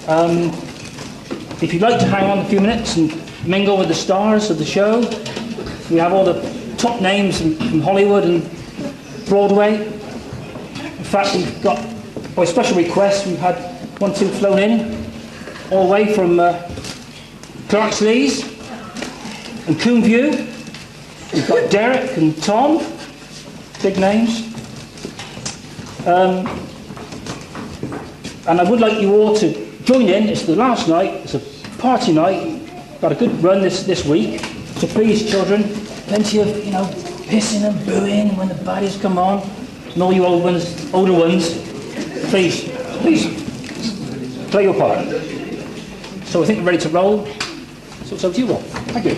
If you'd like to hang on a few minutes and mingle with the stars of the show, we have all the top names from Hollywood and Broadway. In fact, we've got, by special request, we've had 1, 2 flown in, all the way from Clarksleys and Coomview. We've got Derek and Tom, big names. And I would like you all to join in. It's the last night, it's a party night. Got a good run this week. So please, children, plenty of, pissing and booing when the baddies come on. And all you older ones, please, play your part. So I think we're ready to roll. So it's over to you all. Thank you.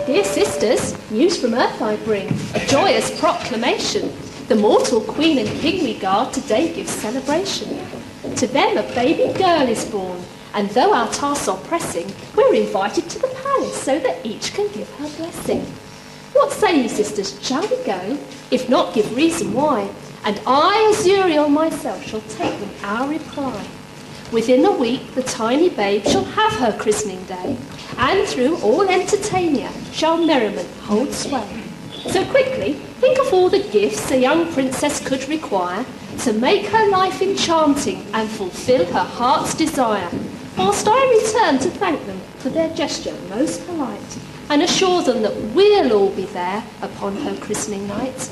Dear sisters, news from Earth I bring, a joyous proclamation. The mortal queen and king we guard today give celebration. To them a baby girl is born, and though our tasks are pressing, we're invited to the palace so that each can give her blessing. What say you, sisters, shall we go? If not, give reason why, and I, as Uriel myself, shall take them our reply. Within a week the tiny babe shall have her christening day, and through all entertainment shall merriment hold sway. So quickly, think of all the gifts a young princess could require to make her life enchanting and fulfil her heart's desire, whilst I return to thank them for their gesture most polite, and assure them that we'll all be there upon her christening night.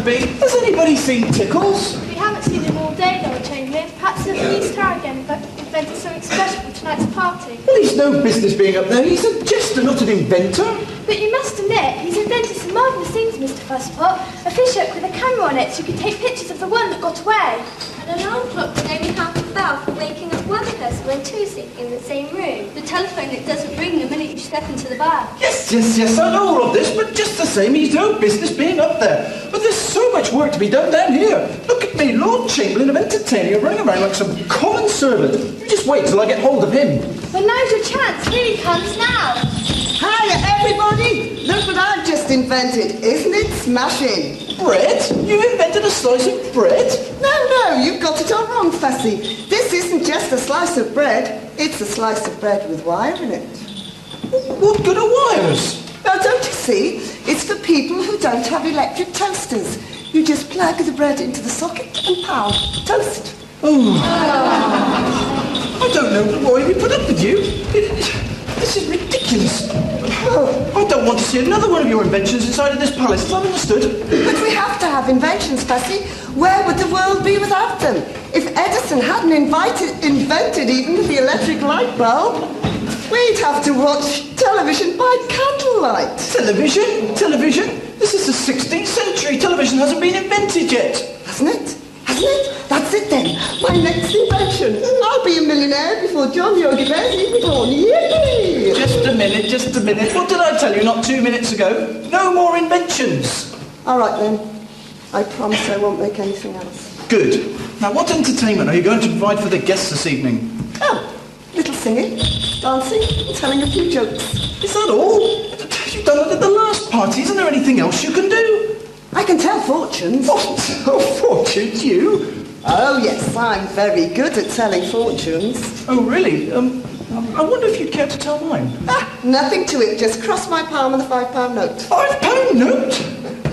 Has anybody seen Tickles? We haven't seen him all day, Lord Chamberlain. Perhaps he'll be Easter again, but invented something special for tonight's party. Well, he's no business being up there. He's a jester, not an inventor. But you must admit, he's invented some marvellous things, Mr. Fusspot. A fish hook with a camera on it so you could take pictures of the one that got away. An alarm clock that only half a bell for waking up one person when two sleep in the same room. The telephone that doesn't ring the minute you step into the bar. Yes, I know all of this, but just the same, he's no business being up there. But there's so much work to be done down here. Look at me, Lord Chamberlain of entertaining, running around like some common servant. You just wait till I get hold of him. Well, now's your chance. Here he comes now. Hiya, everybody! Look what I've just invented. Isn't it smashing? Bread? You invented a slice of bread? No, you've got it all wrong, Fussy. This isn't just a slice of bread. It's a slice of bread with wire in it. What good are wires? Now, don't you see? It's for people who don't have electric toasters. You just plug the bread into the socket and pow, toast. Oh. I don't know worry, we put up with you. This is ridiculous. I don't want to see another one of your inventions inside of this palace. Is that understood? But we have to have inventions, Fussy. Where would the world be without them? If Edison hadn't invented even the electric light bulb, we'd have to watch television by candlelight. Television? Television? This is the 16th century. Television hasn't been invented yet. Hasn't it? Hasn't it? That's it then. My next invention. I'll be a millionaire before John Yogi Bear's even born. Yippee! Just a minute. What did I tell you not 2 minutes ago? No more inventions. All right then. I promise I won't make anything else. Good. Now, what entertainment are you going to provide for the guests this evening? Oh, little singing, dancing, and telling a few jokes. Is that all? You've done it at the last party. Isn't there anything else you can do? I can tell fortunes. Oh, fortunes, you? Oh, yes, I'm very good at telling fortunes. Oh, really? I wonder if you'd care to tell mine. Nothing to it. Just cross my palm with a £5 note. £5 note?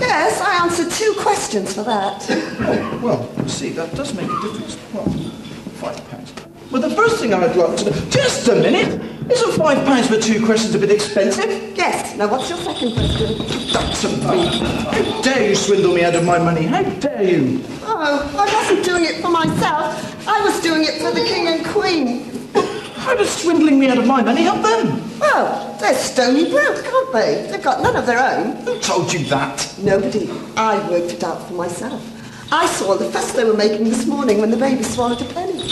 Yes, I answered 2 questions for that. Oh, well, see, that does make a difference. Well, £5. Well, the first thing I'd like to know... Just a minute! Isn't £5 for 2 questions a bit expensive? Yes. Now, what's your second question? That's a me. How dare you swindle me out of my money? How dare you? Oh, I wasn't doing it for myself. I was doing it for the King and Queen. How does swindling me out of my money help them? Well, they're stony broke, aren't they? They've got none of their own. Who told you that? Nobody. I worked it out for myself. I saw the fuss they were making this morning when the baby swallowed a penny.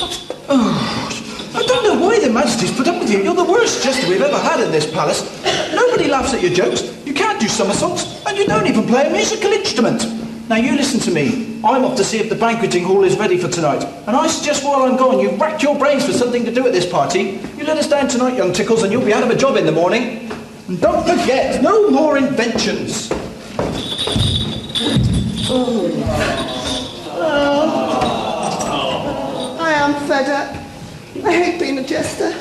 Oh, I don't know why their Majesty's put up with you. You're the worst jester we've ever had in this palace. Nobody laughs at your jokes. You can't do somersaults, and you don't even play a musical instrument. Now you listen to me. I'm off to see if the banqueting hall is ready for tonight. And I suggest while I'm gone, you rack your brains for something to do at this party. You let us down tonight, young Tickles, and you'll be out of a job in the morning. And don't forget, no more inventions. I am fed up. I hate being a jester.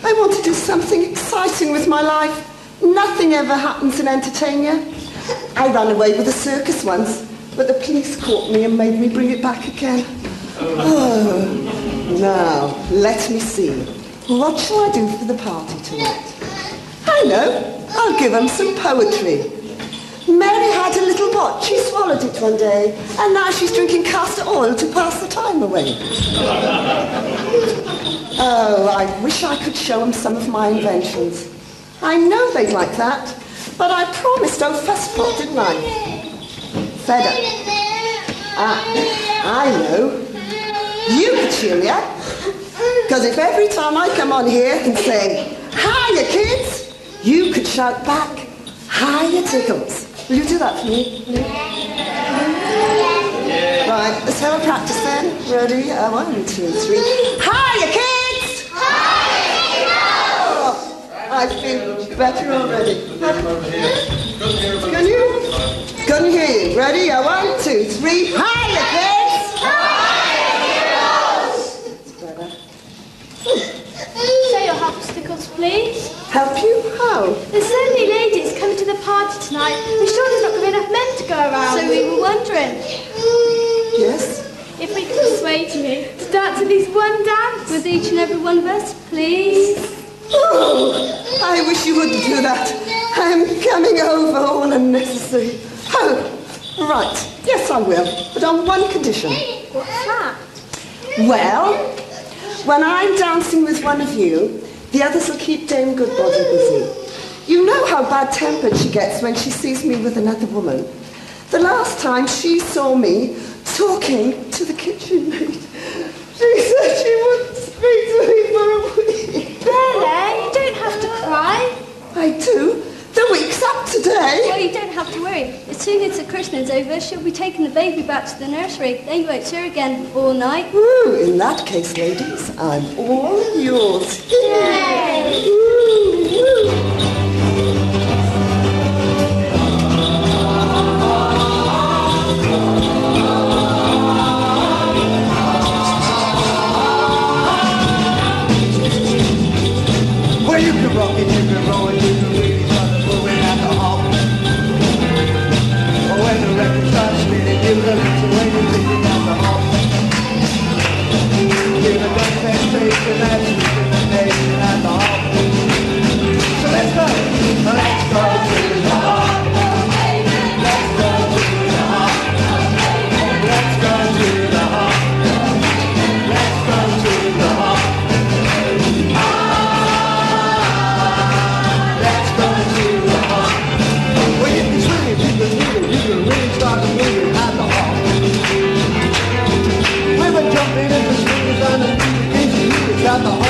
I want to do something exciting with my life. Nothing ever happens in Entertainer. I ran away with a circus once, but the police caught me and made me bring it back again. Oh, now, let me see. What shall I do for the party tonight? I know. I'll give them some poetry. Mary had a little watch. She swallowed it one day, and now she's drinking castor oil to pass the time away. Oh, I wish I could show them some of my inventions. I know they'd like that, but I promised old Fusspot, didn't I? Fed up. I know. You could cheer me up. Because if every time I come on here and say, "Hiya, kids," you could shout back, "Hiya, Tickles." Will you do that for me? Right, let's have a practice then. Ready? 1, 2, 3. Hiya, kids! Oh, I feel better already. Can you hear you? Ready? 1, 2, 3. Hiya, kids! That's better. Say your help, Stickles, please. Help you? How? There's so many ladies coming to the party tonight. We're sure there's not going to be enough men to go around. So we were wondering Yes? if we could persuade you to dance at least one dance with each and every one of us, please. Oh, I wish you wouldn't do that. I'm coming over all unnecessary. Oh, right. Yes, I will. But on one condition. What's that? Well, when I'm dancing with one of you, the others will keep Dame Goodbody busy. You know how bad-tempered she gets when she sees me with another woman. The last time she saw me talking to the kitchen maid, she said she wouldn't speak to me for a week. Really? You don't have to cry. I do. The week's up today. Well, you don't have to worry. As soon as the christening's over, she'll be taking the baby back to the nursery. Then you won't see her again all night. Ooh, in that case, ladies, I'm all yours. Yay! Ooh, ooh. Well, you can rock it, you can roll it, you can really try to pull it at the hop. But when the record starts spinning, you can listen when you're thinking at the hop. Give a dance sensation, that's at the hall.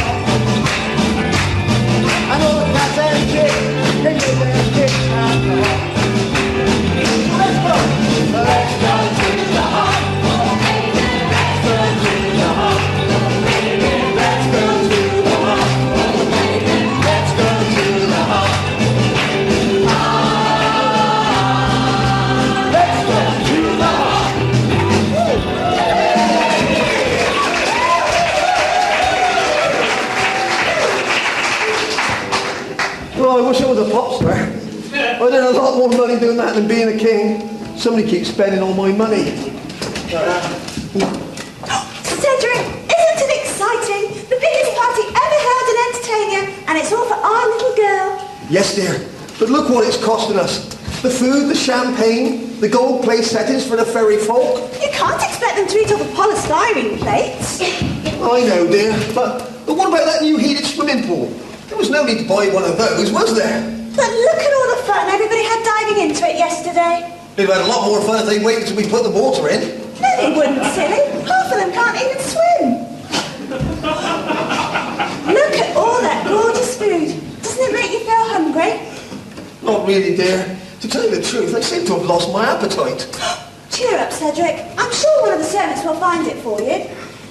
And all the cats and chicks, they get their kicks at the hall. Let's go! Let's go to the hall. Oh, baby, let's go to the hall. Oh, baby, let's go to the hall. Oh, baby, let's go to the hall. Let's go to the hall. Well, I wish I was a pop star. I'd earn a lot more money doing that than being a king. Somebody keeps spending all my money. Cedric, isn't it exciting? The biggest party ever held in Entertainer, and it's all for our little girl. Yes, dear. But look what it's costing us. The food, the champagne, the gold plate settings for the fairy folk. You can't expect them to eat off of polystyrene plates. I know, dear. But what about that new heated swimming pool? There was no need to buy one of those, was there? But look at all the fun everybody had diving into it yesterday. They'd have had a lot more fun if they waited until we put the water in. No, they wouldn't, silly. Half of them can't even swim. Look at all that gorgeous food. Doesn't it make you feel hungry? Not really, dear. To tell you the truth, I seem to have lost my appetite. Cheer up, Cedric. I'm sure one of the servants will find it for you.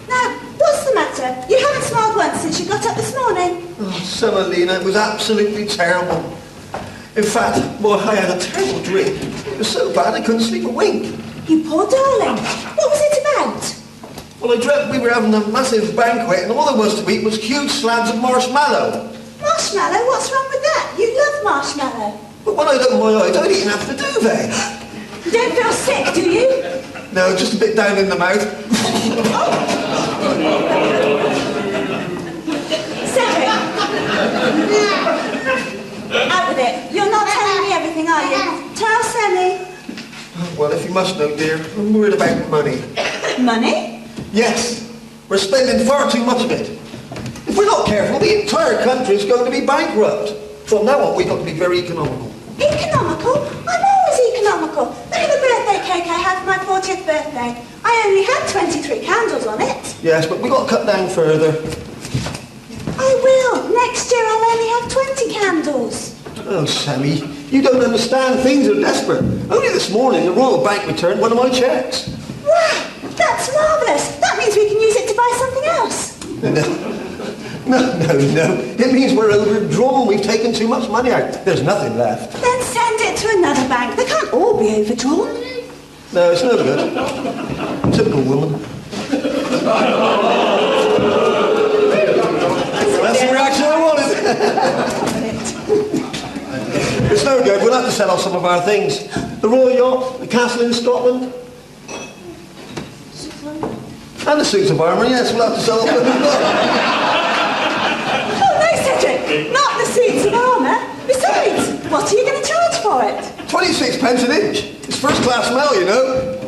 Now, what's the matter? You haven't smiled once since you got up this morning. Oh, Semolina, it was absolutely terrible. In fact, well, I had a terrible drink. It was so bad I couldn't sleep a wink. You poor darling. What was it about? Well, I dreamt we were having a massive banquet and all there was to eat was huge slabs of marshmallow. Marshmallow? What's wrong with that? You love marshmallow. But when I opened my eyes, I'd eaten half the duvet. You don't feel sick, do you? No, just a bit down in the mouth. Cedric. Out with it. You're not telling me everything, are you? Tell Sammy. Well, if you must know, dear, I'm worried about money. Money? Yes, we're spending far too much of it. If we're not careful, the entire country is going to be bankrupt. From now on, we've got to be very economical. Economical? I'm always economical. Look at the birthday cake I had for my 40th birthday. I only had 23 candles on it. Yes, but we've got to cut down further. I will. Next year I'll only have 20 candles. Oh, Sammy, you don't understand. Things are desperate. Only this morning, the Royal Bank returned one of my cheques. Wow, that's marvellous. That means we can use it to buy something else. No. It means we're overdrawn. We've taken too much money out. There's nothing left. Then send it to another bank. They can't all be overdrawn. No, it's no good. Typical woman. That's the reaction I wanted. It's no good. We'll have to sell off some of our things. The Royal Yacht, the castle in Scotland. And the suits of armour, yes, we'll have to sell off what we've got. Oh, no, Cedric. Not the suits of armour. Besides, what are you going to charge for it? 26 pence an inch. It's first class mail, you know.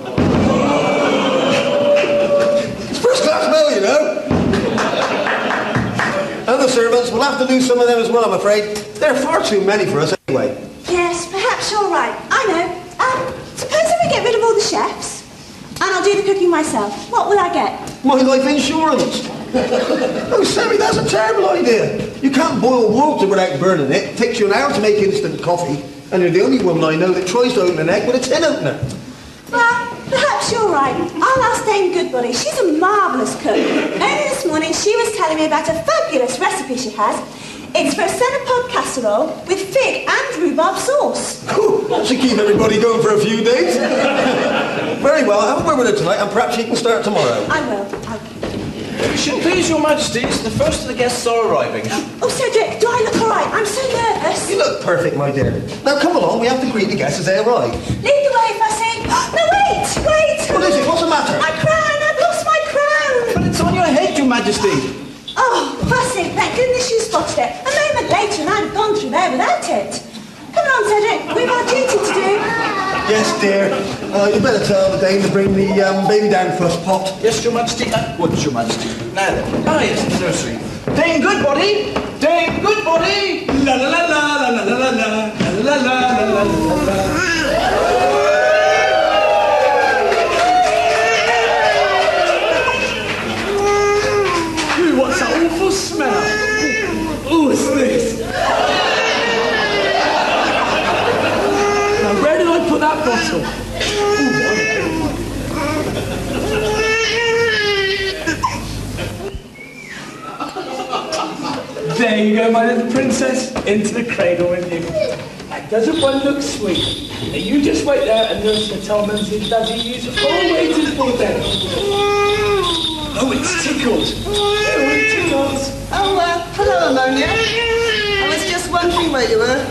It's first class mail, you know. And the servants, we'll have to lose some of them as well, I'm afraid. They're far too many for us anyway. Yes, perhaps you're right. I know. Supposing we get rid of all the chefs, and I'll do the cooking myself. What will I get? My life insurance. Oh, Sammy, that's a terrible idea. You can't boil water without burning it. It takes you an hour to make instant coffee. And you're the only woman I know that tries to open an egg with a tin opener. Well, perhaps you're right. I'll ask Dame Goodbody. She's a marvellous cook. Only this morning she was telling me about a fabulous recipe she has. It's for a centerpod casserole with fig and rhubarb sauce. That should keep everybody going for a few days. Very well, have a word with her tonight and perhaps she can start tomorrow. I will. If it should please your majesties, the first of the guests are arriving. Oh, Cedric, do I look all right? I'm so nervous. You look perfect, my dear. Now come along, we have to greet the guests as they arrive. Lead the way, Fussy. No, wait. What is it? What's the matter? My crown. I've lost my crown. But it's on your head, your majesty. Oh, Fussy, thank goodness you spotted it. A moment later and I'd have gone through there without it. Come on, Cedric. We've our duty to do. Yes, dear. You better tell the dame to bring the baby down first pot. Yes, your majesty. What's your majesty? Now then. Ah, yes, the nursery. Dame Goodbody! Dame Goodbody! La la la la la la la la la la la la la. What's that all awful smell. Oh, what's this? Now, where did I put that bottle? There you go, my little princess. Into the cradle with you. Now, doesn't one look sweet? Now, you just wait there and nurse will tell Mumsy and Daddy you're all waiting for them. Oh, it's tickled. Oh, it tickles. Oh, hello, Ammonia. I was just wondering where you were.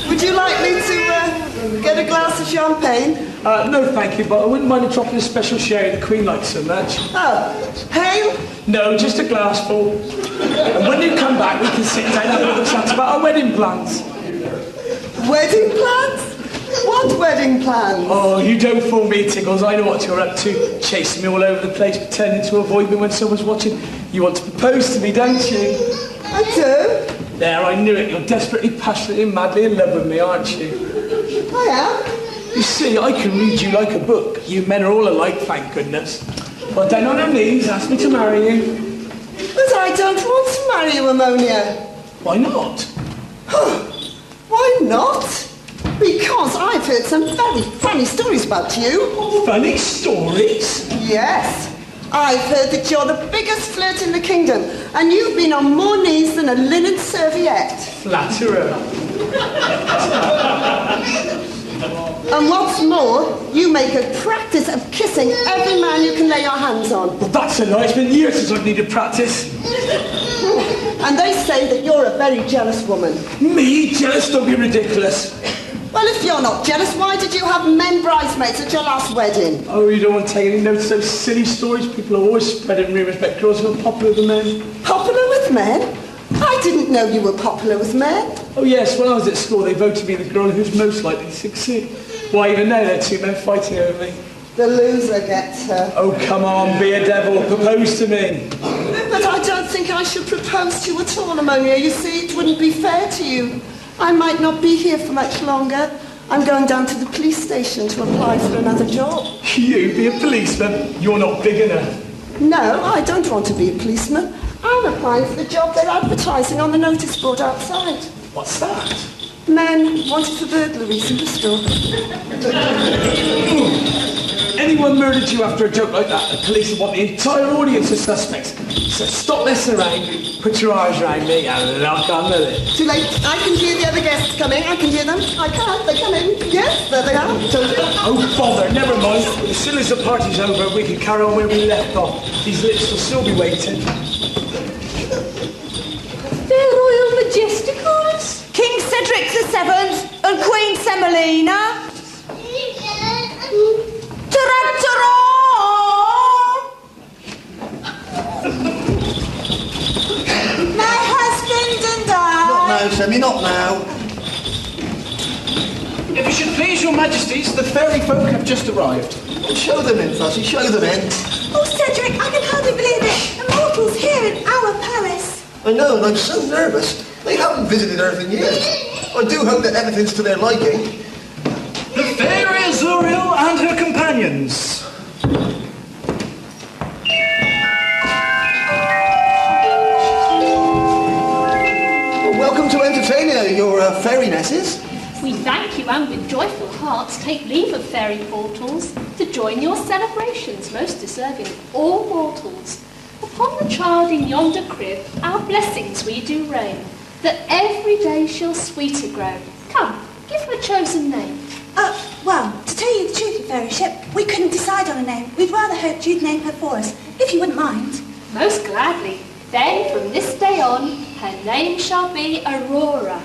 Would you like me to get a glass of champagne? No, thank you, but I wouldn't mind dropping a special sherry the Queen likes so much. Oh, pale? No, just a glass full. And when you come back, we can sit down and have a little chat about our wedding plans. Wedding plans? What wedding plans? Oh, you don't fool me, Tickles. I know what you're up to. Chasing me all over the place, pretending to avoid me when someone's watching. You want to propose to me, don't you? I do. There, I knew it. You're desperately, passionately, madly in love with me, aren't you? I am. You see, I can read you like a book. You men are all alike, thank goodness. Well, down on your knees, ask me to marry you. But I don't want to marry you, Ammonia. Why not? Why not? Because I've heard some very funny stories about you. Funny stories? Yes. I've heard that you're the biggest flirt in the kingdom, and you've been on more knees than a linen serviette. Flatterer. And what's more, you make a practice of kissing every man you can lay your hands on. Well, that's a lie. It's been years since I've needed practice. And they say that you're a very jealous woman. Me? Jealous? Don't be ridiculous. Well, if you're not jealous, why did you have men bridesmaids at your last wedding? Oh, you don't want to take any notice of those silly stories? People are always spreading rumours about girls who are popular with men. Popular with men? I didn't know you were popular with men. Oh yes, when I was at school they voted me the girl who's most likely to succeed. Why, even now there are two men fighting over me. The loser gets her. Oh come on, be a devil, propose to me. But I don't think I should propose to you at all, Ammonia. You see, it wouldn't be fair to you. I might not be here for much longer. I'm going down to the police station to apply for another job. You be a policeman? You're not big enough. No, I don't want to be a policeman. I'm applying for the job they're advertising on the notice board outside. What's that? Men wanted for burglaries in Bristol. Anyone murdered you after a joke like that, the police would want the entire audience of suspects. So stop messing around, put your arms around me and lock on the lid. Too late. I can hear the other guests coming. I can hear them. I can't. They come in. Yes, there they are. Oh, bother, never mind. As soon as the party's over, we can carry on where we left off. These lips will still be waiting. Their Royal Majesticals. King Cedric VII and Queen Semolina. Ta-ra-ta-ra! My husband and I. Not now, Semi, not now. If you should please your majesties, the fairy folk have just arrived. Show them in, Fussy, show them in. Oh, Cedric, I can hardly believe it. The mortals here in our palace. I know, and I'm so nervous. They haven't visited Earth in years. I do hope that everything's to their liking. The fairy Azuriel and her companions. Well, welcome to entertain your fairynesses. We thank you and with joyful hearts take leave of fairy portals to join your celebrations most deserving of all mortals. Upon the child in yonder crib our blessings we do rain, that every day she'll sweeter grow. Come, give her a chosen name. Well, to tell you the truth, your fairyship, we couldn't decide on a name. We'd rather hope you'd name her for us, if you wouldn't mind. Most gladly. Then from this day on, her name shall be Aurora.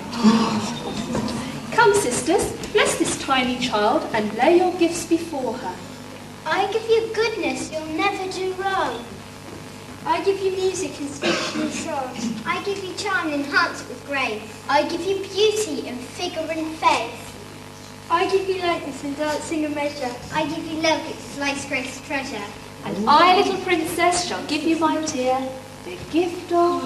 Come, sisters, bless this tiny child and lay your gifts before her. I give you goodness, you'll never do wrong. I give you music and speech and songs. I give you charm enhanced with grace. I give you beauty and figure and faith. I give you lightness and dancing and measure. I give you love, its life's greatest treasure. And I, little princess, shall give you, my dear, the gift of...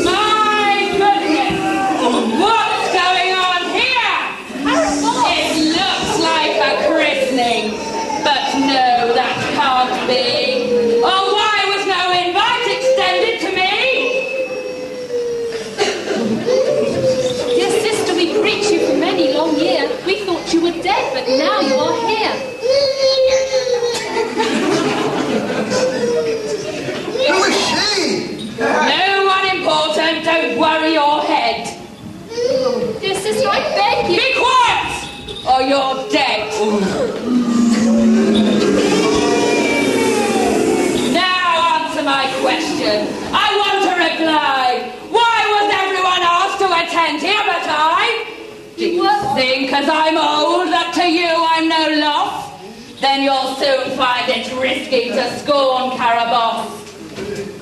My goodness! What's going on here? It's can't be. Oh, why was no invite extended to me? Dear sister, we preached you for many long years. We thought you were dead, but now you are here. Who is she? No one important, don't worry your head. Dear sister, I beg you. Be quiet, or you're dead. Now answer my question. I want a reply. Why was everyone asked to attend here but I? Do you think, as I'm old, that to you I'm no loss? Then you'll soon find it risky to scorn Carabosse.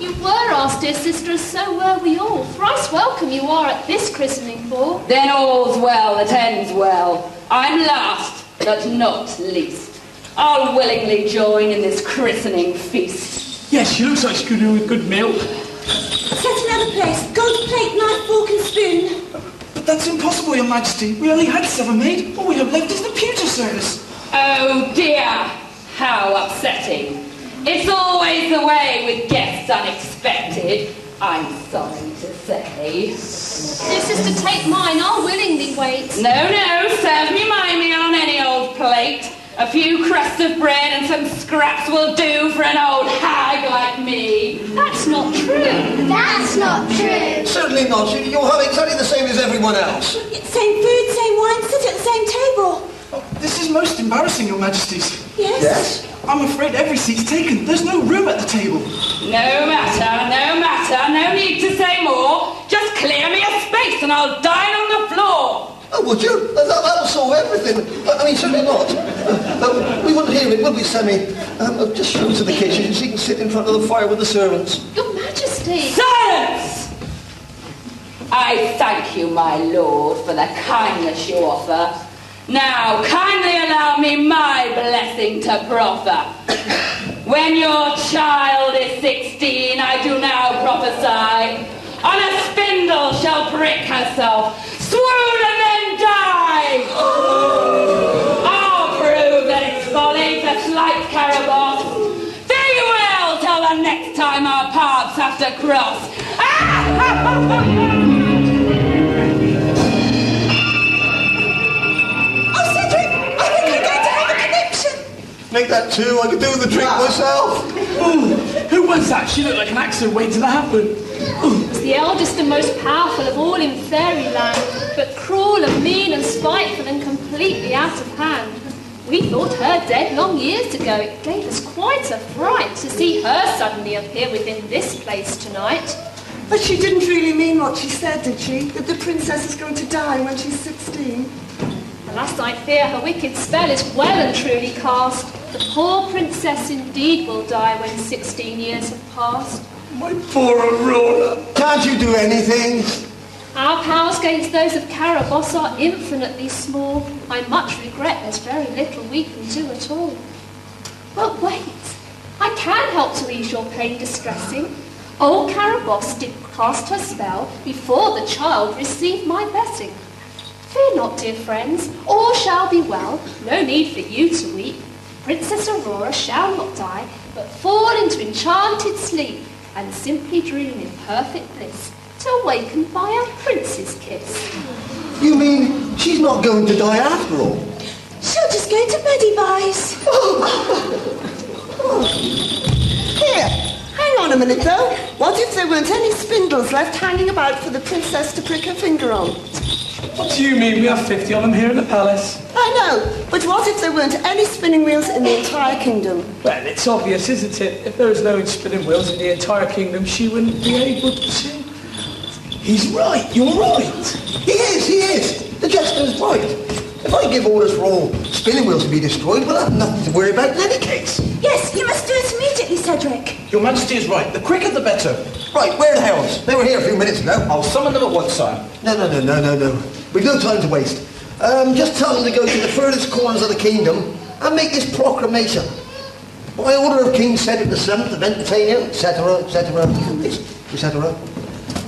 You were asked, dear sister, and so were we all. Thrice welcome you are at this christening ball. Then all's well that ends well. I'm last, but not least. I'll willingly join in this christening feast. Yes, she looks like she could do a good meal. Set another place. Gold plate, knife, fork and spoon. But that's impossible, Your Majesty. We only had 7 made. All we have left is the pewter service. Oh dear, how upsetting. It's always the way with guests unexpected, I'm sorry to say. Dear sister, take mine. I'll willingly wait. No, serve me my meal on any old plate. A few crusts of bread and some scraps will do for an old hag like me. That's not true. That's not true. Certainly not. You'll have exactly the same as everyone else. Same food, same wine, sit at the same table. This is most embarrassing, Your Majesties. Yes? Yes? I'm afraid every seat's taken. There's no room at the table. No matter, no need to say more. Just clear me a space and I'll dine on the floor. Oh, would you? That'll solve everything. I mean, certainly not. We wouldn't hear it, would we, Sammy? Just show her to the kitchen so she can sit in front of the fire with the servants. Your Majesty. Silence! I thank you, my lord, for the kindness you offer. Now, kindly allow me my blessing to proffer. When your child is 16, I do now prophesy, on a spindle shall prick herself, swoon and then die. I'll prove that it's folly to slight Carabosse. Farewell till the next time our paths have to cross. Make that too. I could do the drink myself. Ooh, who was that? She looked like an accident waiting to happen. It's the eldest and most powerful of all in fairyland, but cruel and mean and spiteful and completely out of hand. We thought her dead long years ago. It gave us quite a fright to see her suddenly appear within this place tonight. But she didn't really mean what she said, did she? That the princess is going to die when she's 16? Alas, I fear her wicked spell is well and truly cast. The poor princess indeed will die when 16 years have passed. My poor Aurora. Can't you do anything? Our powers against those of Carabosse are infinitely small. I much regret there's very little we can do at all. But wait, I can help to ease your pain distressing. Old Carabosse did cast her spell before the child received my blessing. Fear not, dear friends, all shall be well. No need for you to weep. Princess Aurora shall not die, but fall into enchanted sleep and simply dream in perfect bliss, till wakened by a prince's kiss. You mean she's not going to die after all? She'll just go to beddy buys. Here, hang on a minute though. What if there weren't any spindles left hanging about for the princess to prick her finger on? What do you mean? We have 50 of them here in the palace. I know, but what if there weren't any spinning wheels in the entire kingdom? Well, it's obvious, isn't it? If there was no spinning wheels in the entire kingdom, she wouldn't be able to... He's right, you're right. He is. The jester's right. If I give orders for all spinning wheels to be destroyed, we'll have nothing to worry about in any case. Yes, you must do it immediately, Cedric. Your Majesty is right. The quicker the better. Right, where are the heralds? They were here a few minutes ago. I'll summon them at once, sire. No. We've no time to waste. Just tell them to go to the furthest corners of the kingdom and make this proclamation. By order of King Cedric the Seventh of Entertainer, etc., etc.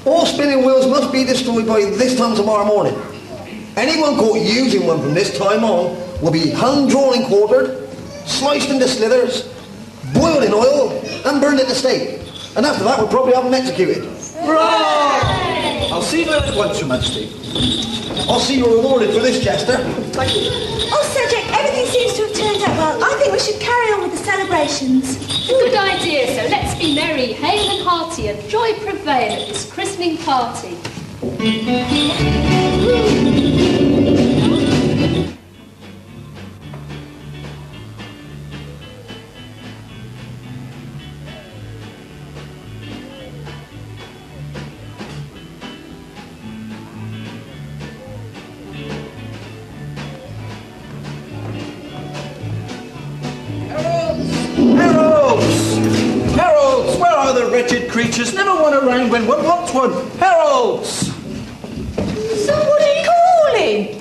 All spinning wheels must be destroyed by this time tomorrow morning. Anyone caught using one from this time on will be hung, drawn and quartered, sliced into slithers, boiled in oil, and burned at the stake. And after that, we'll probably have him executed. Right! I'll see you at once, Your Majesty. I'll see you rewarded for this, Jester. Thank you. Oh, Cedric, everything seems to have turned out well. I think we should carry on with the celebrations. A good idea, so let's be merry, hale and hearty, and joy prevail at this christening party. Heralds! Where are the wretched creatures? Never one around when one wants one. Heralds! Somebody calling.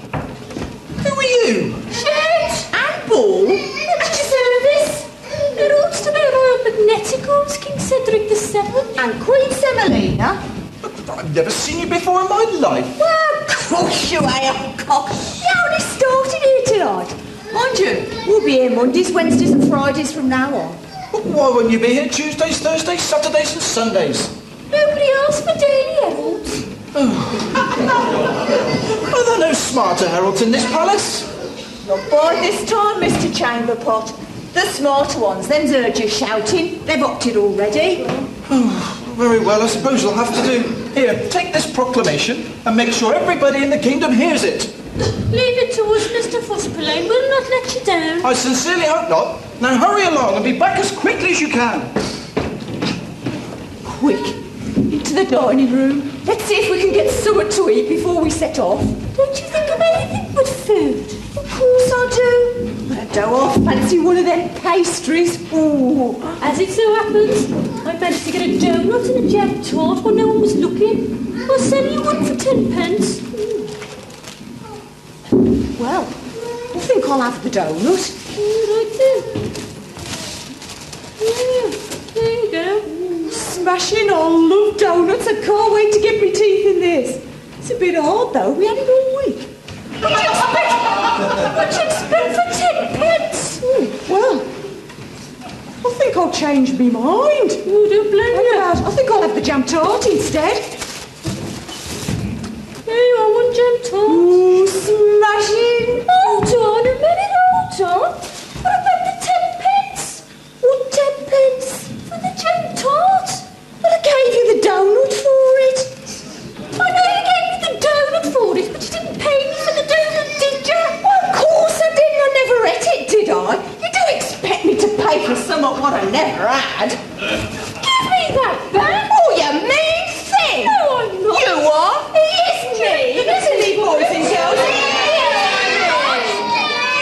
Who are you? Church and ball. At your service. Heralds to be royal magneticals, King Cedric VII. And Queen Semolina. I've never seen you before in my life. Well, of course you ain't, cock. You only started here tonight. Mind you, we'll be here Mondays, Wednesdays and Fridays from now on. Why wouldn't you be here Tuesdays, Thursdays, Saturdays and Sundays? Nobody else for daily heralds. Are there no smarter heralds in this palace? Not by this time, Mr. Chamberpot. The smarter ones, them's heard you shouting. They've opted already. Very well, I suppose you'll have to do. Here, take this proclamation and make sure everybody in the kingdom hears it. Leave it to us, Mr. Fusspillane. We'll not let you down. I sincerely hope not. Now hurry along and be back as quickly as you can. Quick, into the dining room. Let's see if we can get something to eat before we set off. Don't you think of anything but food? Of course I do. I don't fancy one of them pastries. Ooh. As it so happens, I managed to get a donut and a jam tart when no one was looking. I'll sell you one for 10 pence. Well, I think I'll have the donut. Right then. There you go. Smashing, I love donuts. I can't wait to get my teeth in this. It's a bit hard though, we had it all week. What do you expect for 10 pence? Well, I think I'll change my mind. Oh, don't blame you. I think I'll have the jam tart instead. There you are, one jam tart. Ooh, smashing. Hold on a minute, hold on. What about the 10 pence? What 10 pence for the jam tart? Well, I gave you the donut for it. I know you gave me the donut for it, but you didn't pay me for the donut, did you? Well, of course I didn't. I never ate it, did I? You don't expect me to pay for something what I never had. Give me that back. Oh, you mean thing. No, I'm not. You are. He is me. Isn't he, boys and girls?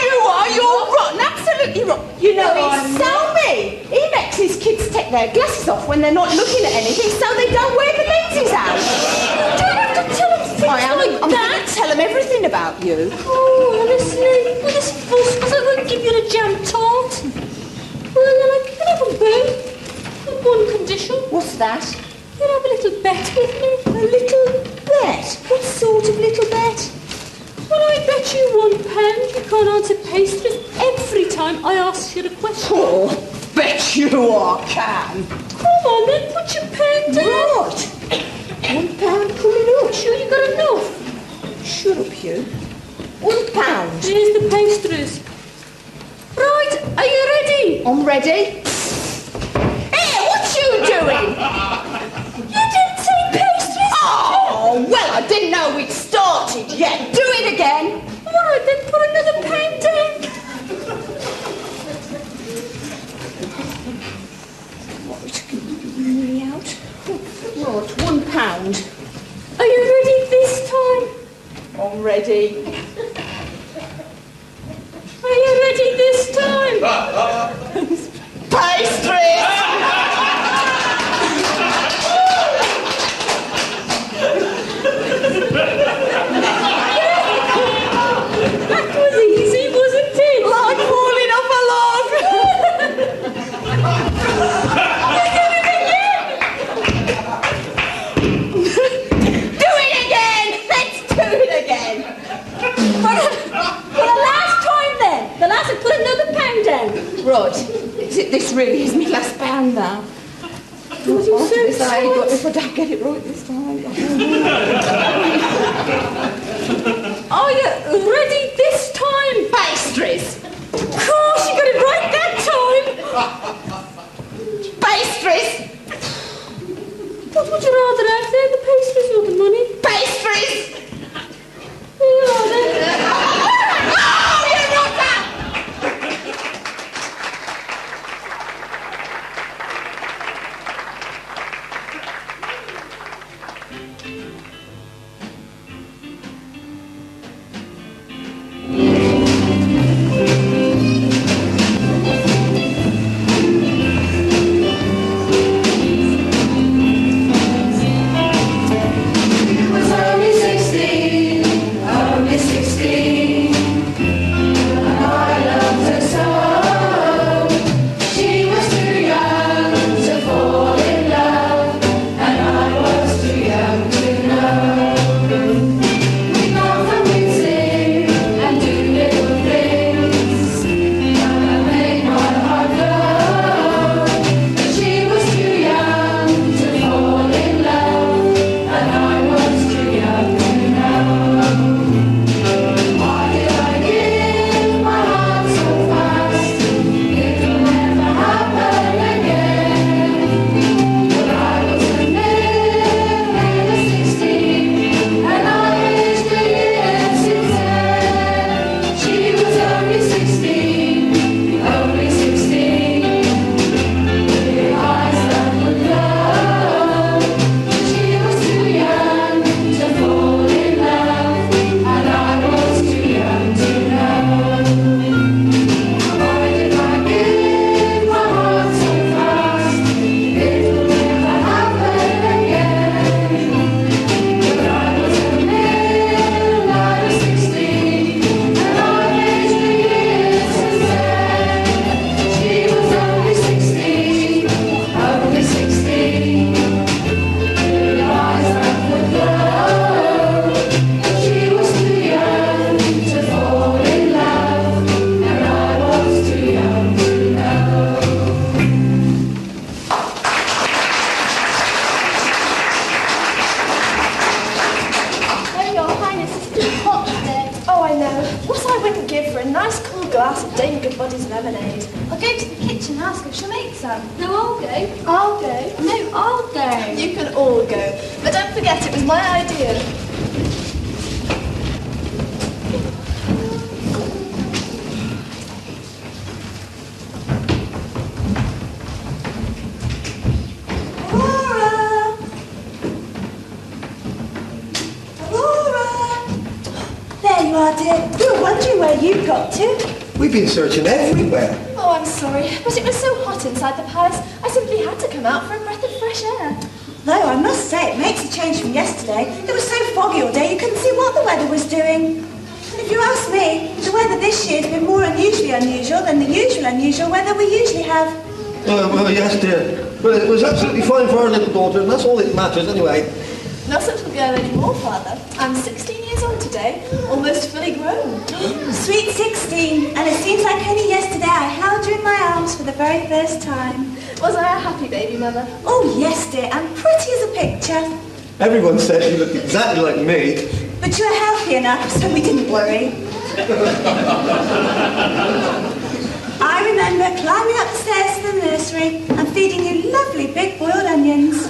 You are. You're rotten. Absolutely rotten. You know, he's so mean. He makes his kids take their glasses off when they're not looking at anything so they don't wear the lenses out. You don't have to tell them things I'm like going that. to tell him everything about you. Oh, honestly. Well, this fuss because I won't give you the jam tart. Well, then I can have them both. On one condition. What's that? You'll have a little bet with me. A little bet? What sort of little bet? Well, I bet you £1 you can't answer pastries every time I ask you a question. Oh, bet you I can. Come on then, put your pen down. Right. £1 coming up. Sure you got enough? Shut up, you. £1. Here's the pastries. Right, are you ready? I'm ready. Hey, what you doing? You didn't say pastries. Oh, well, I didn't know we'd started yet. Do it again. All right, then put another pen down. Me out. Right, £1. Are you ready this time? I'm ready. Are you ready this time? Pastries! That was easy, wasn't it? Like falling off a log. Do it again. Let's do it again. For the last time then. The last, put another pen down. Right, let's This really is my last band now. What you so say, but if I don't get it right this time. Are you ready this time, pastries? Of course, you got it right that time. Pastries. What would you rather have there, the pastries or the money? Pastries. Oh, you rotter! Searching everywhere. Oh, I'm sorry, but it was so hot inside the palace, I simply had to come out for a breath of fresh air. Though I must say, it makes a change from yesterday. It was so foggy all day, you couldn't see what the weather was doing. And if you ask me, the weather this year has been more unusually unusual than the usual unusual weather we usually have. Well, yes, dear. Well, it was absolutely fine for our little daughter, and that's all that matters, anyway. Not such a girl anymore, Father. I'm 16 years old today, almost fully grown. Sweet 16, and it seems like only yesterday I held you in my arms for the very first time. Was I a happy baby, Mother? Oh, yes, dear, and pretty as a picture. Everyone said you looked exactly like me. But you were healthy enough, so we didn't worry. I remember climbing up the stairs to the nursery and feeding you lovely big boiled onions.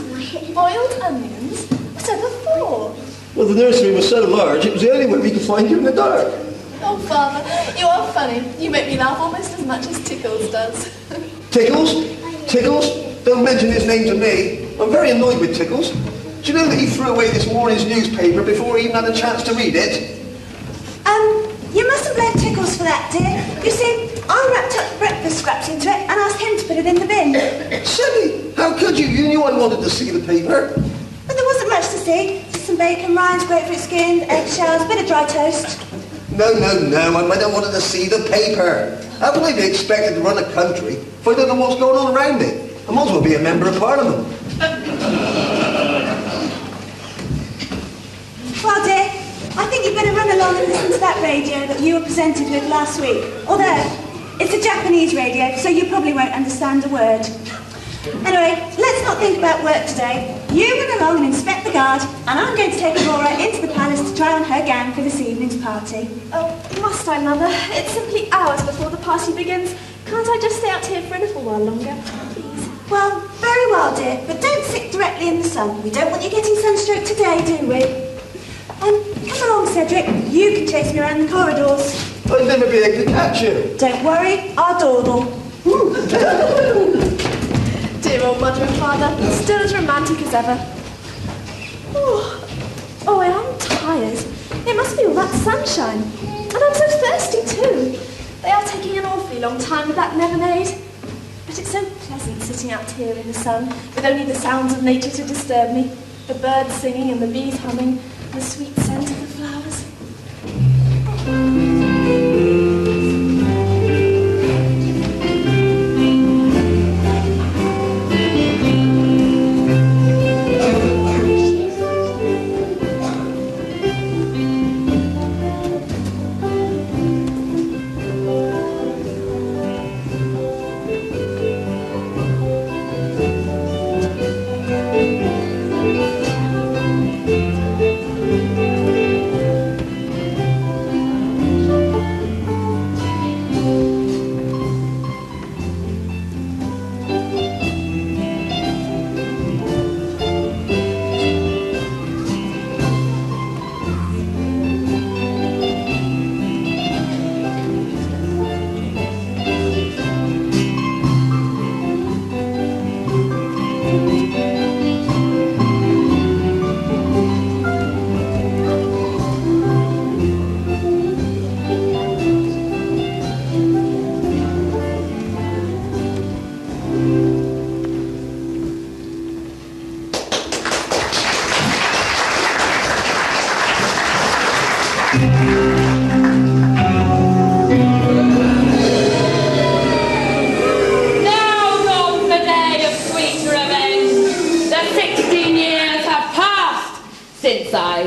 Boiled onions? Whatever for? Well, the nursery was so large, it was the only way we could find you in the dark. Oh, Father, you are funny. You make me laugh almost as much as Tickles does. Tickles? Tickles? Don't mention his name to me. I'm very annoyed with Tickles. Do you know that he threw away this morning's newspaper before he even had a chance to read it? You mustn't blame Tickles for that, dear. You see, I wrapped up the breakfast scraps into it and asked him to put it in the bin. Silly! How could you? You knew I wanted to see the paper. But there wasn't much to see. Just some bacon rinds, grapefruit skin, eggshells, bit of dry toast. No, I don't want to see the paper. How can I be expected to run a country if I don't know what's going on around it? I might as well be a member of Parliament. Well, dear, I think you'd better run along and listen to that radio that you were presented with last week. Although, It's a Japanese radio, so you probably won't understand a word. Anyway, let's not think about work today. You run along and inspect the guard, and I'm going to take Aurora into the palace to try on her gown for this evening's party. Oh, must I, Mother? It's simply hours before the party begins. Can't I just stay out here for a little while longer, please? Well, very well, dear, but don't sit directly in the sun. We don't want you getting sunstroke today, do we? Come along, Cedric. You can chase me around the corridors. I'd never be able to catch you. Don't worry, I'll dawdle. Dear old Mother and Father, still as romantic as ever. Oh, I am tired. It must be all that sunshine. And I'm so thirsty too. They are taking an awfully long time with that lemonade. But it's so pleasant sitting out here in the sun, with only the sounds of nature to disturb me. The birds singing and the bees humming, and the sweet scent of the flowers.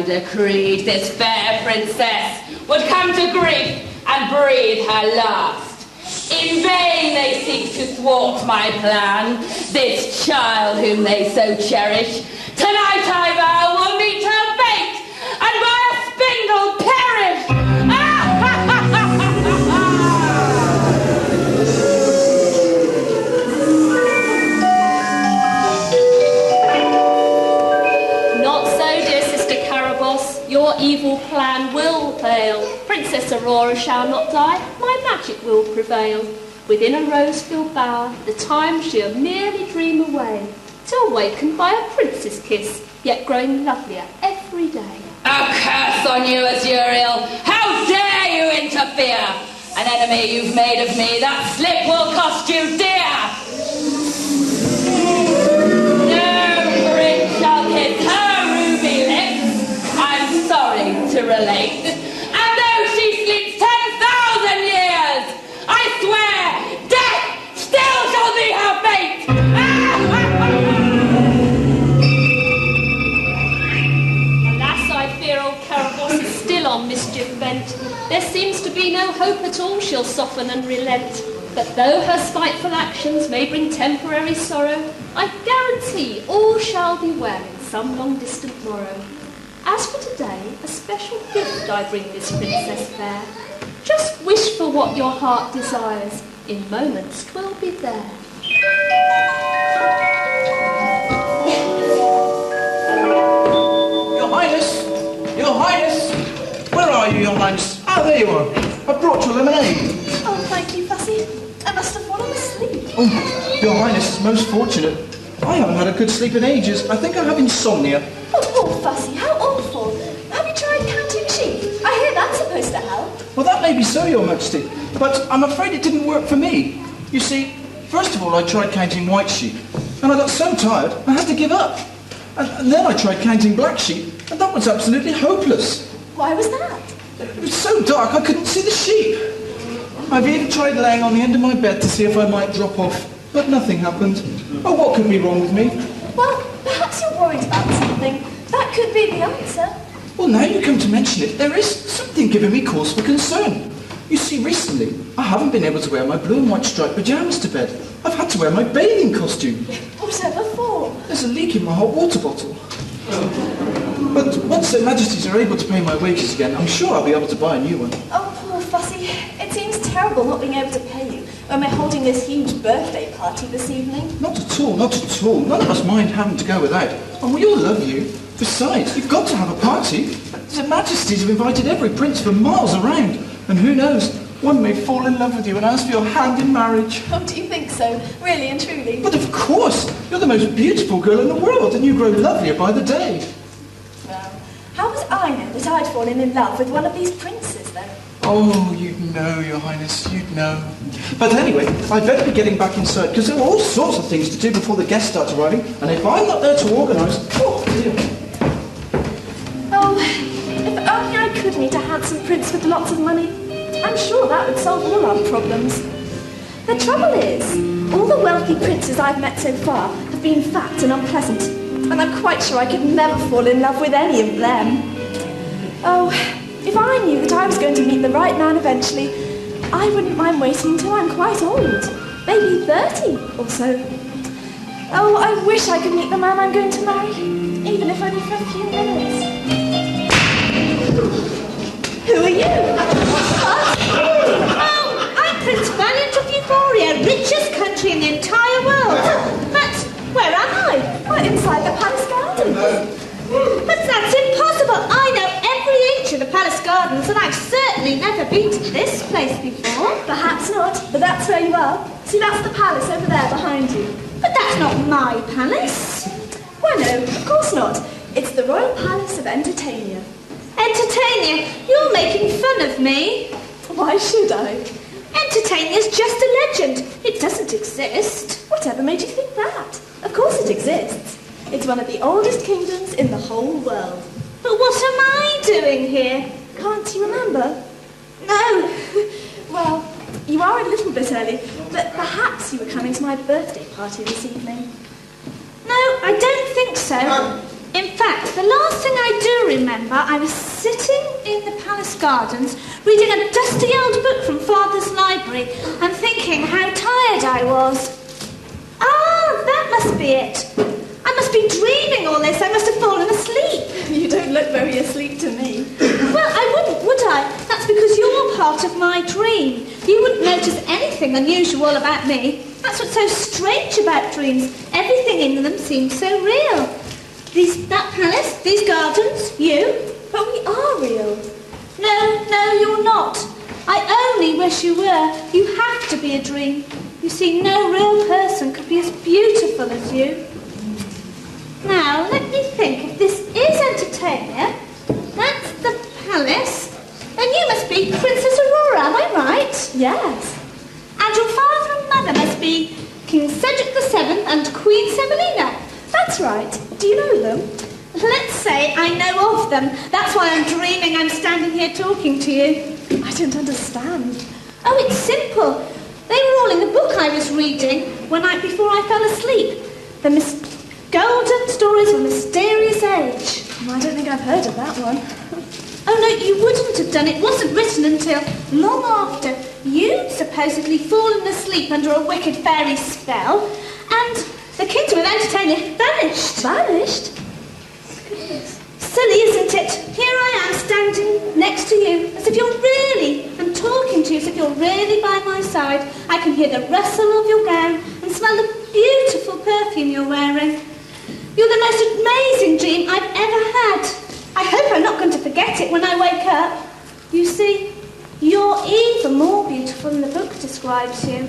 Decreed this fair princess would come to grief and breathe her last. In vain they seek to thwart my plan, this child whom they so cherish. Tonight I vow will meet her fate and by a spindle perish. Your evil plan will fail. Princess Aurora shall not die. My magic will prevail. Within a rose-filled bower, the time she'll merely dream away, till wakened by a prince's kiss, yet growing lovelier every day. A curse on you, Azuriel! How dare you interfere? An enemy you've made of me, that slip will cost you dear! No prince shall kiss her ruby lips. I'm sorry to relate, and though she sleeps 10,000 years, I swear death still shall be her fate! Alas, I fear old Carabosse is still on mischief bent. There seems to be no hope at all she'll soften and relent. But though her spiteful actions may bring temporary sorrow, I guarantee all shall be well in some long distant morrow. As for today, a special gift I bring this princess fair. Just wish for what your heart desires. In moments 'twill be there. Your Highness! Your Highness! Where are you, Your Highness? Ah, there you are. I brought you lemonade. Oh, thank you, Fussy. I must have fallen asleep. Oh, Your Highness is most fortunate. I haven't had a good sleep in ages. I think I have insomnia. Oh, poor Fussy, how awful. Have you tried counting sheep? I hear that's supposed to help. Well, that may be so, Your Majesty, but I'm afraid it didn't work for me. You see, first of all, I tried counting white sheep, and I got so tired, I had to give up. And then I tried counting black sheep, and that was absolutely hopeless. Why was that? It was so dark, I couldn't see the sheep. I've even tried laying on the end of my bed to see if I might drop off, but nothing happened. Oh, what could be wrong with me? Well, perhaps you're worried about something. That could be the answer. Well, now you come to mention it, there is something giving me cause for concern. You see, recently, I haven't been able to wear my blue and white striped pyjamas to bed. I've had to wear my bathing costume. Whatever for? There's a leak in my hot water bottle. But once Their Majesties are able to pay my wages again, I'm sure I'll be able to buy a new one. Oh, poor Fussy. It seems terrible not being able to pay you when we're holding this huge birthday party this evening. Not at all, not at all. None of us mind having to go without. And we all love you. Besides, you've got to have a party. Their Majesties have invited every prince for miles around. And who knows, one may fall in love with you and ask for your hand in marriage. Oh, do you think so? Really and truly? But of course! You're the most beautiful girl in the world, and you grow lovelier by the day. Well, how was I know that I'd fallen in love with one of these princes, then? Oh, you'd know, Your Highness, you'd know. But anyway, I'd better be getting back inside, because there are all sorts of things to do before the guests start arriving, and if I'm not there to organise... Oh, dear. Oh, if only I could meet a handsome prince with lots of money. I'm sure that would solve all our problems. The trouble is, all the wealthy princes I've met so far have been fat and unpleasant, and I'm quite sure I could never fall in love with any of them. Oh, if I knew that I was going to meet the right man eventually, I wouldn't mind waiting until I'm quite old, maybe 30 or so. Oh, I wish I could meet the man I'm going to marry, even if only for a few minutes. Who are you? Oh, I'm Prince Valiant of Euphoria, richest country in the entire world. But where am I? Well, inside the palace garden. But that's impossible. I know every inch of the palace gardens, and I've certainly never been to this place before. Perhaps not, but that's where you are. See, that's the palace over there behind you. But that's not my palace. Well, no, of course not. It's the Royal Palace of Entertainer. Entertainer, you're making fun of me. Why should I? Entertainer's just a legend. It doesn't exist. Whatever made you think that? Of course it exists. It's one of the oldest kingdoms in the whole world. But what am I doing here? Can't you remember? No. Well, you are a little bit early, but perhaps you were coming to my birthday party this evening. No, I don't think so. In fact, the last thing I do remember, I was sitting in the palace gardens reading a dusty old book from Father's library and thinking how tired I was. Ah, that must be it. I must be dreaming all this. I must have fallen asleep. You don't look very asleep to me. Well, I wouldn't, would I? That's because you're part of my dream. You wouldn't notice anything unusual about me. That's what's so strange about dreams. Everything in them seems so real. That palace, these gardens, you. But we are real. No, you're not. I only wish you were. You have to be a dream. You see, no real person could be as beautiful as you. Now, let me think. If this is Entertainer, that's the palace, then you must be Princess Aurora, am I right? Yes. And your father and mother must be King Cedric VII and Queen Semolina. That's right. Do you know them? Let's say I know of them. That's why I'm dreaming I'm standing here talking to you. I don't understand. Oh, it's simple. They were all in the book I was reading one night before I fell asleep. The Golden Stories of Mysterious Age. I don't think I've heard of that one. Oh, no, you wouldn't have done. It wasn't written until long after you'd supposedly fallen asleep under a wicked fairy spell, and the kingdom of Entertainer vanished. Vanished? Goodness. Silly, isn't it? Here I am standing next to you, as if you're really, I'm talking to you as if you're really by my side. I can hear the rustle of your gown and smell the beautiful perfume you're wearing. You're the most amazing dream I've ever had. I hope I'm not going to forget it when I wake up. You see, you're even more beautiful than the book describes you.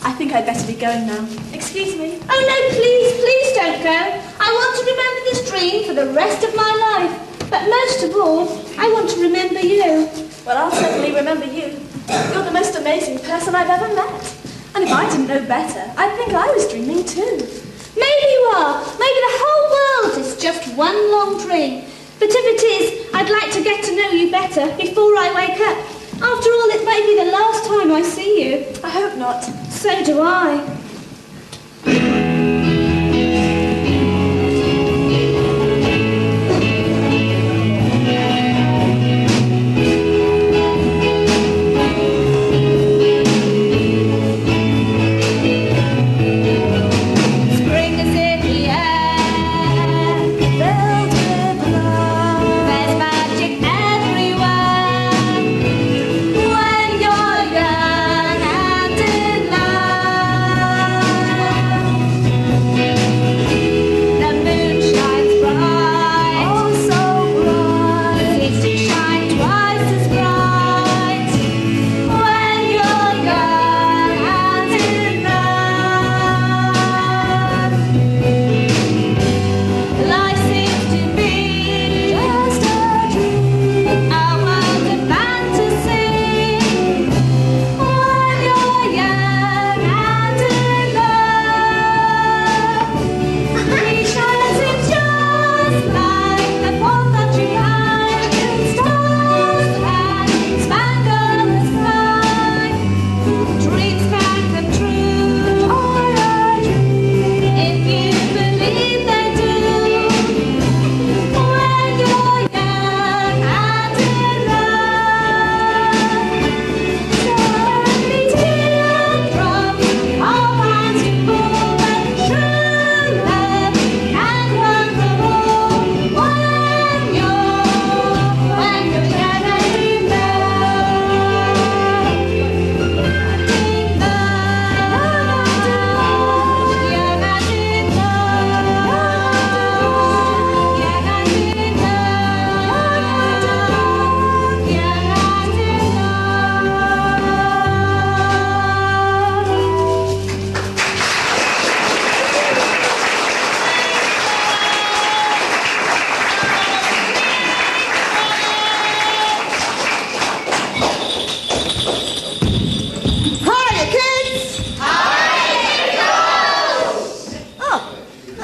I think I'd better be going now. Excuse me. Oh no, please don't go. I want to remember this dream for the rest of my life. But most of all, I want to remember you. Well, I'll certainly remember you. You're the most amazing person I've ever met. And if I didn't know better, I'd think I was dreaming too. Maybe you are. Maybe the whole world is just one long dream. But if it is, I'd like to get to know you better before I wake up. After all, it may be the last time I see you. I hope not. So do I.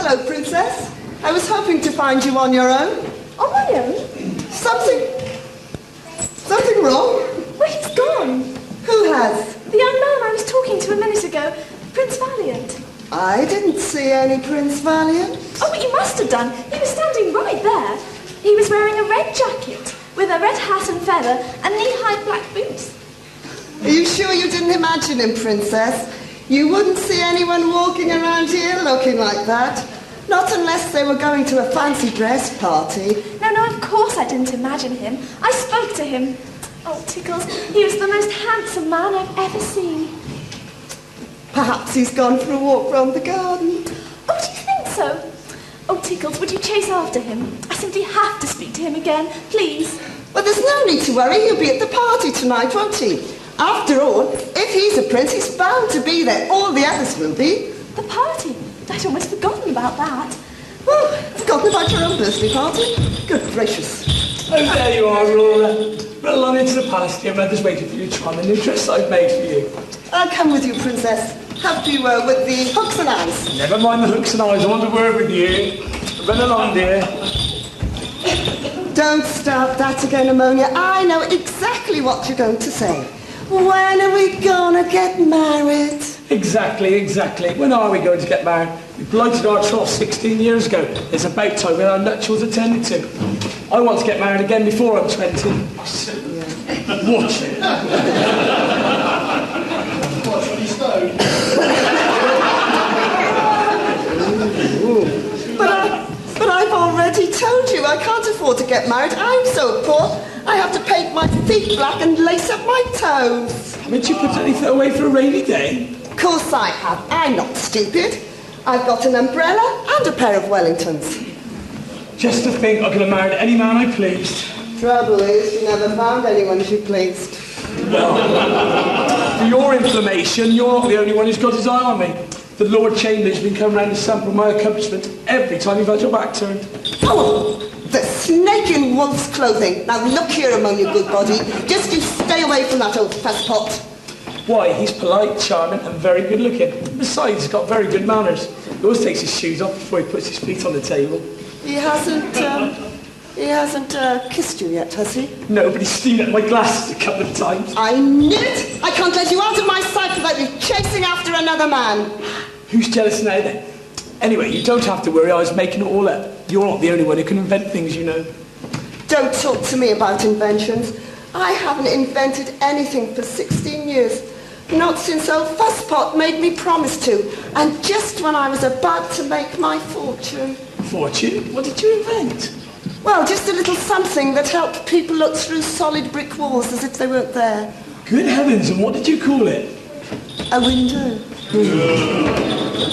Hello, Princess. I was hoping to find you on your own. On my own? Something wrong? Well, he's gone. Who has? The young man I was talking to a minute ago, Prince Valiant. I didn't see any Prince Valiant. Oh, but you must have done. He was standing right there. He was wearing a red jacket with a red hat and feather and knee-high black boots. Are you sure you didn't imagine him, Princess? You wouldn't see anyone walking around here looking like that. Not unless they were going to a fancy dress party. No, of course I didn't imagine him. I spoke to him. Oh, Tickles, he was the most handsome man I've ever seen. Perhaps he's gone for a walk round the garden. Oh, do you think so? Oh, Tickles, would you chase after him? I simply have to speak to him again, please. Well, there's no need to worry. He'll be at the party tonight, won't he? After all, if he's a prince, he's bound to be there. All the others will be. The party? I'd almost forgotten about that. Oh, forgotten about your own birthday party? Good gracious. Oh, there you are, Laura. Run along into the palace, dear. Mother's waiting for you to try on the new dress I've made for you. I'll come with you, Princess. Help you with the hooks and eyes. Never mind the hooks and eyes. I want a word with you. Run along, dear. Don't start that again, Ammonia. I know exactly what you're going to say. When are we gonna get married? Exactly. When are we going to get married? We blighted our trough 16 years ago. It's about time we had our nuptials attended to. I want to get married again before I'm 20. Watch it. But I've already told you I can't afford to get married. I'm so poor. I have to paint my feet black and lace up my toes. Haven't you put anything away for a rainy day? Of course I have. I'm not stupid. I've got an umbrella and a pair of Wellingtons. Just to think I could have married any man I pleased. Trouble is, you never found anyone she pleased. Well, for your information, you're not the only one who's got his eye on me. The Lord Chamberlain's been coming round to sample my accomplishments every time you've had your back turned. Oh, the snake in wolf's clothing. Now look here, Ammonia Goodbody. Just you stay away from that old fesspot. Why, he's polite, charming and very good looking. Besides, he's got very good manners. He always takes his shoes off before he puts his feet on the table. He hasn't kissed you yet, has he? No, but he's seen at my glasses a couple of times. I knew it! I can't let you out of my sight without you chasing after another man. Who's jealous now then? Anyway, you don't have to worry, I was making it all up. You're not the only one who can invent things, you know. Don't talk to me about inventions. I haven't invented anything for 16 years. Not since old Fusspot made me promise to. And just when I was about to make my fortune. Fortune? What did you invent? Well, just a little something that helped people look through solid brick walls as if they weren't there. Good heavens, and what did you call it? A window.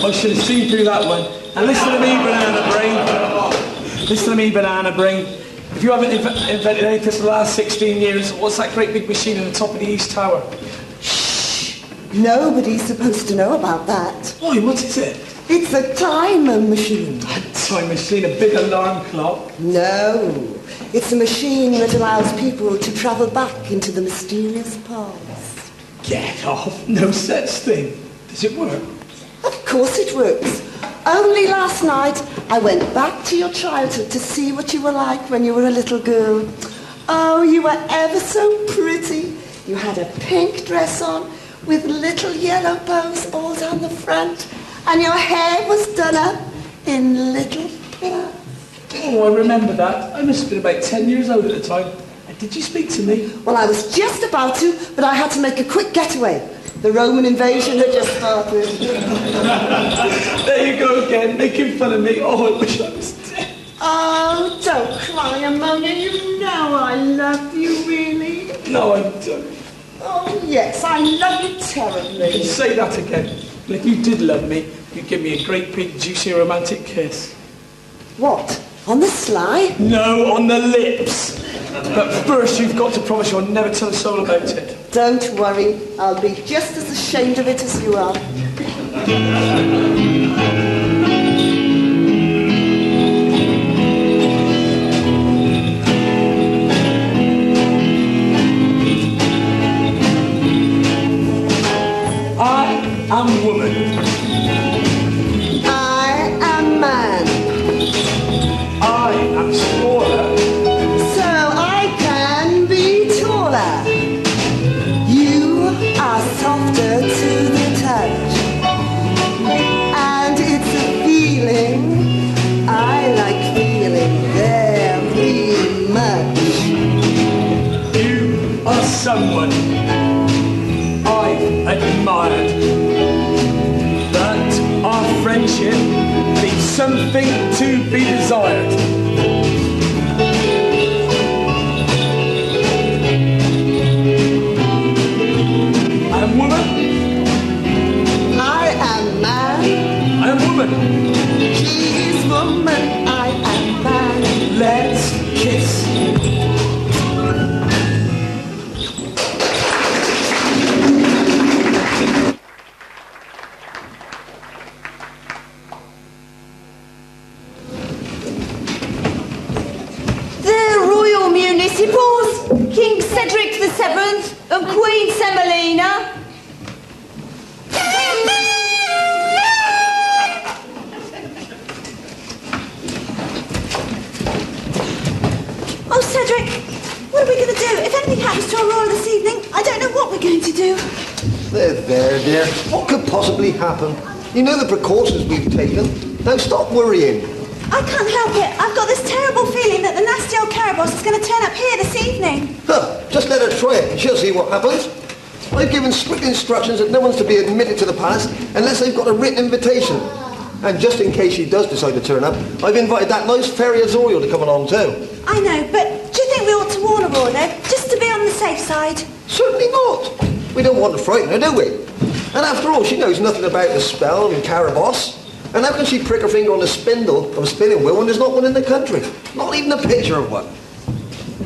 I should have seen through that one. And listen to me, banana brain. Listen to me, banana brain. If you haven't invented anything for the last 16 years, what's that great big machine on the top of the East Tower? Shh! Nobody's supposed to know about that. Why, what is it? It's a time machine. A time machine, a big alarm clock? No. It's a machine that allows people to travel back into the mysterious past. Get off. No such thing. Does it work? Of course it works. Only last night I went back to your childhood to see what you were like when you were a little girl. Oh, you were ever so pretty. You had a pink dress on with little yellow bows all down the front, and your hair was done up in little plaits. Oh, I remember that. I must have been about 10 years old at the time. Did you speak to me? Well, I was just about to, but I had to make a quick getaway. The Roman invasion had just started. There you go again, making fun of me. Oh, I wish I was dead. Oh, don't cry, Ammonia. You know I love you, really. No, I don't. Oh, yes, I love you terribly. You say that again. And if you did love me, you'd give me a great big, juicy, romantic kiss. What? On the sly? No, on the lips. But first, you've got to promise you'll never tell a soul about it. Don't worry. I'll be just as ashamed of it as you are. I am woman. I am man. something to be desired. I am woman. I am man. I am woman. She is woman. I am man. Let's kiss. King Cedric VII and Queen Semolina. Oh, Cedric, what are we going to do? If anything happens to Aurora this evening, I don't know what we're going to do. There, dear. What could possibly happen? You know the precautions we've taken. Now stop worrying. I can't help it. I've got this terrible feeling that the nasty old Caraboss is going to turn up here this evening. Huh, just let her try it and she'll see what happens. I've given strict instructions that no one's to be admitted to the palace unless they've got a written invitation. And just in case she does decide to turn up, I've invited that nice fairy Azoriel to come along too. I know, but do you think we ought to warn Aurora, though, just to be on the safe side? Certainly not. We don't want to frighten her, do we? And after all, she knows nothing about the spell and Caraboss. And how can she prick her finger on the spindle of a spinning wheel when there's not one in the country? Not even a picture of one.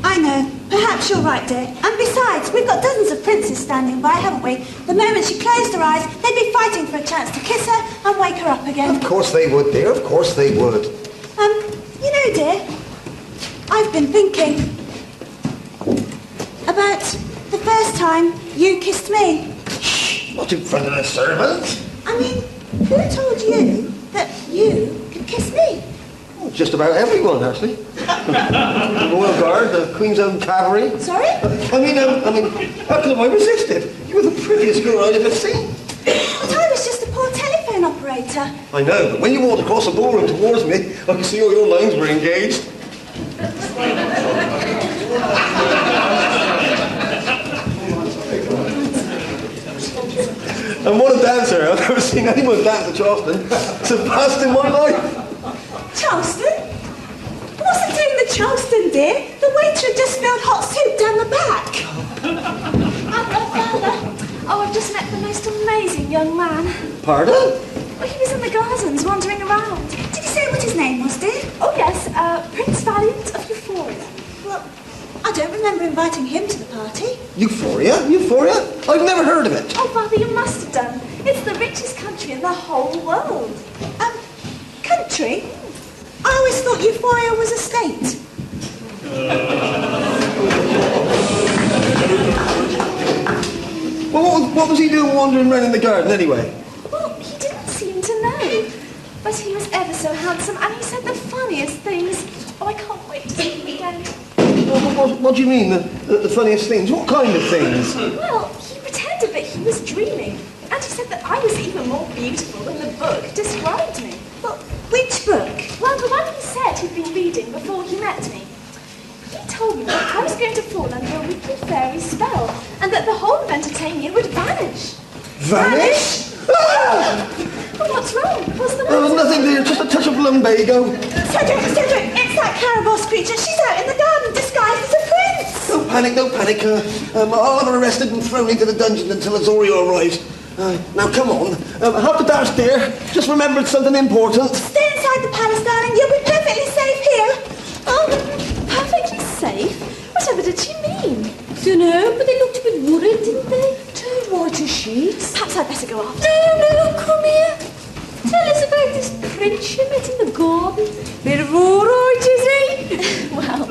I know. Perhaps you're right, dear. And besides, we've got dozens of princes standing by, haven't we? The moment she closed her eyes, they'd be fighting for a chance to kiss her and wake her up again. Of course they would, dear. Of course they would. You know, dear, I've been thinking about the first time you kissed me. Shh, not in front of the servants. I mean, who told you that you could kiss me? Well, just about everyone, actually. The Royal Guard, the Queen's Own Cavalry. Sorry? I mean, how could I resist it? You were the prettiest girl I'd ever seen. But I was just a poor telephone operator. I know, but when you walked across the ballroom towards me, I could see all your lines were engaged. And what a dancer. I've never seen anyone dance at Charleston. Surpassed in my life. Charleston? I wasn't doing the Charleston, dear. The waiter had just spilled hot soup down the back. Father. Oh, I've just met the most amazing young man. Pardon? Well, he was in the gardens wandering around. Did you say what his name was, dear? Oh, yes, Prince Valiant of Euphoria. Well, I don't remember inviting him to the party. Euphoria? Euphoria? I've never heard of it. Oh, Father, you must have done. It's the richest country in the whole world. Country? I always thought Euphoria was a state. Well, what was he doing wandering around in the garden anyway? Well, he didn't seem to know. But he was ever so handsome, and he said the funniest things. Oh, I can't wait to see him again. What do you mean, the funniest things? What kind of things? Well, he pretended that he was dreaming. And he said that I was even more beautiful than the book described me. Well, which book? Well, the one he said he'd been reading before he met me. He told me that I was going to fall under a wicked fairy spell, and that the whole of Entertainia would vanish. Vanish? Ah! Well, what's wrong? What's the matter? Oh, nothing, dear. Just a touch of lumbago. Cedric, it's that Caraboss creature. She's out in the garden disguised as a prince. No panic, no panic. I'll have her arrested and thrown into the dungeon until Azorio arrives. Now, come on. Have the dash, dear. Just remembered something important. Stay inside the palace, darling. You'll be perfectly safe here. Oh, perfectly safe? Whatever did she mean? Dunno, but they looked a bit worried, didn't they? Turned white as sheets. Perhaps I'd better go off. No, come here. Tell us about this prince you met in the garden. Bit of all right, is he? Well,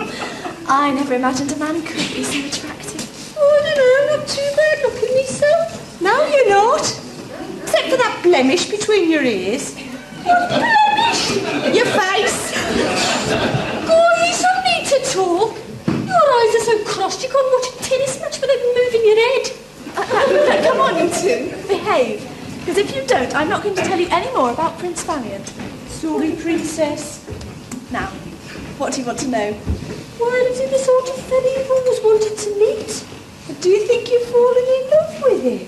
I never imagined a man could be so attractive. I don't know, not too bad looking myself. No, you're not. Except for that blemish between your ears. What blemish? Your face. Guys, I need to talk. Your eyes are so crossed you can't watch a tennis match without moving your head. Come on, you two. Behave. Because if you don't, I'm not going to tell you any more about Prince Valiant. Sorry, Princess. Now, what do you want to know? Well, is he the sort of fellow you've always wanted to meet? Or do you think you've fallen in love with him?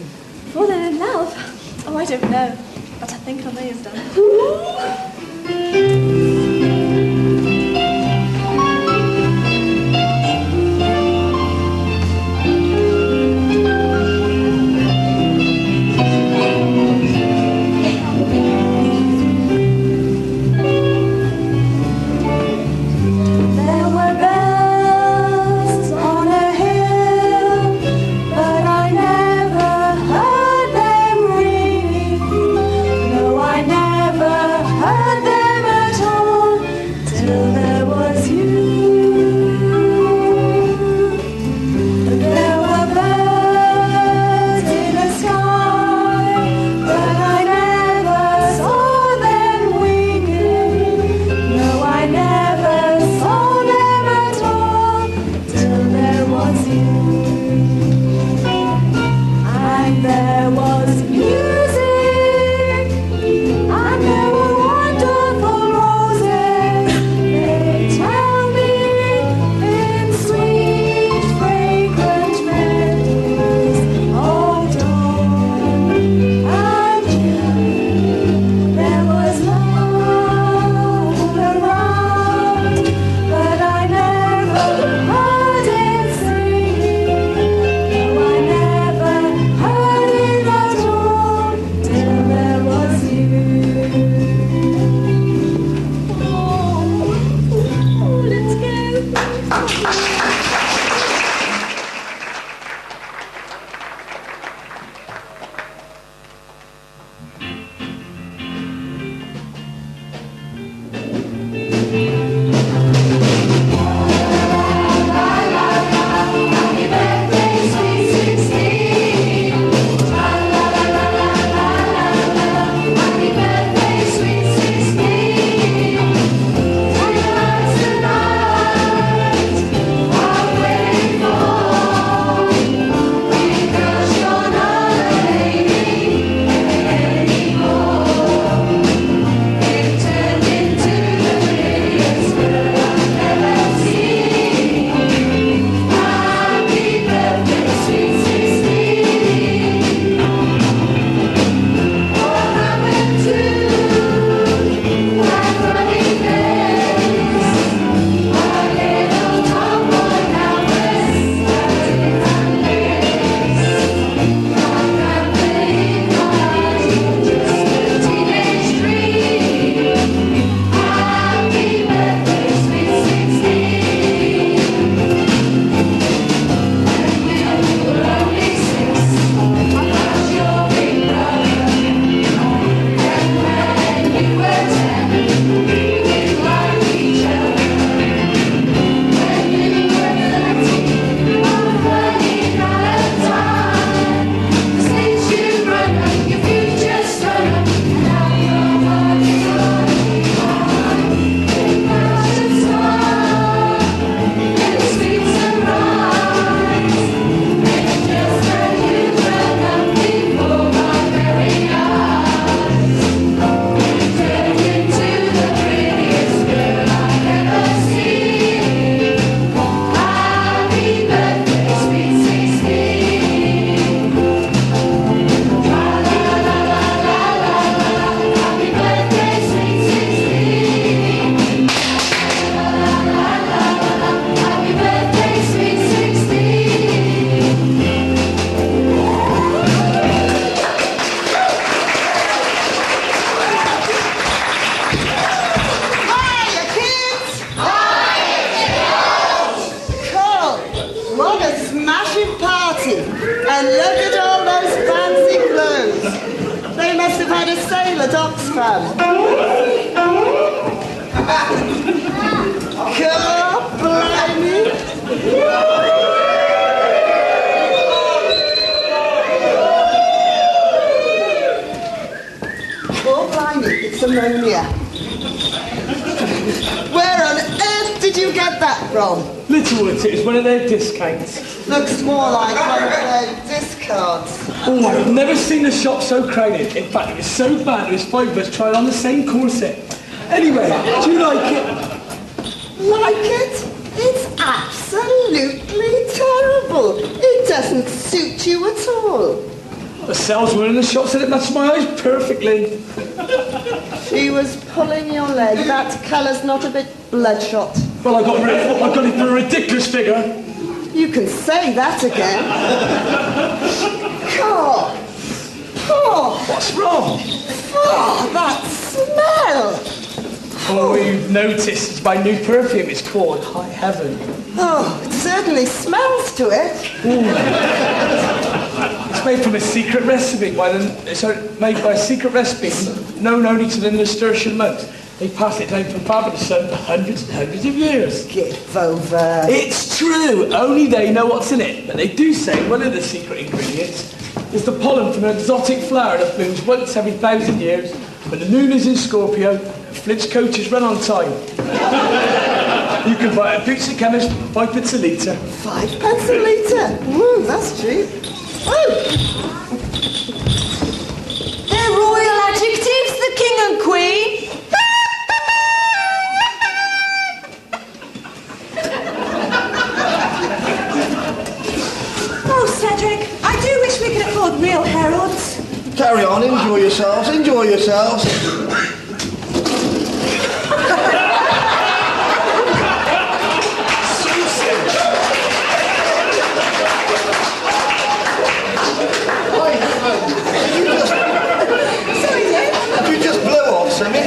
Fallen in love? Oh, I don't know. But I think I may have done. Ooh. And look at all those fancy clothes. They must have had a sale at Oxfam. God blimey. Oh blimey, it's ammonia. Where on earth did you get that from? Little it is, one of their discounts. Looks more like one of their discards. Oh, I've never seen a shop so crowded. In fact, it was so bad, it was 5 of us trying on the same corset. Anyway, do you like it? Like it? It's absolutely terrible. It doesn't suit you at all. The saleswoman in the shop said it matched my eyes perfectly. She was pulling your leg. That colour's not a bit bloodshot. Well, I got it for a ridiculous figure. You can say that again. God. Oh. What's wrong? Oh, that smell. Oh, you've noticed it's my new perfume. It's called High Heaven. Oh, it certainly smells to it. It's made from a secret recipe made by a secret recipe known only to the Nasturtian monks. They passed it down from father to son for hundreds and hundreds of years. Give over. It's true. Only they know what's in it. But they do say one of the secret ingredients is the pollen from an exotic flower that blooms once every 1,000 years when the moon is in Scorpio and Flint's coaches run on time. You can buy it at Boots and Chemist for 5p a litre. 5p a litre? Ooh, that's cheap. Oh! Their royal adjectives, the king and queen. Oh, Cedric, I do wish we could afford real heralds. Carry on, enjoy yourselves, enjoy yourselves. You just blew off, Sammy.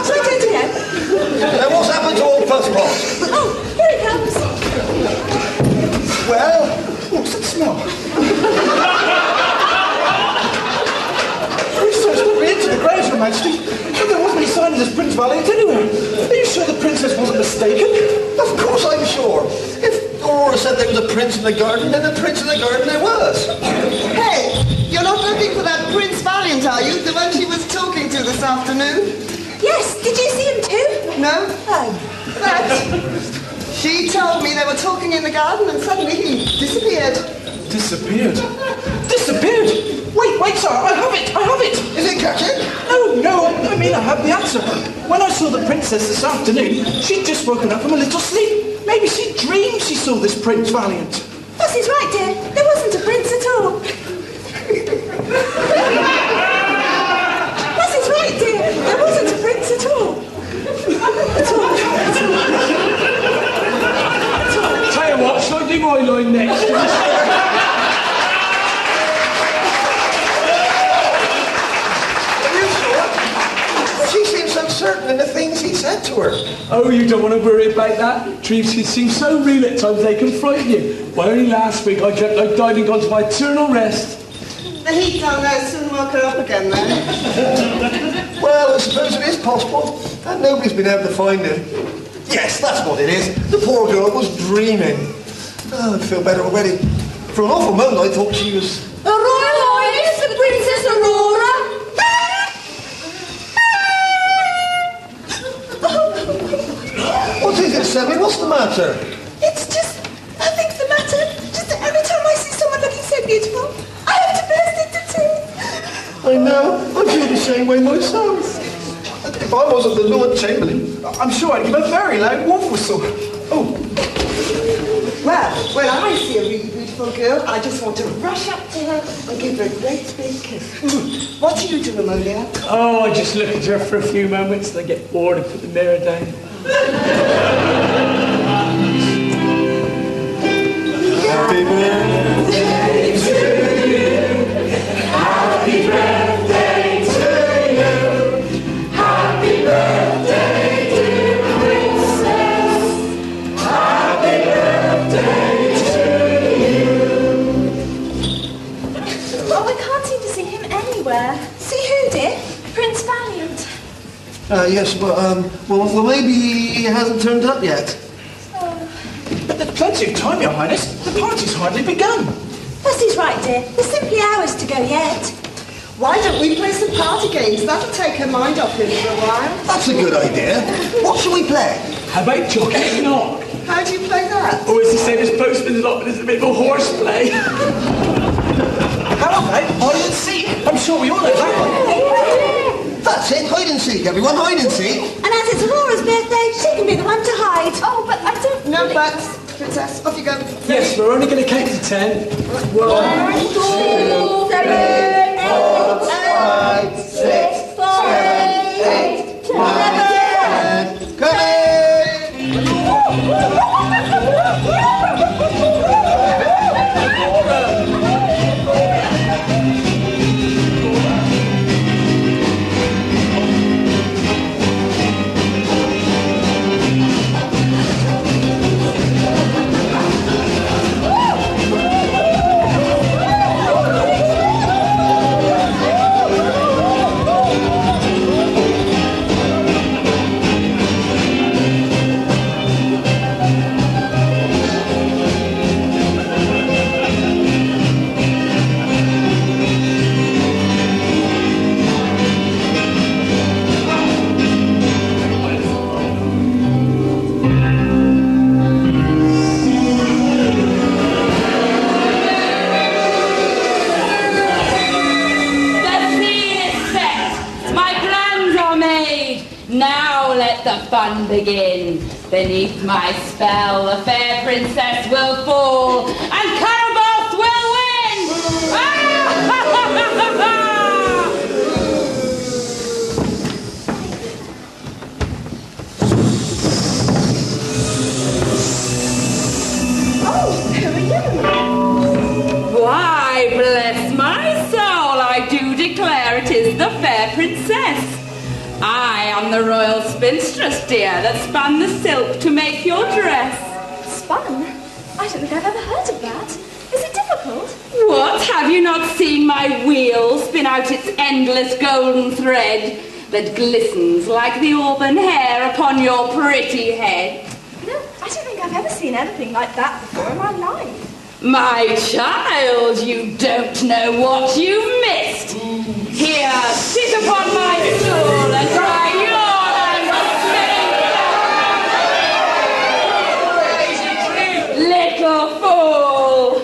Shall I do it again? Now what's happened to old Fuss Pot? Oh, here it comes. Well, what's that smell? Majesty, but there wasn't any sign of this Prince Valiant anywhere. Are you sure the princess wasn't mistaken? Of course I'm sure. If Aurora said there was a prince in the garden, then a prince in the garden there was. Hey, you're not looking for that Prince Valiant, are you? The one she was talking to this afternoon? Yes, did you see him too? No. Oh. But she told me they were talking in the garden and suddenly he disappeared. Disappeared? Disappeared? Wait, sir, I have it! Is it catching? No, I mean I have the answer. When I saw the princess this afternoon, she'd just woken up from a little sleep. Maybe she dreamed she saw this Prince Valiant. Fussie's right, dear. There wasn't a prince at all. Fussie's right, dear. There wasn't a prince at all. Tell you what, shall I do my line next? She seems so certain in the things he said to her. Oh, you don't want to worry about that. Dreams can seem so real at times they can frighten you. Why, only last week I dreamt I died and gone to my eternal rest. The heat down there soon woke her up again then. Well, I suppose it is possible. And nobody's been able to find him. Yes, that's what it is. The poor girl was dreaming. Oh, I feel better already. For an awful moment I thought she was... Her Royal Highness, the Princess Aurora. What is it, Sammy? What's the matter? It's just, nothing's the matter. Just every time I see someone looking so beautiful, I have to burst into tears. I know. I feel the same way myself. If I wasn't the Lord Chamberlain, I'm sure I'd give a very loud wolf whistle. Oh. Well, when I see a really beautiful girl, I just want to rush up to her and give her a great big kiss. What do you do, Amelia? Oh, I just look at her for a few moments and I get bored and put the mirror down. Happy birthday to you. Happy birthday to you. Happy birthday, dear princess. Happy birthday to you. Oh, I can't seem to see him anywhere. See who, dear? Prince Valiant. Yes, but, well, maybe he hasn't turned up yet. There's plenty of time, Your Highness. The party's hardly begun. Fussie's right, dear. There's simply hours to go yet. Why don't we play some party games? That'll take her mind off him for a while. That's a good idea. What shall we play? How about Jockey and Knock? How do you play that? Or it's the same as Postman's Knock, but it's a bit of a horseplay. How about hide and seek? I'm sure we all know that one. That's it, hide and seek, everyone, hide and seek. And as it's Aurora's birthday, she can be the one to hide. Oh, but I don't... No buts. Princess, off you go. Yes, we're only going to count to 10. 1, 2, 3, 4, 5, 6, 7, 8, 9, 10. Come the fun begin. Beneath my spell, the fair princess will fall, and Caraboss will win! Oh, who are you? Why, bless my soul, I do declare it is the fair princess. I am the royal spinstress, dear, that spun the silk to make your dress. Spun? I don't think I've ever heard of that. Is it difficult? What? Have you not seen my wheel spin out its endless golden thread? that glistens like the auburn hair upon your pretty head? No, I don't think I've ever seen anything like that before in my life. My child, you don't know what you've missed. Here, sit upon my stool and try your hand. Little fool.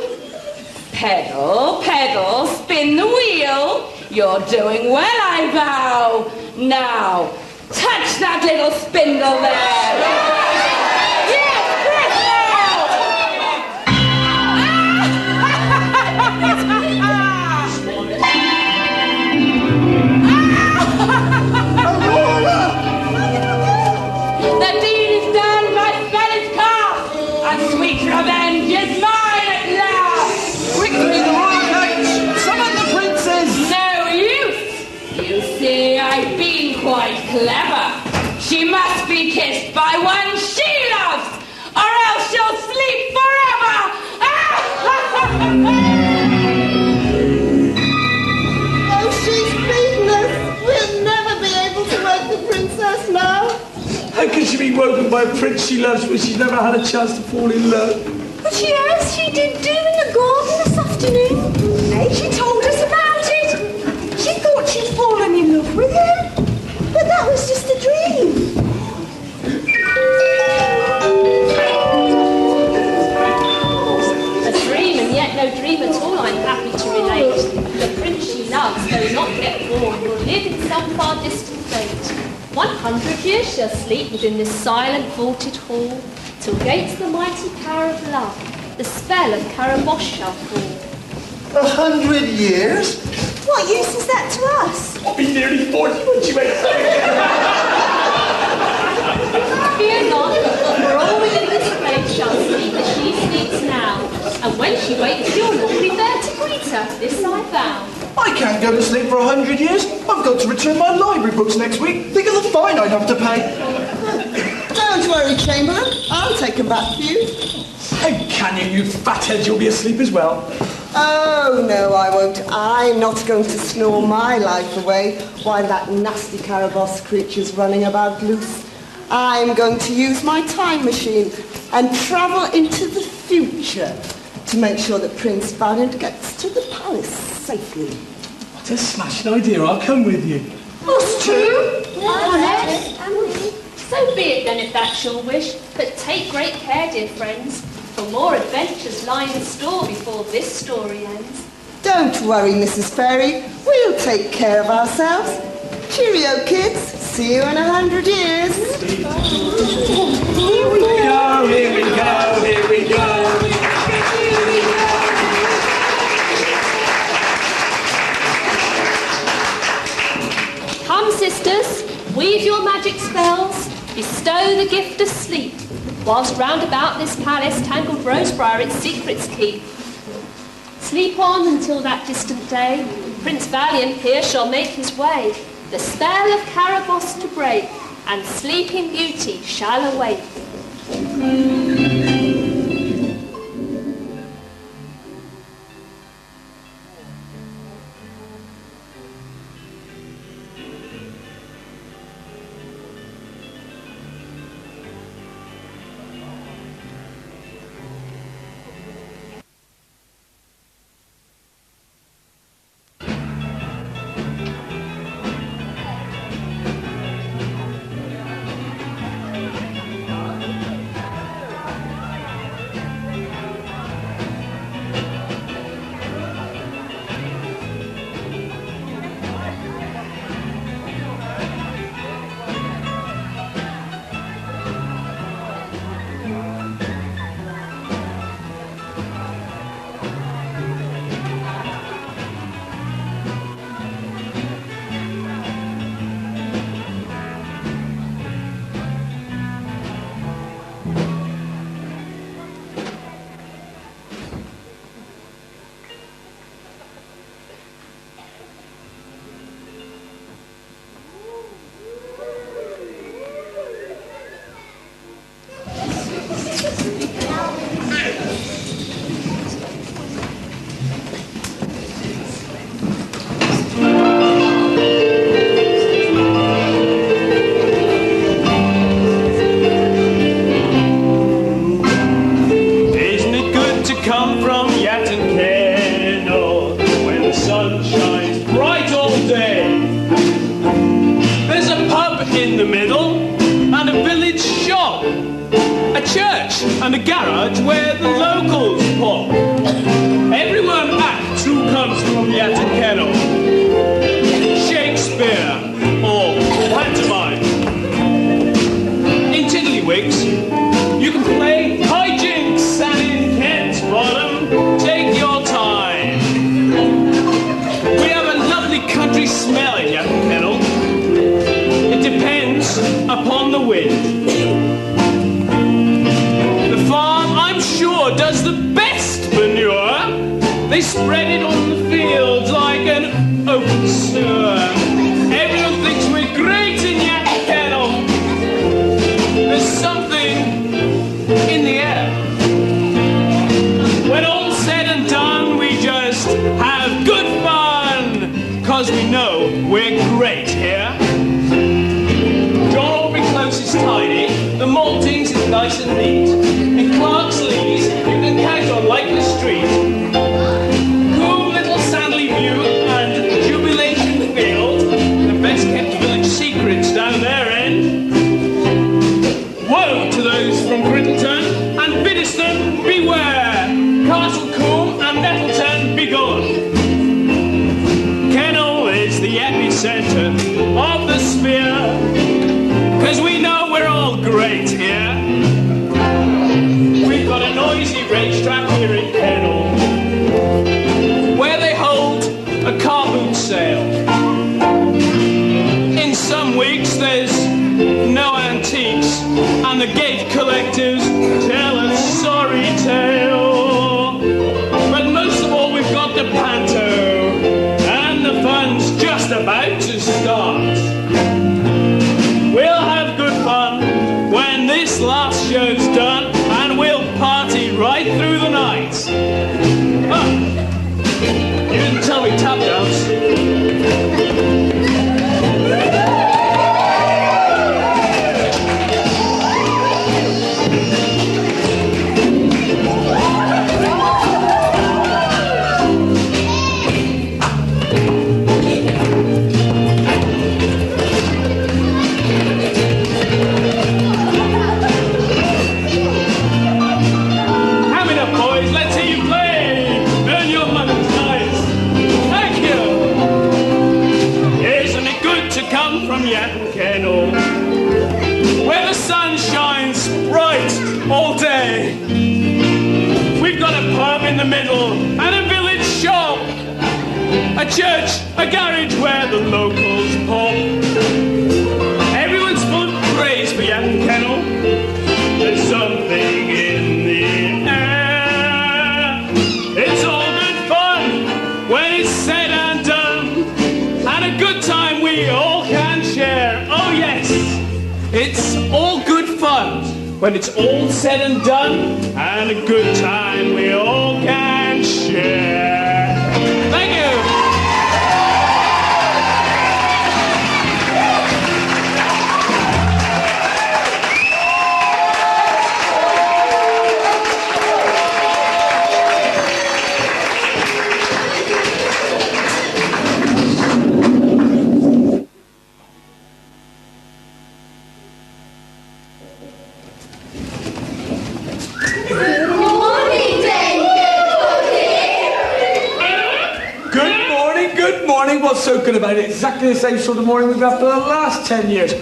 Pedal, pedal, spin the wheel. You're doing well, I vow. Now, touch that little spindle there. The deed is done, my spell is cast, and sweet revenge is mine at last. Quickly, the royal coach! Summon the princes! No use. You see, I've been quite clever. She must be kissed by one she loves, or else she'll sleep forever. Oh, she's beaten us. We'll never be able to wake the princess now. How can she be woken by a prince she loves when she's never had a chance to fall in love? But she has. She did do in the garden this afternoon. Hey, she told us about it. She thought she'd fallen in love with him. But that was just a dream. A dream, and yet no dream at all, I'm happy to relate. The prince she loves, though not yet born, will live in some far distant fate. 100 years she'll sleep within this silent vaulted hall, till gates the mighty power of love, the spell of Carabosse shall fall. 100 years? What use is that to us? I'll be nearly 40 when she wakes up. Fear not, for all within this place shall sleep as she sleeps now, and when she wakes you'll all be there to greet her, this I vow. I can't go to sleep for 100 years. I've got to return my library books next week. Think of the fine I'd have to pay. Don't worry, Chamberlain. I'll take them back for you. How can you fathead? You'll be asleep as well. Oh, no, I won't. I'm not going to snore my life away while that nasty Carabosse creature's running about loose. I'm going to use my time machine and travel into the future to make sure that Prince Valiant gets to the palace safely. What a smashing idea. I'll come with you. Us too? Honest? So be it then if that's your wish, but take great care, dear friends, for more adventures lie in store before this story ends. Don't worry, Mrs. Fairy. We'll take care of ourselves. Cheerio, kids. See you in 100 years. Here we go, here we go, here we go. Come, sisters, weave your magic spells, bestow the gift of sleep, whilst round about this palace tangled rosebriar its secrets keep. Sleep on until that distant day, Prince Valiant here shall make his way, the spell of Carabosse to break, and sleeping beauty shall awake. garage where the locals pop. Everyone acts who comes from Yatton Keynell. Shakespeare or pantomime. In Tiddlywinks, you can play hijinks, and in Kent's Bottom, take your time. We have a lovely country smell in Yatton Keynell. It depends upon the wind. The farm, I'm sure, does the best manure. They spread it on the fields like an open sewer. Everyone thinks we're great in Yatton Keynell. There's something in the air. When all's said and done, we just have good fun, 'cause we know we're great here. John Aubrey Close is tidy, the maltings is nice and neat. In Clark's Lees, you can count on Likely Street. Cool little Sandley View and Jubilation Field, the best kept village secrets down their end. Woe to those from Crittleton and Biddiston, beware! Castlecombe and Nettleton, begone! Keynell is the epicentre of the sphere, 'cause we know we're all great here. We've got a noisy racetrack here in Keynell, where they hold a car boot sale. In some weeks there's no antiques, and the gate collectors tell a sorry tale. But most of all, we've got the panto, and the fun's just about to start. We'll have good fun when this last show's done, and we'll party right through the night. Oh, you didn't tell me tap dance. From Yatton Keynell, where the sun shines bright all day. We've got a pub in the middle and a village shop, a church, a garage where the locals pop. Everyone's full of praise for Yatton Keynell. There's something in the air. It's all good fun when it's said and done, and a good time we all can share. Oh yes, it's all good fun when it's all said and done, and a good time we all can share. Thank you. What's so good about it? Exactly the same sort of morning we've had for the last 10 years.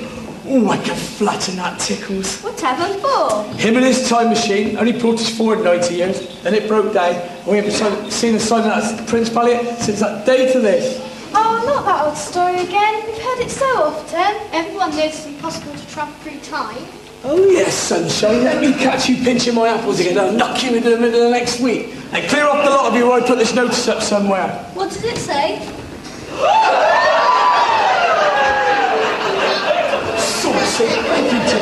Oh, I can flatten that tickles. Whatever for? Him and his time machine only brought us forward 90 years, then it broke down, and we haven't seen a sign of that Prince Palliot since that day to this. Oh, not that old story again. We've heard it so often. Everyone knows it's impossible to travel through time. Oh yes, sunshine, let me catch you pinching my apples again. I'll knock you into the middle of next week. And clear off the lot of you or I put this notice up somewhere. What did it say? Saucy, thank you, Tim.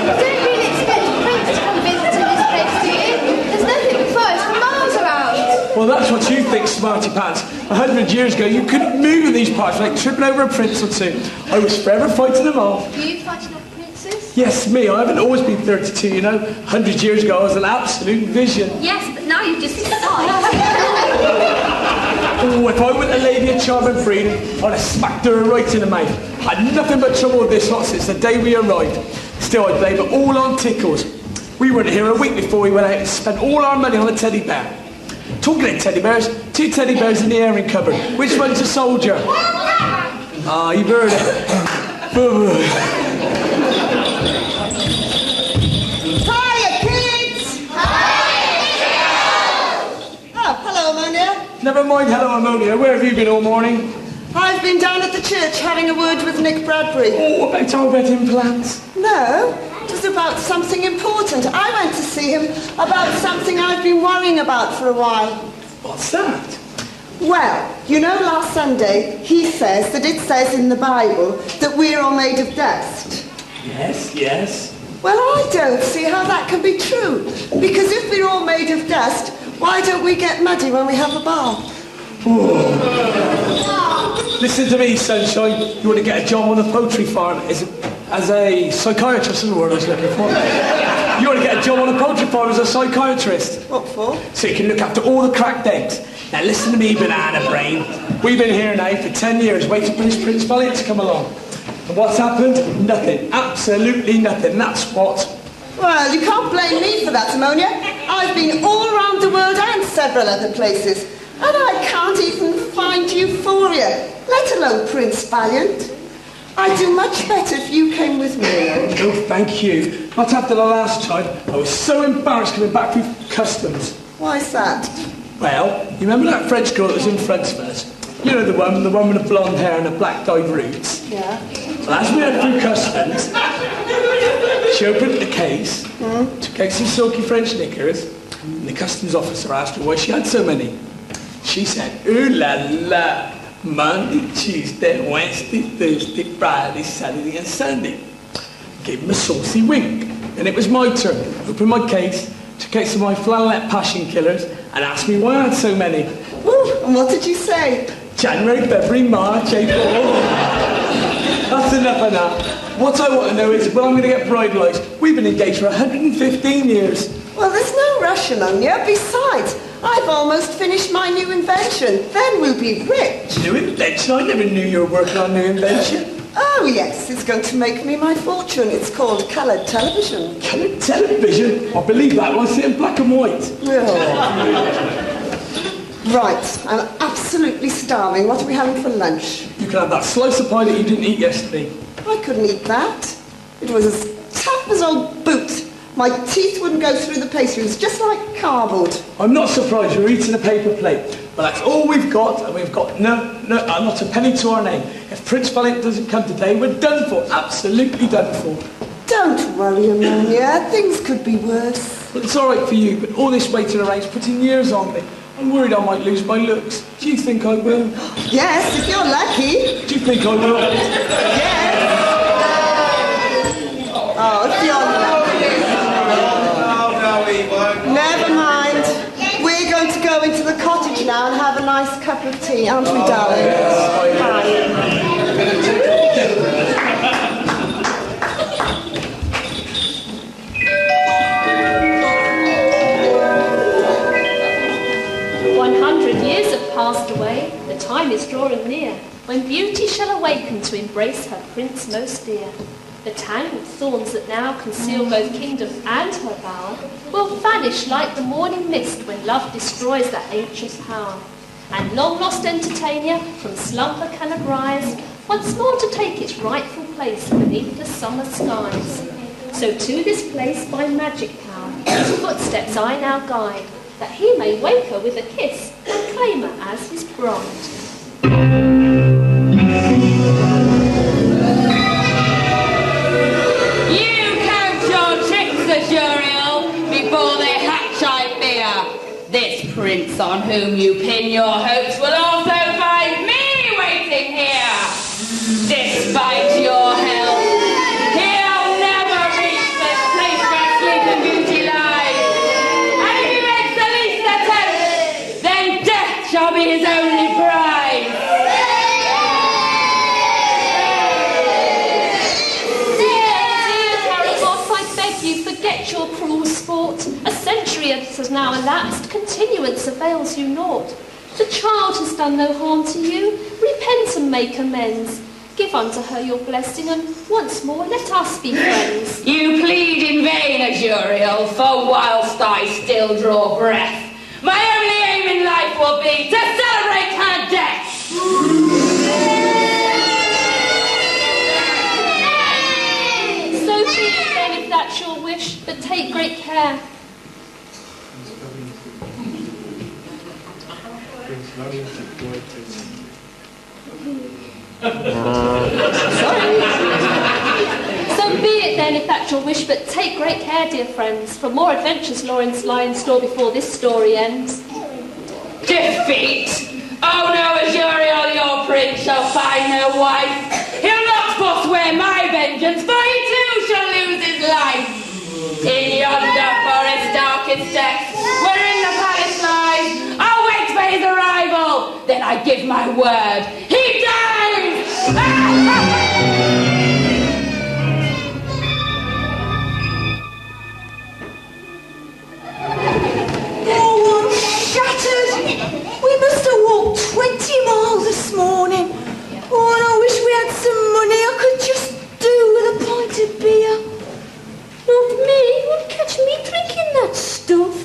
You don't really expect a prince to come visit to this place, do you? There's nothing but forest for miles around. Well, that's what you think, smarty pants. 100 years ago, you couldn't move in these parts like tripping over a prince or two. I was forever fighting them off. Were you fighting off princes? Yes, me. I haven't always been 32, you know. 100 years ago, I was an absolute vision. Yes, but now you've just decided. Oh, if I were a lady of charm and breeding, I'd have smacked her right in the mouth. Had nothing but trouble with this lot since the day we arrived. Still Still, I blame it all on Tickles. We weren't here a week before we went out and spent all our money on a teddy bear. Talking of teddy bears, 2 teddy bears in the airing cupboard. Which one's a soldier? Ah, you've heard it. Hiya, kids! Oh, hello, Ammonia. Never mind, hello, Ammonia. Where have you been all morning? I've been down at the church having a word with Nick Bradbury. Oh, about our wedding plans? No, it was about something important. I went to see him about something I've been worrying about for a while. What's that? Well, you know, last Sunday, he says that it says in the Bible that we're all made of dust. Yes, yes. Well, I don't see how that can be true. Because if we're all made of dust, why don't we get muddy when we have a bath? Listen to me, Sunshine. You want to get a job on a poultry farm as a psychiatrist, is the word I was looking for. You want to get a job on a poultry farm as a psychiatrist. What for? So you can look after all the cracked eggs. Now listen to me, banana brain. We've been here now for 10 years waiting for this Prince Valiant to come along. And what's happened? Nothing. Absolutely nothing. That's what. Well, you can't blame me for that, Ammonia. I've been all around the world and several other places. And I can't even find Euphoria, let alone Prince Valiant. I'd do much better if you came with me. No, thank you. Not after the last time. I was so embarrassed coming back through customs. Why's that? Well, you remember that French girl that was in front of us? You know, the one with the blonde hair and the black dyed roots? Yeah. Well, as we went through customs, she opened the case, took out some silky French knickers, and the customs officer asked her why she had so many. She said, ooh la la, Monday, Tuesday, Wednesday, Thursday, Friday, Saturday and Sunday. Gave him a saucy wink. And it was my turn. Opened my case, took out some of my flannelette passion killers, and asked me why I had so many. Ooh, and what did you say? January, February, March, April. That's enough of that. What I want to know is when I'm going to get bridalised. We've been engaged for 115 years. Well, there's no rush, Ammonia. Besides, I've almost finished my new invention. Then we'll be rich. New invention? I never knew you were working on new invention. Oh, yes, it's going to make me my fortune. It's called coloured television. Coloured television? I believe that one. See it in black and white. Oh. Right, I'm absolutely starving. What are we having for lunch? You can have that slice of pie that you didn't eat yesterday. I couldn't eat that. It was as tough as old boot. My teeth wouldn't go through the pastry. It was just like cardboard. I'm not surprised you're eating a paper plate. But that's all we've got, and we've got not a penny to our name. If Prince Valiant doesn't come today, we're done for. Absolutely done for. Don't worry, Ammonia. Things could be worse. Well, it's all right for you, but all this waiting around's putting years on me. I'm worried I might lose my looks. Do you think I will? Yes, if you're lucky. Do you think I will? Yes. Oh, if you're lucky. No, he won't. Never mind. We're going to go into the cottage now and have a nice cup of tea, aren't we, darling? Yes. Bye. 100 years have passed away, the time is drawing near, when beauty shall awaken to embrace her prince most dear. The tangled thorns that now conceal both kingdom and her bower will vanish like the morning mist when love destroys that ancient power. And long-lost entertainer from slumber can arise, once more to take its rightful place beneath the summer skies. So to this place by magic power, his footsteps I now guide, that he may wake her with a kiss and claim her as his bride. You count your tricks, Azuriel, before they hatch, I fear. This prince on whom you pin your hopes will also find me waiting here. Despite your help, he'll never reach this place where sleeping beauty lies. And if he makes the least attempt, then death shall be his only prize. Forget your cruel sport. A century has now elapsed, continuance avails you naught. The child has done no harm to you, repent and make amends. Give unto her your blessing, and once more let us be friends. You plead in vain, Azuriel, for whilst I still draw breath, my only aim in life will be to celebrate her death. So be it then, if that's your wish, but take great care. So be it then, if that's your wish, but take great care, dear friends, for more adventures lie in store before this story ends. Defeat! Oh no, Azuriel, your prince shall find no wife. He'll not forswear my vengeance, for he too shall lose his life. In yonder forest darkest depths, wherein the palace lies, I'll wait for his arrival. Then I give my word, he dies! Oh, I'm shattered. We must have walked 20 miles this morning. Oh, and I wish we had some money. I could just do with a pint of beer. Not me. You won't catch me drinking that stuff.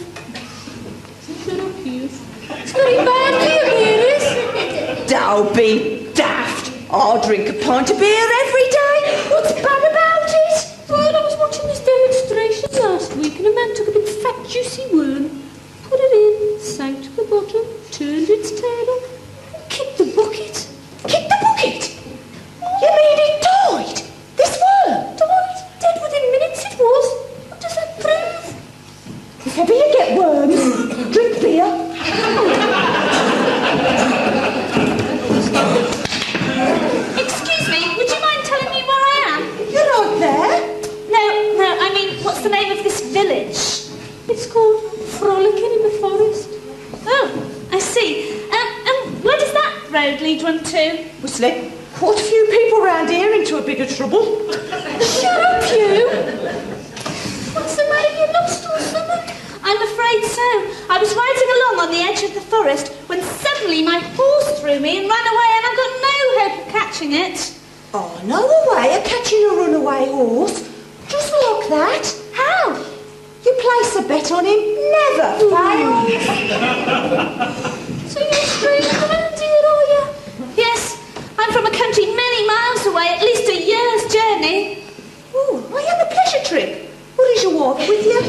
Shut up, you. It's very bad for you, Iris. Don't be daft. I'll drink a pint of beer every day. What's bad about it? Well, I was watching this demonstration last week, and a man took a big fat juicy worm, put it in, sank to the bottom, turned its tail up, and kicked the bucket. Kick the bucket? You mean it died? This worm? Died? Dead within minutes it was. What does that prove? If ever you get worms, drink beer. Excuse me, would you mind telling me where I am? You're right there. No, I mean, what's the name of this village? It's called Frolicking in the Forest. Oh, I see. Where does that road lead one to? Whistling. Quite a few people round here into a bigger trouble. Shut up, you! What's the matter? You lost or something? I'm afraid so. I was riding along on the edge of the forest when suddenly my horse threw me and ran away, and I've got no hope of catching it. Oh, no way of catching a runaway horse. Just like that. How? You place a bet on him, never fail. So you're straight around here, are you? Yes, I'm from a country many miles away, at least a year's journey. Oh, are you on a pleasure trip? Or is your wife with you?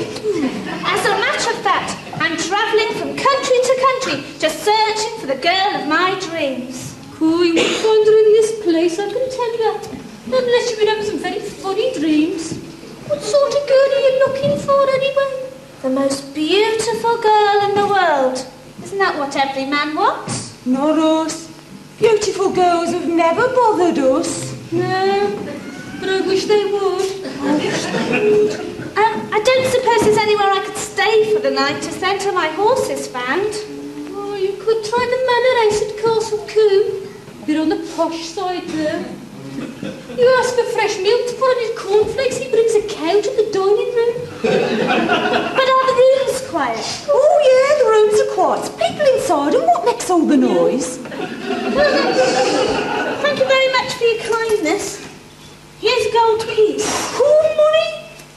As a matter of fact, I'm travelling from country to country, just searching for the girl of my dreams. Oh, you won't find her in this place, I can tell you. Unless you've been having some very funny dreams. What sort of girl are you looking for, anyway? The most beautiful girl in the world. Isn't that what every man wants? Not us. Beautiful girls have never bothered us. No, but I wish they would. I don't suppose there's anywhere I could stay for the night to send to my horses found. Oh, you could try the manor house at Castle Combe. They're on the posh side there. You ask for fresh milk to put on his cornflakes, he brings a cow to the dining room. But are the rooms quiet? Oh, yeah, the rooms are quiet. There's people inside, and what makes all the noise? Thank you very much for your kindness. Here's a gold piece. Cool money?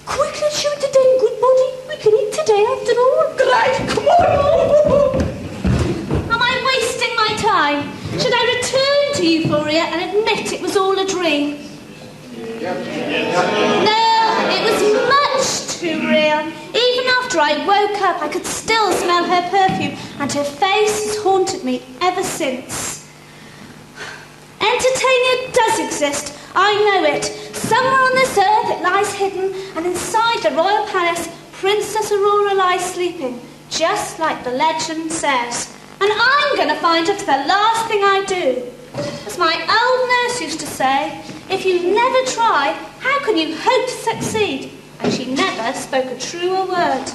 Quick, let's show it to Dame Goodbody. We can eat today after all. Great, come on! Am I wasting my time? Should I return to Euphoria and admit it was all a dream? No, it was much too real. Even after I woke up, I could still smell her perfume, and her face has haunted me ever since. Entertainment does exist. I know it. Somewhere on this earth it lies hidden, and inside the royal palace, Princess Aurora lies sleeping, just like the legend says. And I'm going to find her for the last thing I do. As my old nurse used to say, if you never try, how can you hope to succeed? And she never spoke a truer word.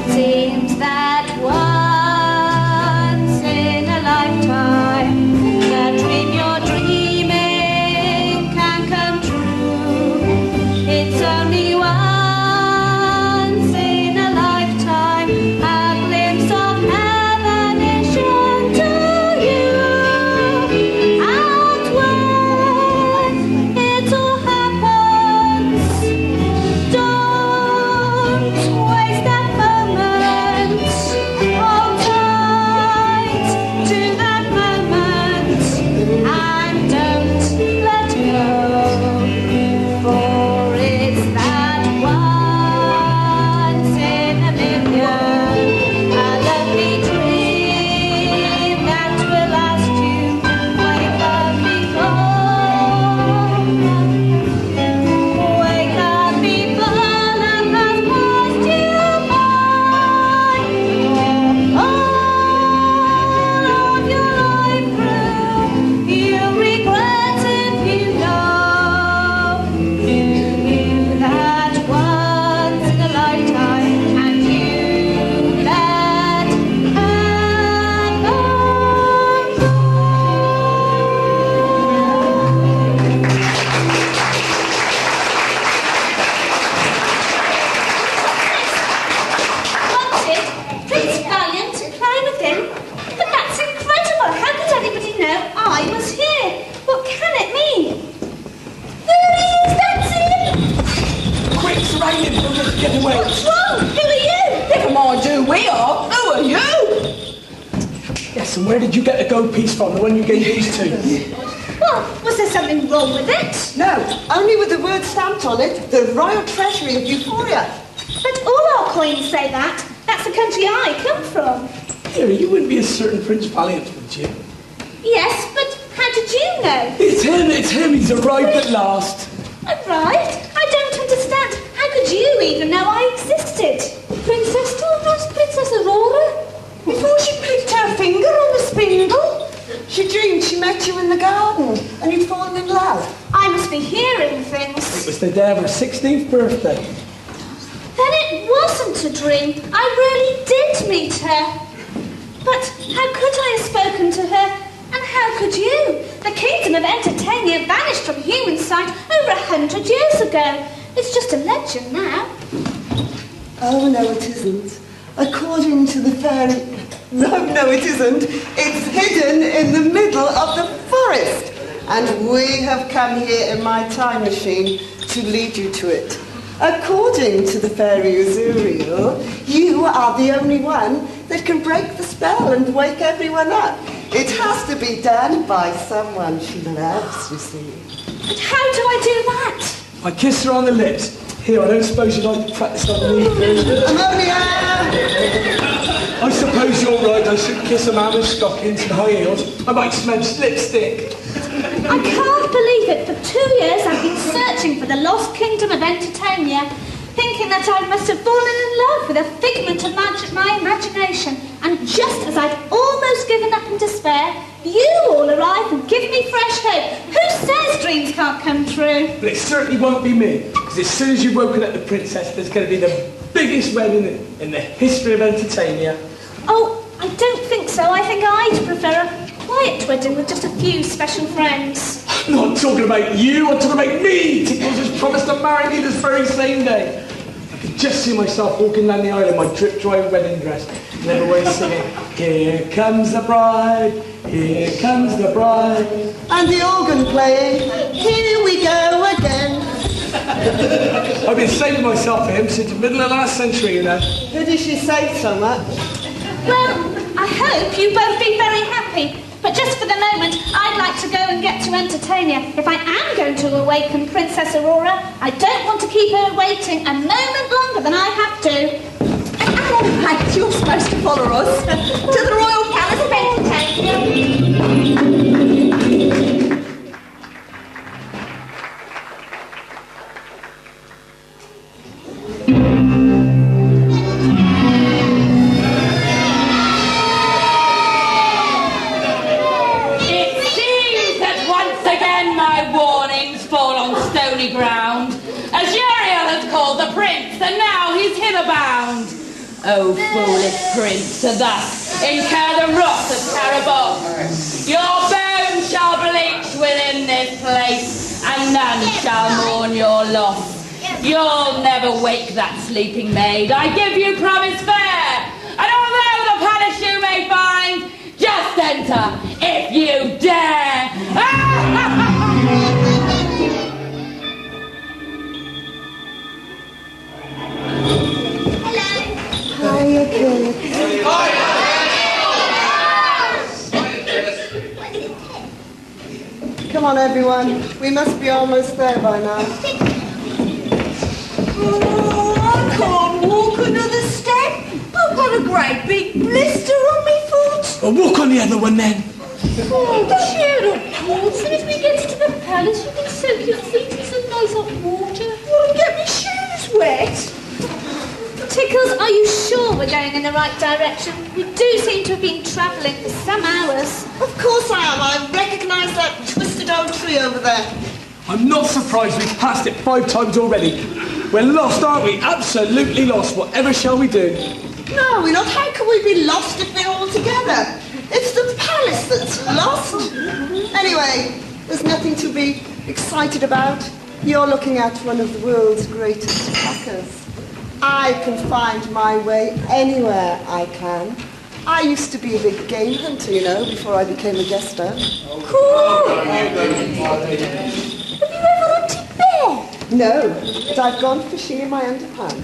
Seems that one raining. Get away. What's wrong? Who are you? Never mind who we are. Who are you? Yes, and where did you get the gold piece from, the one you gave these two? Well, was there something wrong with it? No, only with the word stamped on it, the Royal Treasury of Euphoria. But all our coins say that. That's the country I come from. Here, you wouldn't be a certain Prince Valiant, would you? Yes, but how did you know? It's him, he's arrived at last. Arrived? I don't understand. How could you even know I existed? Princess Thomas, Princess Aurora. Before she pricked her finger on the spindle, she dreamed she met you in the garden and you'd fallen in love. I must be hearing It things. was the day of her 16th birthday. Then it wasn't a dream. I really did meet her. But how could I have spoken to her? And how could you? The kingdom of Entertainia vanished from human sight over 100 years ago. It's just a legend now. Oh, no, it isn't. According to the fairy... No, it isn't. It's hidden in the middle of the forest. And we have come here in my time machine to lead you to it. According to the fairy Azuriel, you are the only one that can break the spell and wake everyone up. It has to be done by someone she loves, you see. But how do I do that? I kiss her on the lips. Here, I don't suppose you'd like to practice on me first. Ammonia! I suppose you're right, I should kiss a man with stockings and high heels. I might smell lipstick. I can't believe it. For 2 years I've been searching for the lost kingdom of Entertainia, thinking that I must have fallen in love with a figment of my imagination. And just as I'd almost given up in despair, you all arrive and give me fresh hope. Who says dreams can't come true? But it certainly won't be me, because as soon as you've woken up the princess, there's going to be the biggest wedding in the history of Entertainia. Oh, I don't think so. I think I'd prefer a quiet wedding with just a few special friends. I'm not talking about you, I'm talking about me! Tickles has promised to marry me this very same day. I can just see myself walking down the aisle in my drip-dry wedding dress, and everyone singing, "Here comes the bride, here comes the bride." And the organ playing, "Here we go again." I've been saving myself for him since the middle of last century, you know. Who did she save so much? Well, I hope you both be very happy. But just for the moment, I'd like to go and get to Entertainia. If I am going to awaken Princess Aurora, I don't want to keep her waiting a moment longer than I have to. All right, you're supposed to follow us to the Royal Palace of Entertainia. Ground. Azuriel has called the prince, and now he's hitherbound. Oh, foolish prince, to thus incur the wrath of Caraboc. Your bones shall bleach within this place, and none shall mourn your loss. You'll never wake that sleeping maid, I give you promise fair. And although the palace you may find, just enter if you dare. Come on, everyone. We must be almost there by now. Oh, I can't walk another step. I've got a great big blister on my foot. Well, walk on the other one then. Oh, cheer up, Paul. As soon as we get to the palace, you can soak your feet in some nice hot water. Well, get my shoes wet. Tickles, are you sure we're going in the right direction? We do seem to have been travelling for some hours. Of course I am. I recognise that twisted old tree over there. I'm not surprised we've passed it 5 times already. We're lost, aren't we? Absolutely lost. Whatever shall we do? No, we're not. How can we be lost if we're all together? It's the palace that's lost. Anyway, there's nothing to be excited about. You're looking at one of the world's greatest hackers. I can find my way anywhere I can. I used to be a big game hunter, you know, before I became a jester. Cool! Have you ever hunted bear? No, but I've gone fishing in my underpants.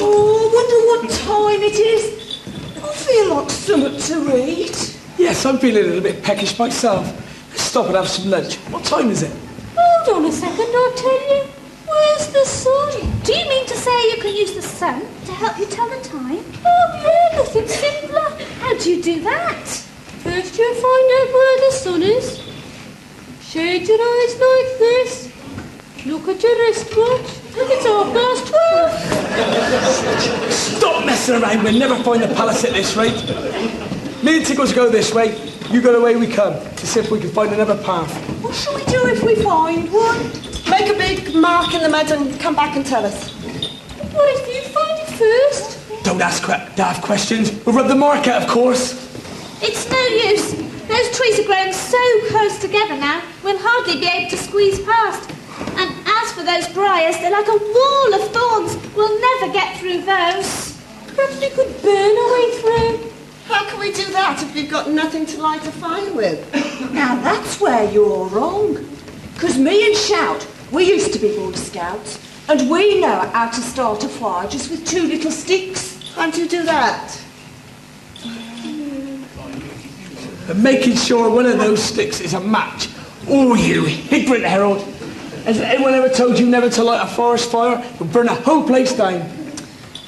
Oh, I wonder what time it is. I feel like something to eat. Yes, I'm feeling a little bit peckish myself. Let's stop and have some lunch. What time is it? Hold on a second, I'll tell you. Where's the sun? Do you mean to say you can use the sun to help you tell the time? Oh, yeah, nothing simpler. How do you do that? First you find out where the sun is. Shade your eyes like this. Look at your wristwatch. It's 12:30. Stop messing around. We'll never find the palace at this rate. Me and Tickles go this way. You go the way we come, to see if we can find another path. What shall we do if we find one? Make a big mark in the mud and come back and tell us. What if you find it first? Don't ask daft questions. We'll rub the mark out, of course. It's no use. Those trees are growing so close together now, we'll hardly be able to squeeze past. And as for those briars, they're like a wall of thorns. We'll never get through those. Perhaps we could burn our way through. How can we do that if we've got nothing to light a fire with? Now that's where you're wrong. Because me and Shout, we used to be Boy Scouts, and we know how to start a fire just with 2 little sticks. Can't you do that? And making sure one of those sticks is a match. Oh, you ignorant herald. Has anyone ever told you never to light a forest fire? You'll burn the whole place down.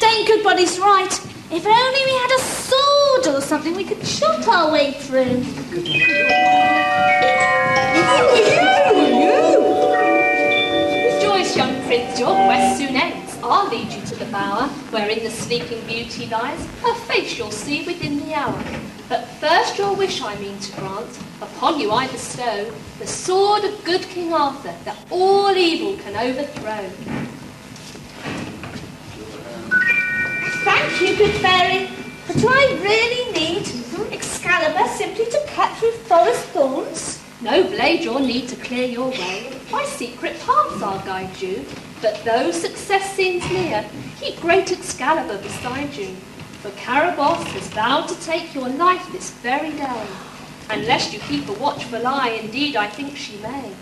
Dame Goodbody's right. If only we had a sword or something we could chop our way through. Rejoice, young prince, your quest soon ends. I'll lead you to the bower, wherein the sleeping beauty lies. Her face you'll see within the hour. But first your wish I mean to grant, upon you I bestow the sword of good King Arthur, that all evil can overthrow. Thank you, good fairy. But do I really need Excalibur simply to cut through forest thorns? No blade you'll need to clear your way. By secret paths I'll guide you. But though success seems near, keep great Excalibur beside you. For Carabosse has vowed to take your life this very day. Unless you keep a watchful eye, indeed I think she may.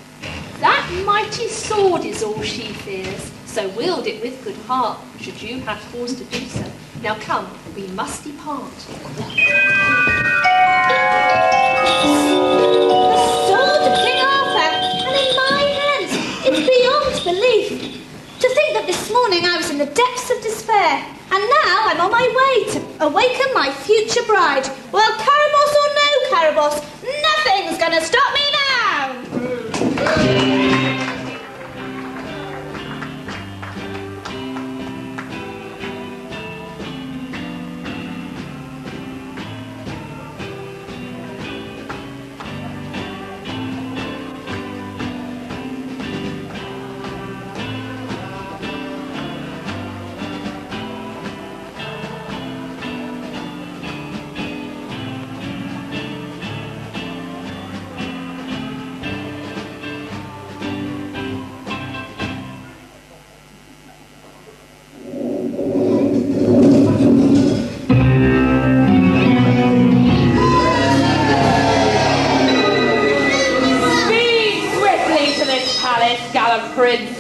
That mighty sword is all she fears, so wield it with good heart, should you have cause to do so. Now come, we must depart. The sword of King Arthur, and in my hands, it's beyond belief. To think that this morning I was in the depths of despair, and now I'm on my way to awaken my future bride. Well, Carabosse or no Carabosse, nothing's gonna stop me now!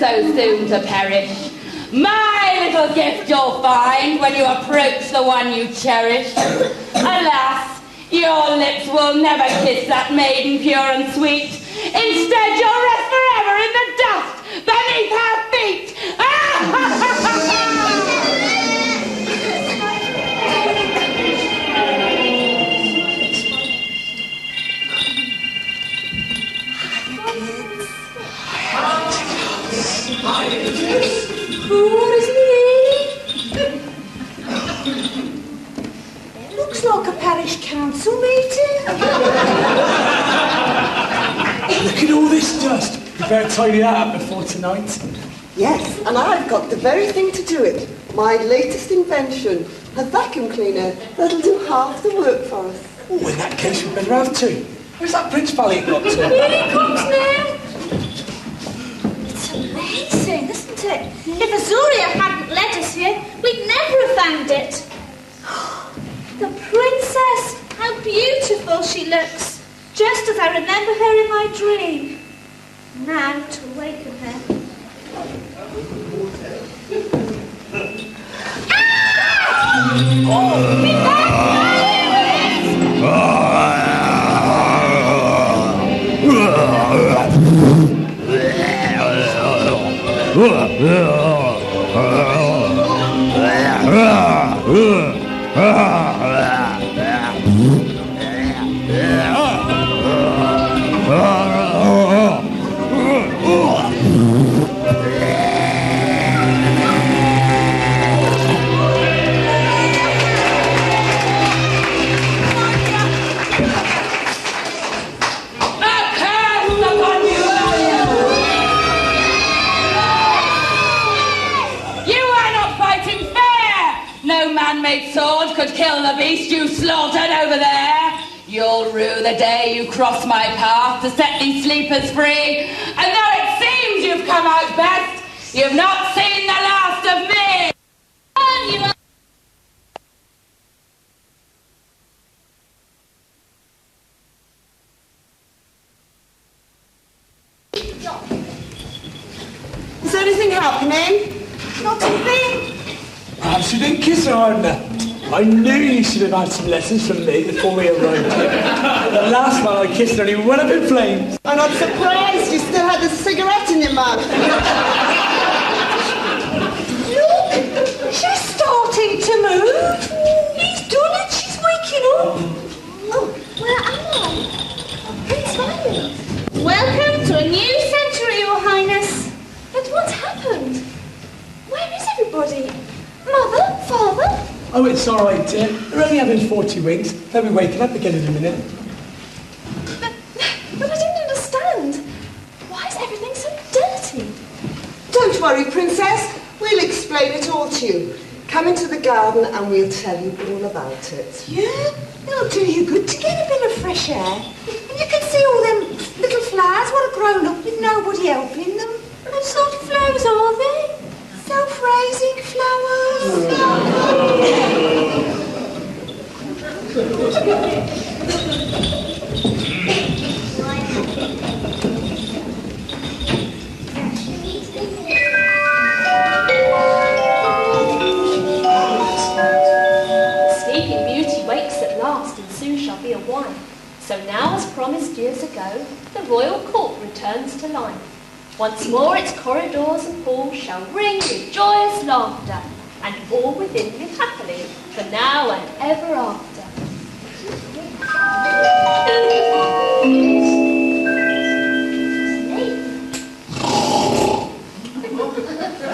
So soon to perish. My little gift you'll find when you approach the one you cherish. Alas, your lips will never kiss that maiden pure and sweet. Instead, you'll rest forever in the dust beneath her feet. What is it? It looks like a parish council meeting. Look at all this dust. You better tidy that up before tonight. Yes, and I've got the very thing to do it. My latest invention, a vacuum cleaner that'll do half the work for us. Oh, in that case, we better have two. Where's that Prince Valley got to? Here he comes now. It's amazing, isn't it? If Azuria hadn't led us here, we'd never have found it. The princess, how beautiful she looks, just as I remember her in my dream. Now to awaken her. Sword could kill the beast you slaughtered over there. You'll rue the day you crossed my path to set these sleepers free. And though it seems you've come out best, you've not seen the last of me. Is anything happening? Not a thing. Perhaps you didn't kiss her hard enough. I knew you should have had some lessons from me before we arrived here. The last one I kissed her and he went up in flames. I'm not surprised you still had the cigarette in your mouth. Look, she's starting to move. He's done it, she's waking up. Oh, where am I? Prince Violet. Welcome to a new century, Your Highness. But what's happened? Where is everybody? Mother? Father? Oh, it's all right, dear. We're only having 40 winks. They'll be waking up again in a minute. But I didn't understand. Why is everything so dirty? Don't worry, Princess. We'll explain it all to you. Come into the garden and we'll tell you all about it. Yeah, it'll do you good to get a bit of fresh air. And you can see all them little flowers what have grown up with nobody helping them. What sort of flowers are they? Self-raising flowers. Sleeping Beauty wakes at last and soon shall be a wife. So now, as promised years ago, the royal court returns to life. Once more its corridors and halls shall ring with joyous laughter, and all within live happily, for now and ever after.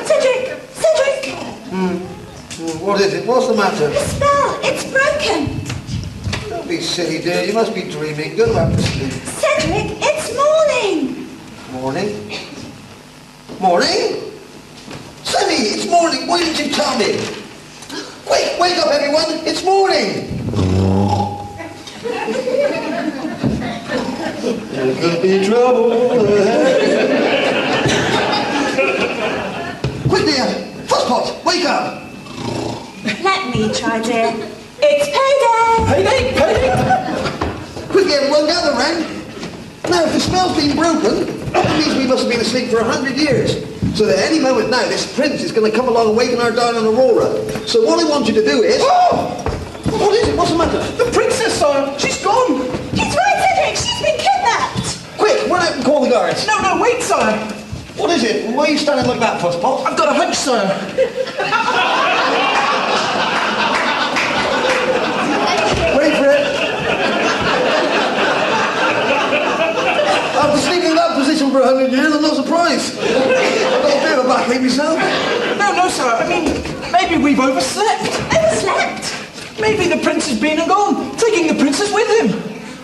Cedric! Cedric! What is it? What's the matter? The spell! It's broken! Don't be silly, dear. You must be dreaming. Go back to sleep. Cedric, it's morning! Morning? Morning? Sammy, it's morning. Why didn't you tell me? Wake, wake up, everyone. It's morning. There could be trouble ahead. Quick, dear. Fusspot, wake up. Let me try, dear. It's payday! Payday, payday. Quick, everyone, gather round. Now, if the spell's been broken, that means we must have been asleep for 100 years. So that any moment now, this prince is going to come along and waken our darling Aurora. So what I want you to do is... Oh! What is it? What's the matter? The princess, sire! She's gone! He's right, Cedric! She's been kidnapped! Quick, run out and call the guards. No, no, wait, sire! What is it? Why are you standing like that, Fusspot? I've got a hunch, sire. Wait for it. After sleeping in that position for 100 years, I'm not surprised. I've got a bit of a backache myself. No, no, sire. I mean, maybe we've overslept. Overslept? Maybe the prince has been and gone, taking the princess with him.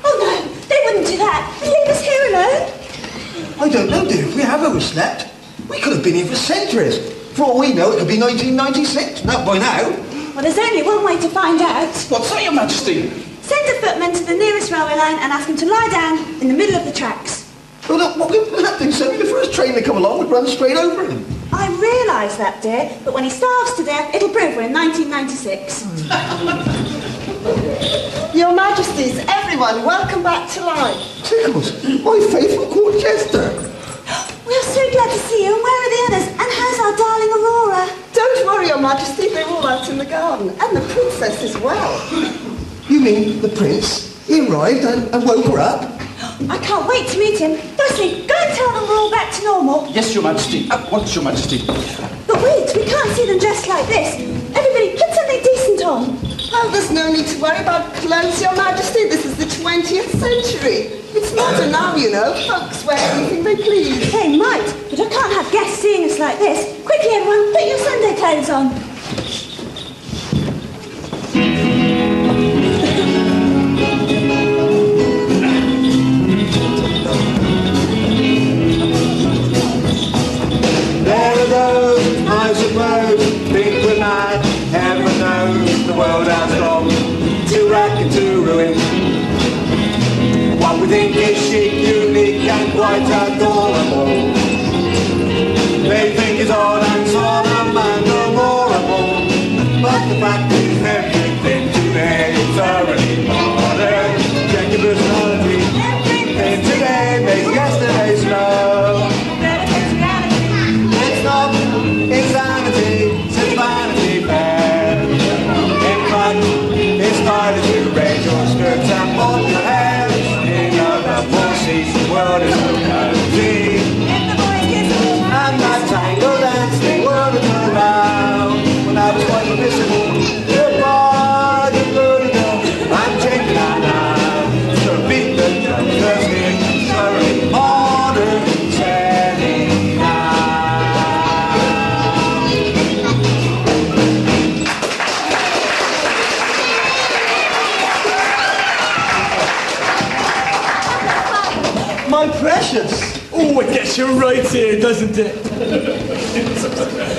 Oh no, they wouldn't do that. They'd leave us here alone. I don't know, dear. If we have overslept, we could have been here for centuries. For all we know, it could be 1996. Not by now. Well, there's only one way to find out. What's that, your majesty? Send a footman to the nearest railway line and ask him to lie down in the middle of the tracks. Well, look, what would that do? Suddenly the first train to come along would run straight over him. I realise that, dear, but when he starves to death, it'll prove we're in 1996. Your Majesties, everyone, welcome back to life. Tickles, my faithful court jester. We are so glad to see you, and where are the others? And how's our darling Aurora? Don't worry, Your Majesty, they're all out in the garden, and the princess as well. You mean the prince? He arrived and woke her up? I can't wait to meet him. Firstly, go and tell them we're all back to normal. Yes, Your Majesty. At once, Your Majesty. But wait, we can't see them dressed like this. Everybody, put something decent on. Oh, there's no need to worry about clothes, Your Majesty. This is the 20th century. It's modern now, you know. Folks wear anything they please. They might, but I can't have guests seeing us like this. Quickly, everyone, put your Sunday clothes on. There are those, I suppose, think we're mad. Heaven knows the world has gone to wreck and to ruin. What we think is chic, unique and quite adorable, they think is odd and solemn and memorable. But the fact is everything today is thoroughly modern. Check your personality. Everything today makes yesterday slow. It's not insanity, it's Vanity Fair. In fact, it's time to raise your skirts and bob your hair. In other forces, the world is so cozy. And that tango dancing world is around. When I was quite permissible, goodbye, good girl. I'm changing now. So beat the drum, cause it's thoroughly modern. Setting now. My precious! Oh, it gets you right here, doesn't it?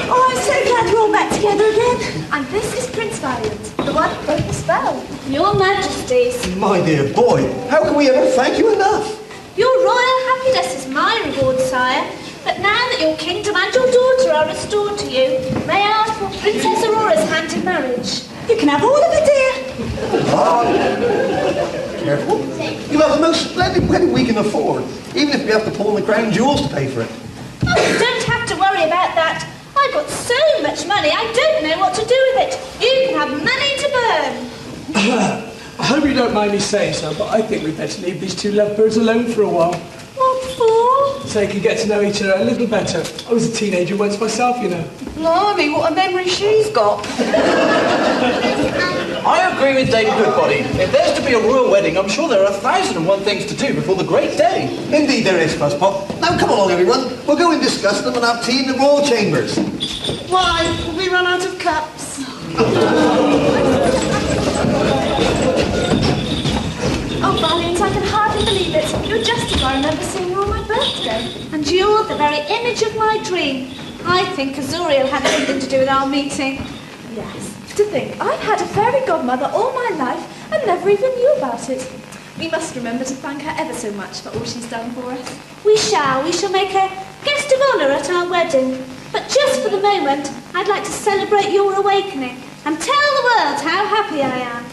Oh, I'm so glad we're all back together again. And this is Prince Valiant, the one who broke the spell. Your Majesties, My dear boy, how can we ever thank you enough? Your royal happiness is my reward, sire. But now that your kingdom and your daughter are restored to you, may I ask for Princess Aurora's hand in marriage? you can have all of it, dear. Careful. You'll have the most splendid wedding we can afford, even if we have to pull on the crown jewels to pay for it. Oh, you don't have to worry about that. I've got so much money, I don't know what to do with it. You can have money to burn. I hope you don't mind me saying so, but I think we'd better leave these two lovebirds alone for a while. What for? So they can get to know each other a little better. I was a teenager once myself, you know. Blimey, what a memory she's got. I agree with David Goodbody. If there's to be a royal wedding, I'm sure there are 1,001 things to do before the great day. Indeed there is, Fusspot. Now come along, everyone. We'll go and discuss them and have tea in the royal chambers. Why? Will we run out of cups? Oh, Valiant, I can hardly believe it. You're just as I remember seeing you on my birthday. And you're the very image of my dream. I think Azuriel had something to do with our meeting. Yes. To think, I've had a fairy godmother all my life and never even knew about it. We must remember to thank her ever so much for all she's done for us. We shall. We shall make her guest of honour at our wedding. But just for the moment, I'd like to celebrate your awakening and tell the world how happy I am.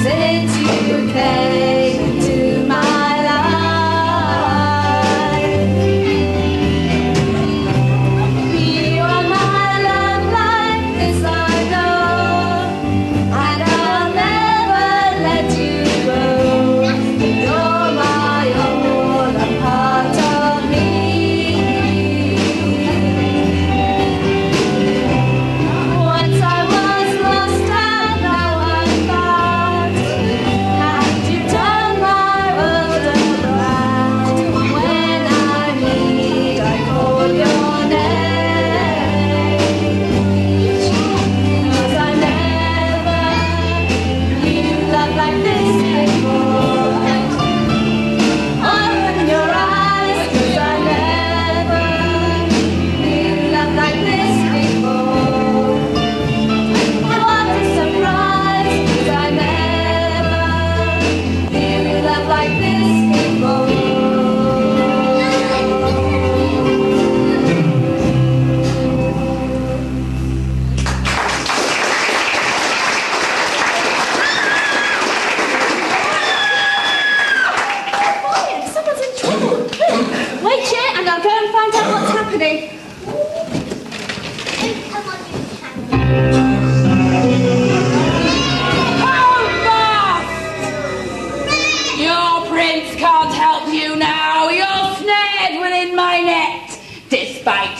Since you came to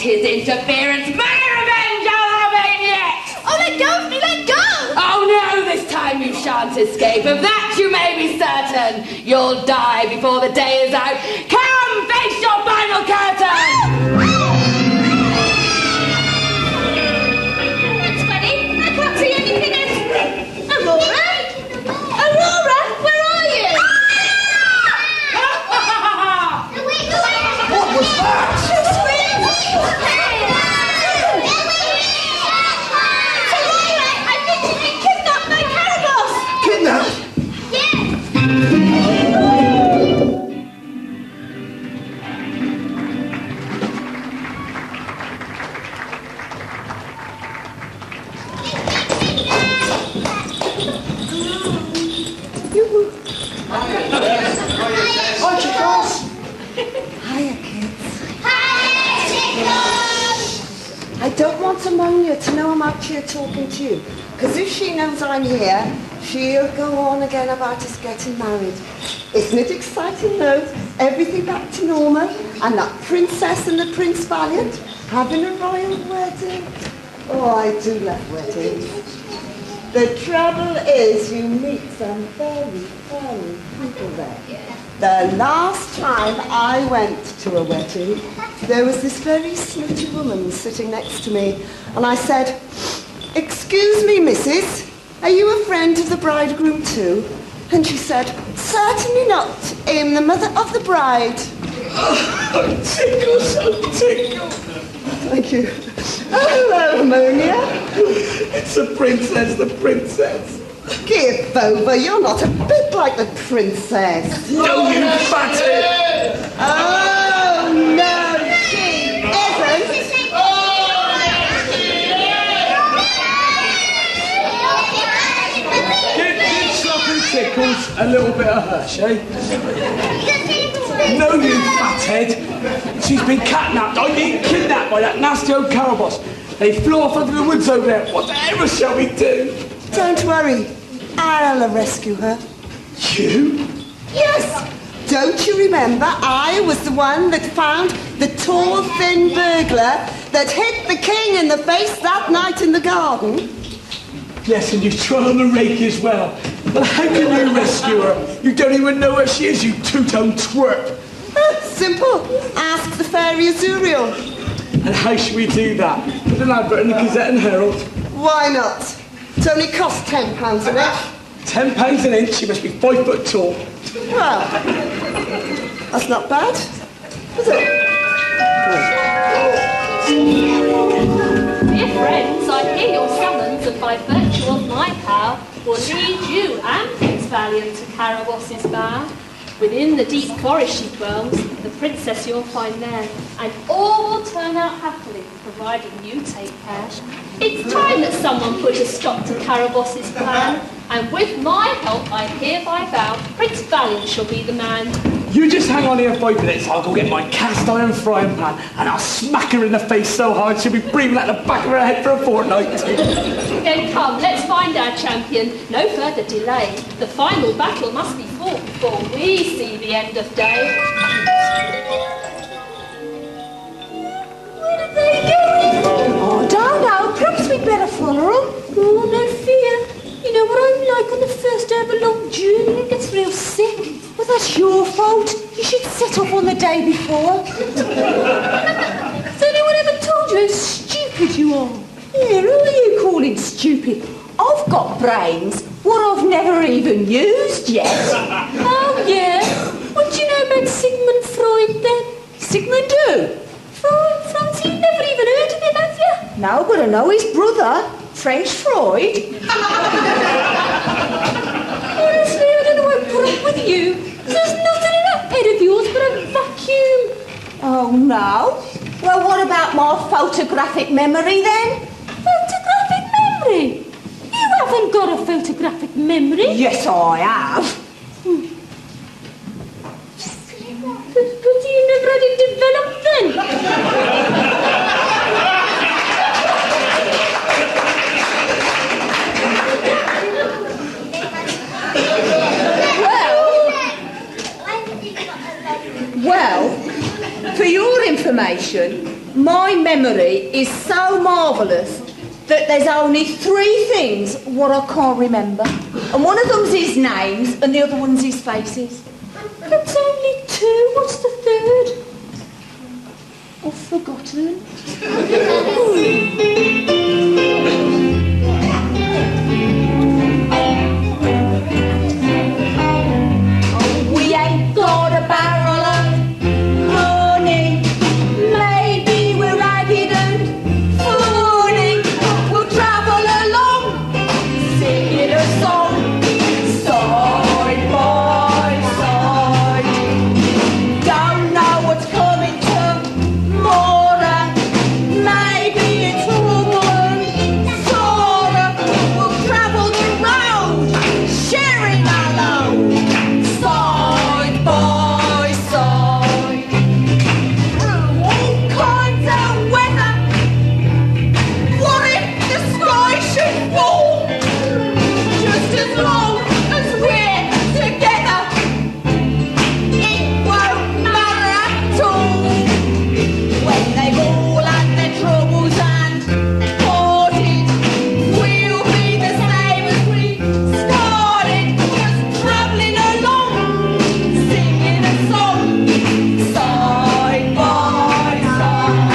his interference. My revenge I'll have him yet! Oh, let go of me, let go! Oh no, this time you shan't escape. Of that you may be certain. You'll die before the day is out. Come, face your final curtain! That's funny. I can't see anything else. Aurora? Aurora, where are you? What was that? I think she's been kidnapped by Caraboss. Kidnapped? Hi, Chickles. Hiya, kids. I don't want Ammonia to know I'm out here talking to you, because if she knows I'm here, she'll go on again about us getting married. Isn't it exciting, though? Everything back to normal, and that princess and the Prince Valiant having a royal wedding. Oh, I do love weddings. The trouble is you meet some very funny people there. The last time I went to a wedding, there was this very snooty woman sitting next to me, and I said, "Excuse me, missus, are you a friend of the bridegroom too?" And she said, "Certainly not. I am the mother of the bride." Oh, tickle, so tickle. Thank you. Oh, hello, Ammonia. It's the princess, the princess. Give over, you're not a bit like the princess. No, you fatty! Oh, no, she isn't. Give Sloppy Tickles a little bit of hush, eh? No, you fathead! She's been catnapped, I mean kidnapped by that nasty old Caraboss. They flew off into the woods over there. Whatever shall we do? Don't worry, I'll rescue her. You? Yes! Don't you remember I was the one that found the tall, thin burglar that hit the king in the face that night in the garden? Yes, and you trod on the rake as well. But how can you rescue her? You don't even know where she is, you two-tone twerp. Simple. Ask the fairy Azuriel. And how should we do that? Put an advert in the Gazette and Herald. Why not? It only costs £10 an inch. £10 an inch, she must be 5 foot tall. Well, that's not bad, is it? Dear friends, I hear your summons, and by virtue of my power, will lead you and Prince Valiant to Caraboss's bower. Within the deep forest she dwells, the princess you'll find there, and all will turn out happily, providing you take care. It's time that someone put a stop to Caraboss's plan, and with my help I hereby vow Prince Valiant shall be the man. You just hang on here 5 minutes, I'll go get my cast iron frying pan, and I'll smack her in the face so hard she'll be breathing out the back of her head for a fortnight. Then come, let's find our champion. No further delay. The final battle must be fought before we see the end of day. Where are they going? Oh, I don't know. Perhaps we'd better follow them. Oh, no fear. You know what I'm like on the first day of a long journey? It gets real sick. Well, that's your fault. You should set off on the day before. Has anyone ever told you how stupid you are? Yeah, who are you calling stupid? I've got brains, what I've never even used yet. Oh, yeah? What do you know about Sigmund Freud, then? Sigmund who? Freud, Francie, you've never even heard of him, have you? No, but I know his brother, French Freud. Honestly, I don't know what I put up with you. There's nothing in that head of yours but a vacuum. Oh, no? Well, what about my photographic memory, then? Photographic memory? You haven't got a photographic memory. Yes, I have. But you never had it developed, then? Well, for your information, My memory is so marvellous that there's only 3 things what I can't remember. And one of them's his names and the other one's his faces. That's only 2. What's the third? I've forgotten. We ain't got a barrel of money. Maybe we're ragged and funny. We'll travel along, singing a song, side by side. Don't know what's coming tomorrow. Maybe it's England, Sarah. We'll travel the road, sharing our load, side by side. Through all kinds of weather. What if the sky should fall? Just as long as we're together, it won't matter at all. When they've all had their troubles and parted, we'll be the same as we started, just travelling along, singing a song, side by side.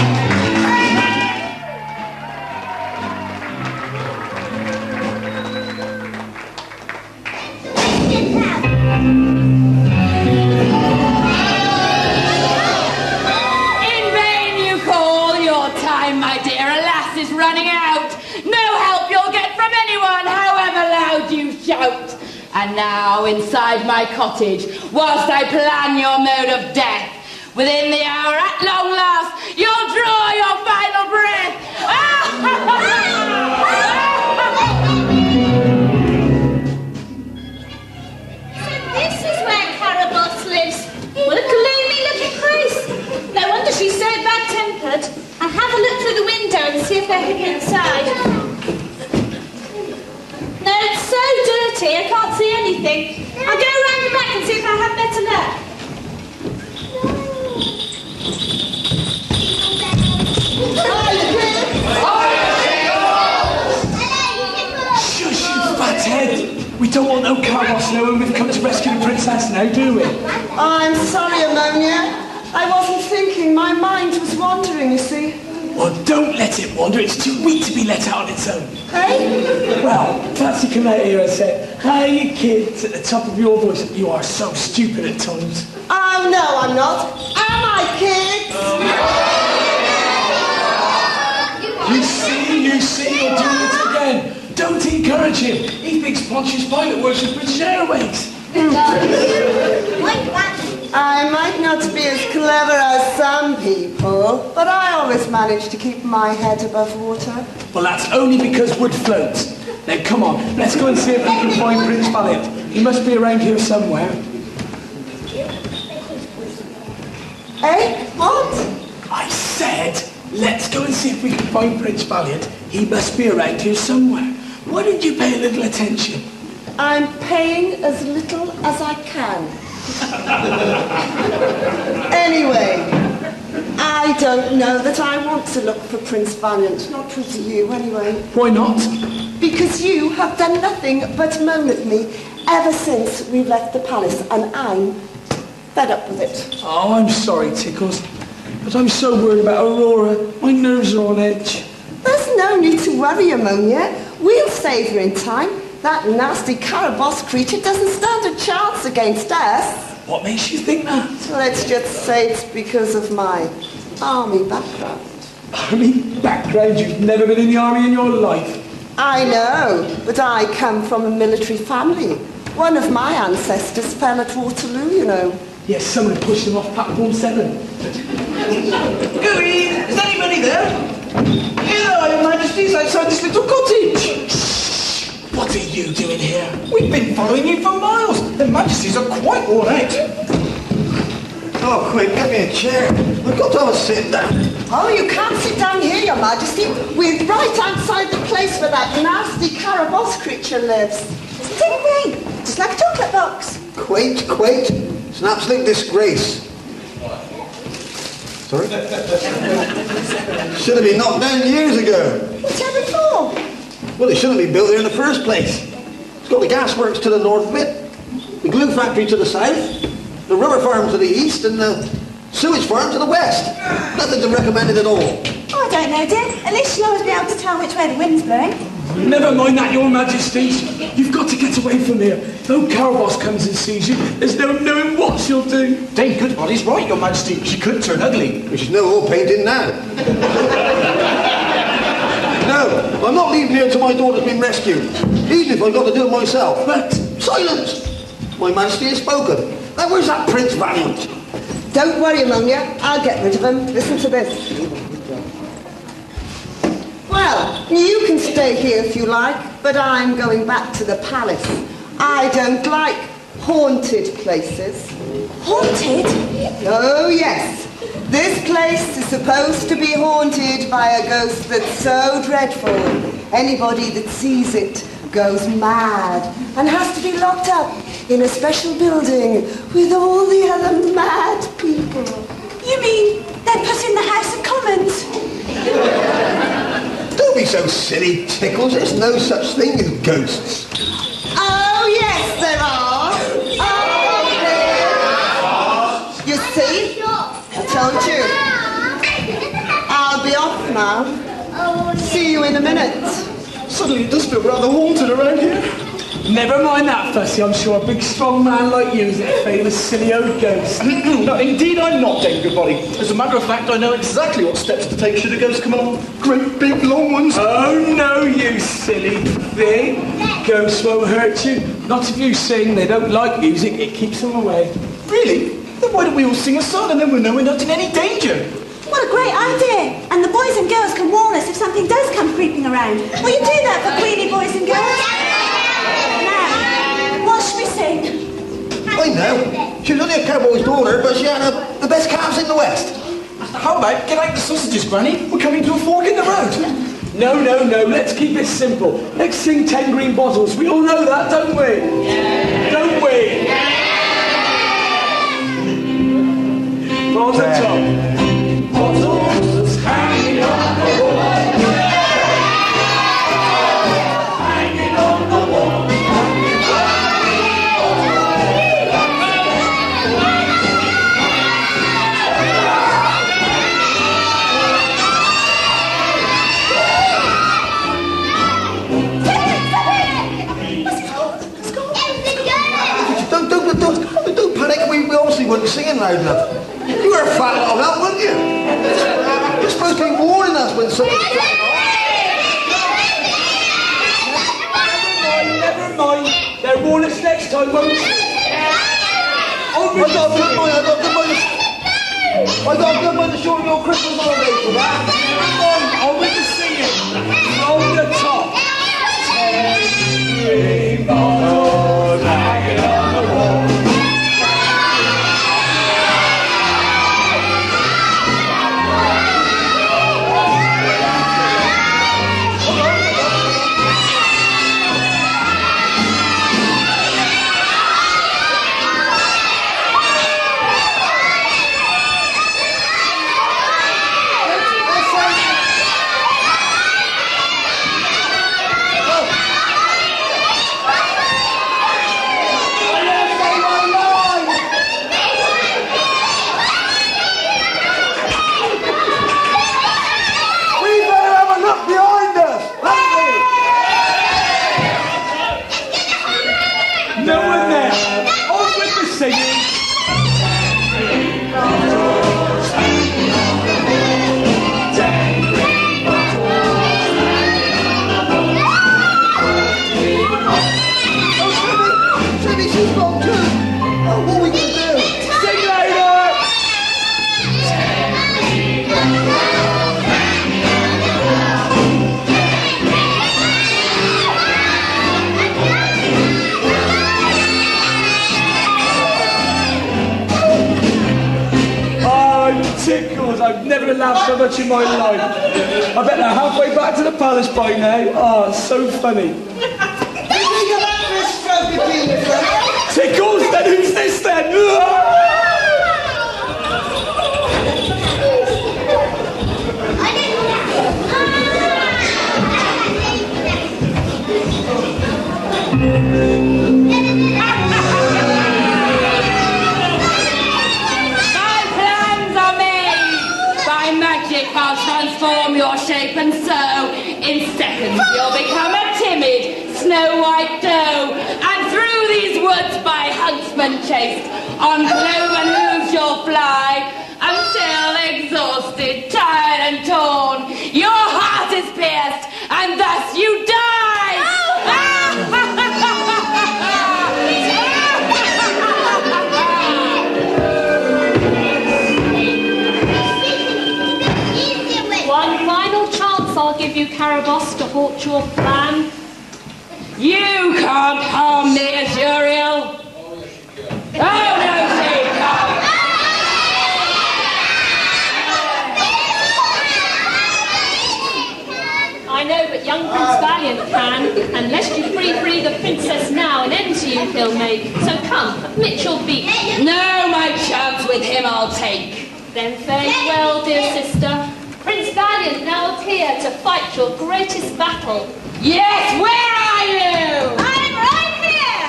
In vain you call, your time, my dear, alas, is running out. No help you'll get from anyone, however loud you shout. And now, inside my cottage, whilst I plan your mode of death, within the hour, at long last, you'll draw your final breath. This is where Caraboss lives. What a gloomy-looking place. No wonder she's so bad-tempered. I'll have a look through the window and see if they're hidden inside. No, it's so dirty, I can't see anything. I'll go round the back and see if I have better luck. Shush, you fathead! We don't want no Caraboss knowing we've come to rescue the princess now, do we? I'm sorry, Ammonia. I wasn't thinking. My mind was wandering, you see. Well, don't let it wander. It's too weak to be let out on its own. Hey? Well, Patsy come out here and said, "Hey, kids," at the top of your voice. You are so stupid at times. Oh, no, I'm not. Am I, kids? You see, you're doing it again. Don't encourage him. He thinks Pontius Pilate works for British Airways. I might not be as clever as some people, but I always manage to keep my head above water. Well, that's only because wood floats. Now, come on, let's go and see if we can find Prince Valiant. He must be around here somewhere. Eh? What? I said, let's go and see if we can find Prince Valiant. He must be around here somewhere. Why don't you pay a little attention? I'm paying as little as I can. Anyway, I don't know that I want to look for Prince Valiant. Not with you, anyway. Why not? Because you have done nothing but moan at me ever since we left the palace, and I'm fed up with it. Oh, I'm sorry, Tickles, but I'm so worried about Aurora. My nerves are on edge. There's no need to worry, Ammonia. We'll save her in time. That nasty Caraboss creature doesn't stand a chance against us. What makes you think that? Let's just say it's because of my army background. Army background? You've never been in the army in your life. I know, but I come from a military family. One of my ancestors fell at Waterloo, you know. Yes, someone pushed him off platform 7. Gooey, is anybody there? Here are your majesties outside this little cottage. What are you doing here? We've been following you for miles. The majesties are quite worn out. Oh, quick, get me a chair. I've got to have a sit down. Oh, you can't sit down here, your majesty. We're right outside the place where that nasty Caraboss creature lives. It's a thing, just like a chocolate box. Quaint. It's an absolute disgrace. So Sorry? Should have been knocked down years ago. What's happened for? Well, it shouldn't be built there in the first place. It's got the gasworks to the north of it, the glue factory to the south, the rubber farm to the east, and the sewage farm to the west. Nothing to recommend it at all. Oh, I don't know, dear. At least you'll always be able to tell which way the wind's blowing. Never mind that, Your Majesties. You've got to get away from here. No cow boss comes and sees you. There's no knowing what she'll do. Dame Goodbody's right, Your Majesty. She could turn ugly. Which is no all painting now. No, I'm not leaving here until my daughter's been rescued. Even if I've got to do it myself. But silence! My Majesty has spoken. Now where's that Prince Valiant? Don't worry, Ammonia. I'll get rid of him. Listen to this. Well, you can stay here if you like, but I'm going back to the palace. I don't like haunted places. Haunted? Oh, yes. This place is supposed to be haunted by a ghost that's so dreadful. Anybody that sees it goes mad and has to be locked up in a special building with all the other mad people. You mean they're put in the House of Commons? Don't be so silly, Tickles. There's no such thing as ghosts. Oh, yes, there are. Oh, there. You see? I told you. I'll be off now. See you in a minute. Suddenly it does feel rather haunted around here. Never mind that, Fussy. I'm sure a big strong man like you is afraid of a silly old ghost. No, indeed I'm not, Dame Goodbody. As a matter of fact, I know exactly what steps to take should a ghost come along. Great big long ones. Oh no, you silly thing. Ghosts won't hurt you. Not if you sing. They don't like music. It keeps them away. Really? Then why don't we all sing a song and then we'll know we're not in any danger? What a great idea! And the boys and girls can warn us if something does come creeping around. Will you do that for Queenie boys and girls? Now, what should we sing? I know. She was only a cowboy's daughter, but she had the best calves in the West. How about get out the sausages, Granny? We're coming to a fork in the road. No. Let's keep it simple. Let's sing 10 Green Bottles. We all know that, don't we? Yeah. Don't we? Yeah. From the top. Bottles hanging on the wall. Hanging on the wall. Don't panic. We obviously weren't singing loud enough. You were a fat lot of help, weren't you? You're supposed to be warning us when something's going on. Never mind. They'll warn us next time, won't they? I got a good mind to shorten your Christmas holiday for that. On with the singing. On the top. 10 green bottles hanging on the wall. No one there. On with the singing. Jimmy, she's gone too. Oh, what are we going to do? Sing later. Tickles, I've never laughed so much in my life. I bet they're halfway back to the palace by now. Oh, it's so funny. Tickles, then who's this then? My plans are made! By magic I'll transform your shape and so in seconds you'll become a timid snow-white doe, and through these woods by huntsmen chased, on cloven hooves you'll fly, until exhausted, tired and torn, your heart is pierced, and thus you die! One final chance I'll give you, Caraboss, to halt your plan. You can't harm me, Azuriel. Oh, no, she can't. I know, but young Prince Valiant can, and lest you free the princess now, an end to you he'll make. So come, admit your beat. No, my chance with him I'll take. Then farewell, dear sister. Prince Valiant now here to fight your greatest battle. Yes, where are you? I'm right here!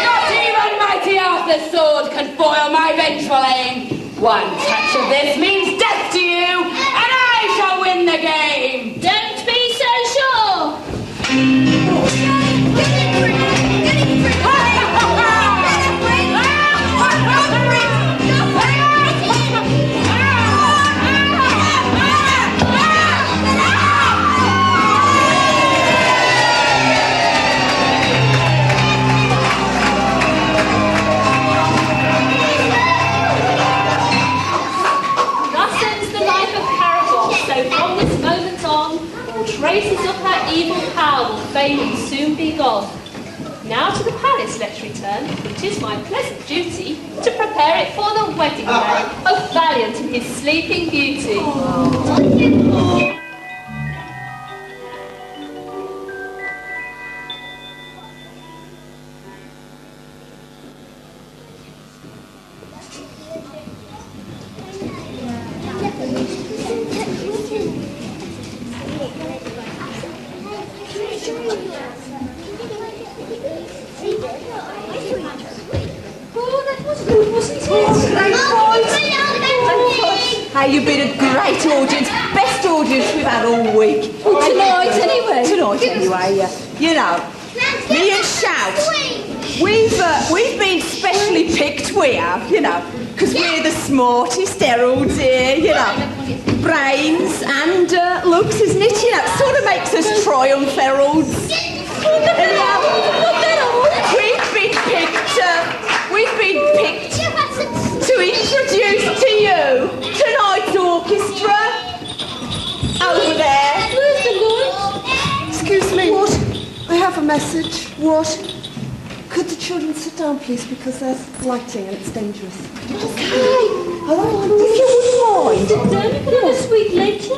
Not even mighty Arthur's sword can foil my vengeful aim. One touch of this means death to you, and I shall win the game. Don't be so sure. Traces of her evil power will fade and soon be gone. Now to the palace let's return. It is my pleasant duty to prepare it for the wedding day of Valiant and his sleeping beauty. Hey, you've been a great audience. Best audience we've had all week. Well, tonight anyway. Tonight anyway, yeah. You know, me and Shout, we've been specially picked, we have, you know, because we're the smartest heralds here, you know. Brains and looks, isn't it? You know, it sort of makes us triumph heralds. Anyhow, we've been picked to introduce to you tonight's orchestra. Over there. Where's the Lord? Excuse me. What? I have a message. What? Could the children sit down, please, because there's lighting and it's dangerous. Okay. Oh, if you wouldn't mind. Sit down, you can have a sweet later.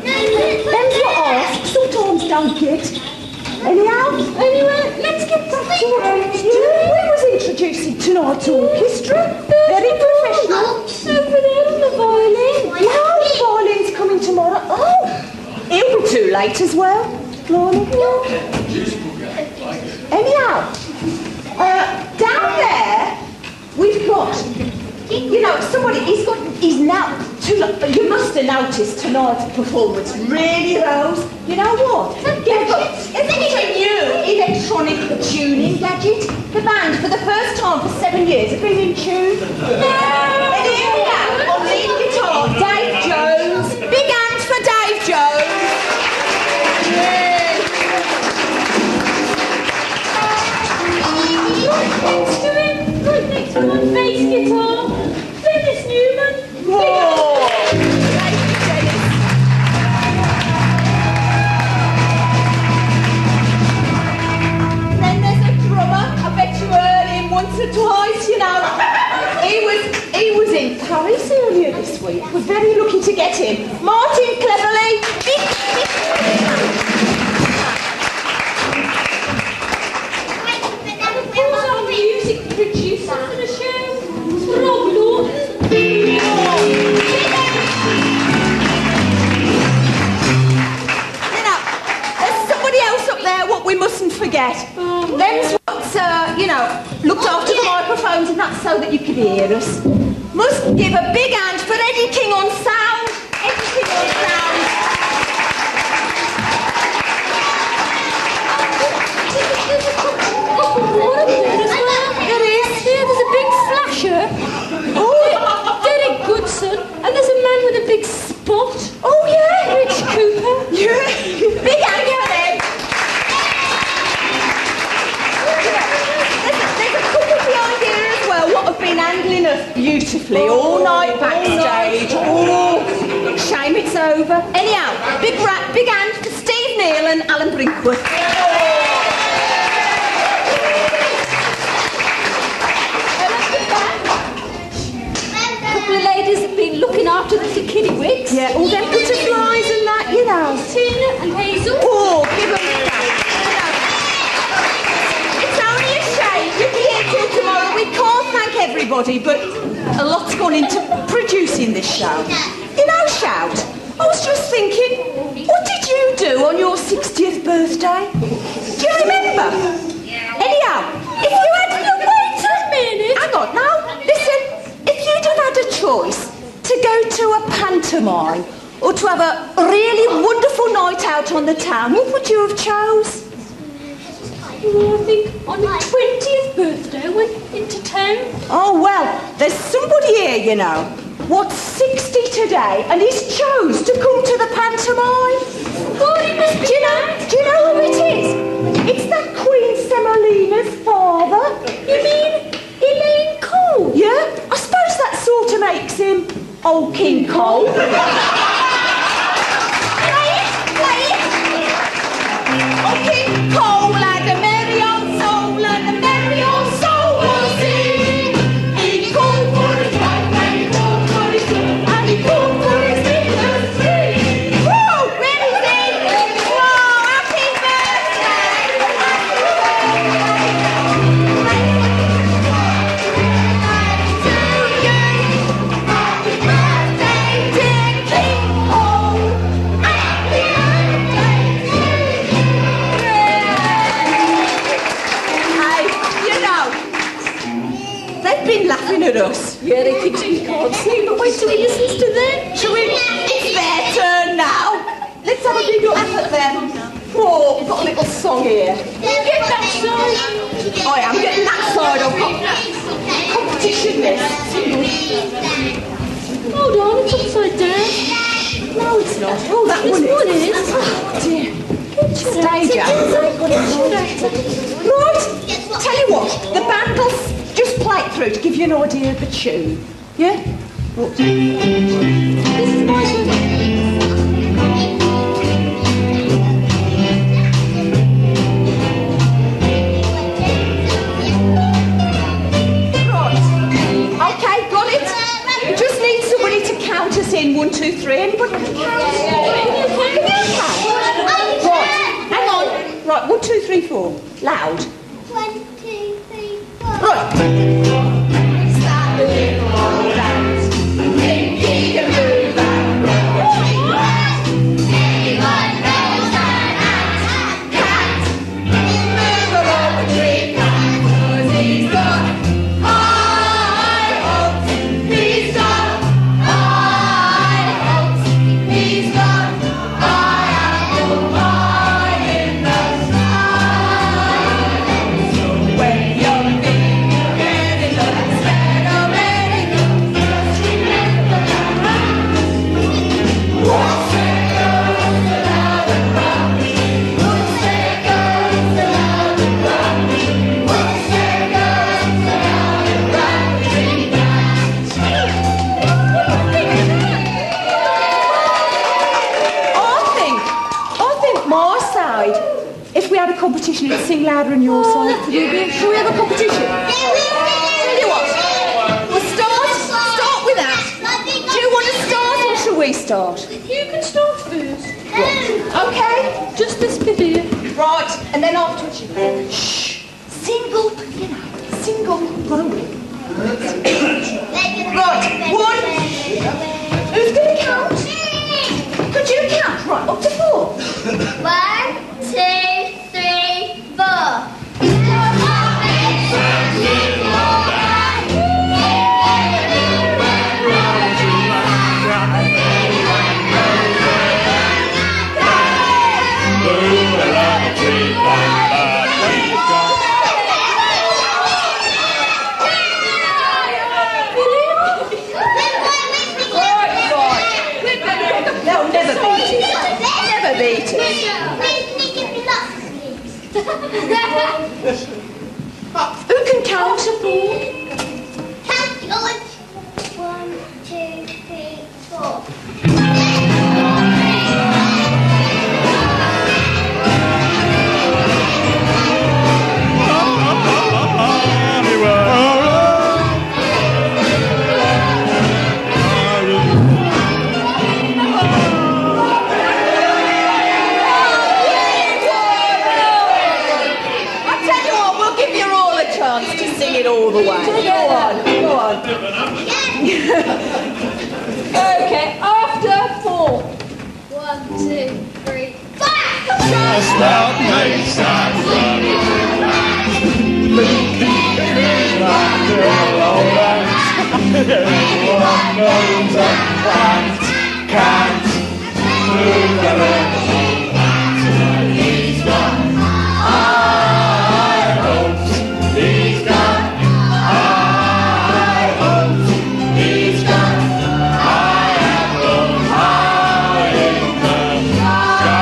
Them's what I ask. Sometimes don't get. Anyhow, anyway, let's get back to what we was introducing tonight's orchestra. Very professional. Over there on the violin. No, the violin's coming tomorrow. Oh, he'll be too late as well. Blimey. Anyhow, down there, we've got, you know, he's now, you must have noticed tonight's performance really rose. You know what? They've got a new electronic tuning gadget. The band, for the first time for 7 years, have been in tune. And here we have, on lead guitar, Dave Jones. Big hands for Dave Jones. Next to him, right next to him, bass guitar. Dennis Newman. Then there's a drummer. I bet you heard him once or twice, you know. He was in Paris earlier this week. We're very lucky to get him. Martin Cleverly. Who's our music producer for the show? Rob Lawton. You know, there's forget. Them's what's, looked after the microphones and that's so that you can hear us. Must give a big hand for Eddie King on sound. Eddie King on sound. There's a couple more up there as well. There is. Yeah, there's a big flasher. Oh, Derek Goodson. And there's a man with a big spot. Oh, yeah. Rich Cooper. Yeah. Big hand for them. There's a couple behind here as well what have been handling us beautifully all night backstage. Oh, shame it's over. Anyhow, big hand for Steve Neal and Alan Brinkworth. The ladies have been looking after the kiddie wigs. Yeah, all them butterflies and that, you know. Tina and Hazel. Oh, give them that. It's only a shame you'll be here till tomorrow. We can't thank everybody, but a lot's gone into producing this show. You know, Shout, I was just thinking, what did you do on your 60th birthday? Do you remember? Anyhow, if you had to wait a minute. Hang on, now, listen. If you'd have had a choice to go to a pantomime or to have a really wonderful night out on the town, what would you have chose? Well, I think on my 20th birthday I went into town. Oh, well, there's somebody here, you know, what's 60 today and he's chose to come to the pantomime. God, it must be Do you know who it is? It's that Queen Semolina's father. You mean Elaine Cole? Yeah, I suppose that sort of makes him old King Cole. Play it. Old King Cole had a merry old soul and a merry old soul was he. He called for his wife and he called for his son and he called for his sisters three. Woo! Where is he? Oh, happy birthday! Been laughing at us. Yeah, they think we can't sing, but wait till we listen to them. Shall we? It's their turn now. Let's have a big laugh at them. Oh, we've got a little song here. Get that side. I am getting that side. I've got competition this. Hold on, it's upside down. No, it's not. Oh, that one is. Oh, dear. Stage right, tell you what, the band will just play it through to give you an idea of the tune. Yeah? Oh. This is my turn. Right. Okay, got it. We just need somebody to count us in. 1, 2, 3. Anybody can count? Can you count? Right, hang on. Right, 1, 2, 3, 4. Loud. 1, 2, 3, 4. Right. Competition and sing louder on your side. Shall we have a competition? Tell you what, we'll start with that. Do you want to start or shall we start? You can start first. Right. Okay, Just this bit here. right, and then afterwards you shh, single, you know, single, got a win. Right, 1, who's going to count? Could you count? Right, up to 4. 1, 2, 3, 4. the tree, one birdie's gone. They'll never beat it. Never beat it. Who can count a ball? Count, George. 1, 2, 3, 4. To sing it all the way. Go on, go on. Okay, after 4. 1, 2, 3, 4. Just what makes us running like little old ants. Everyone knows a can't move the rest. He's got high hopes. He's got high hopes. He's got high apples high in the sky.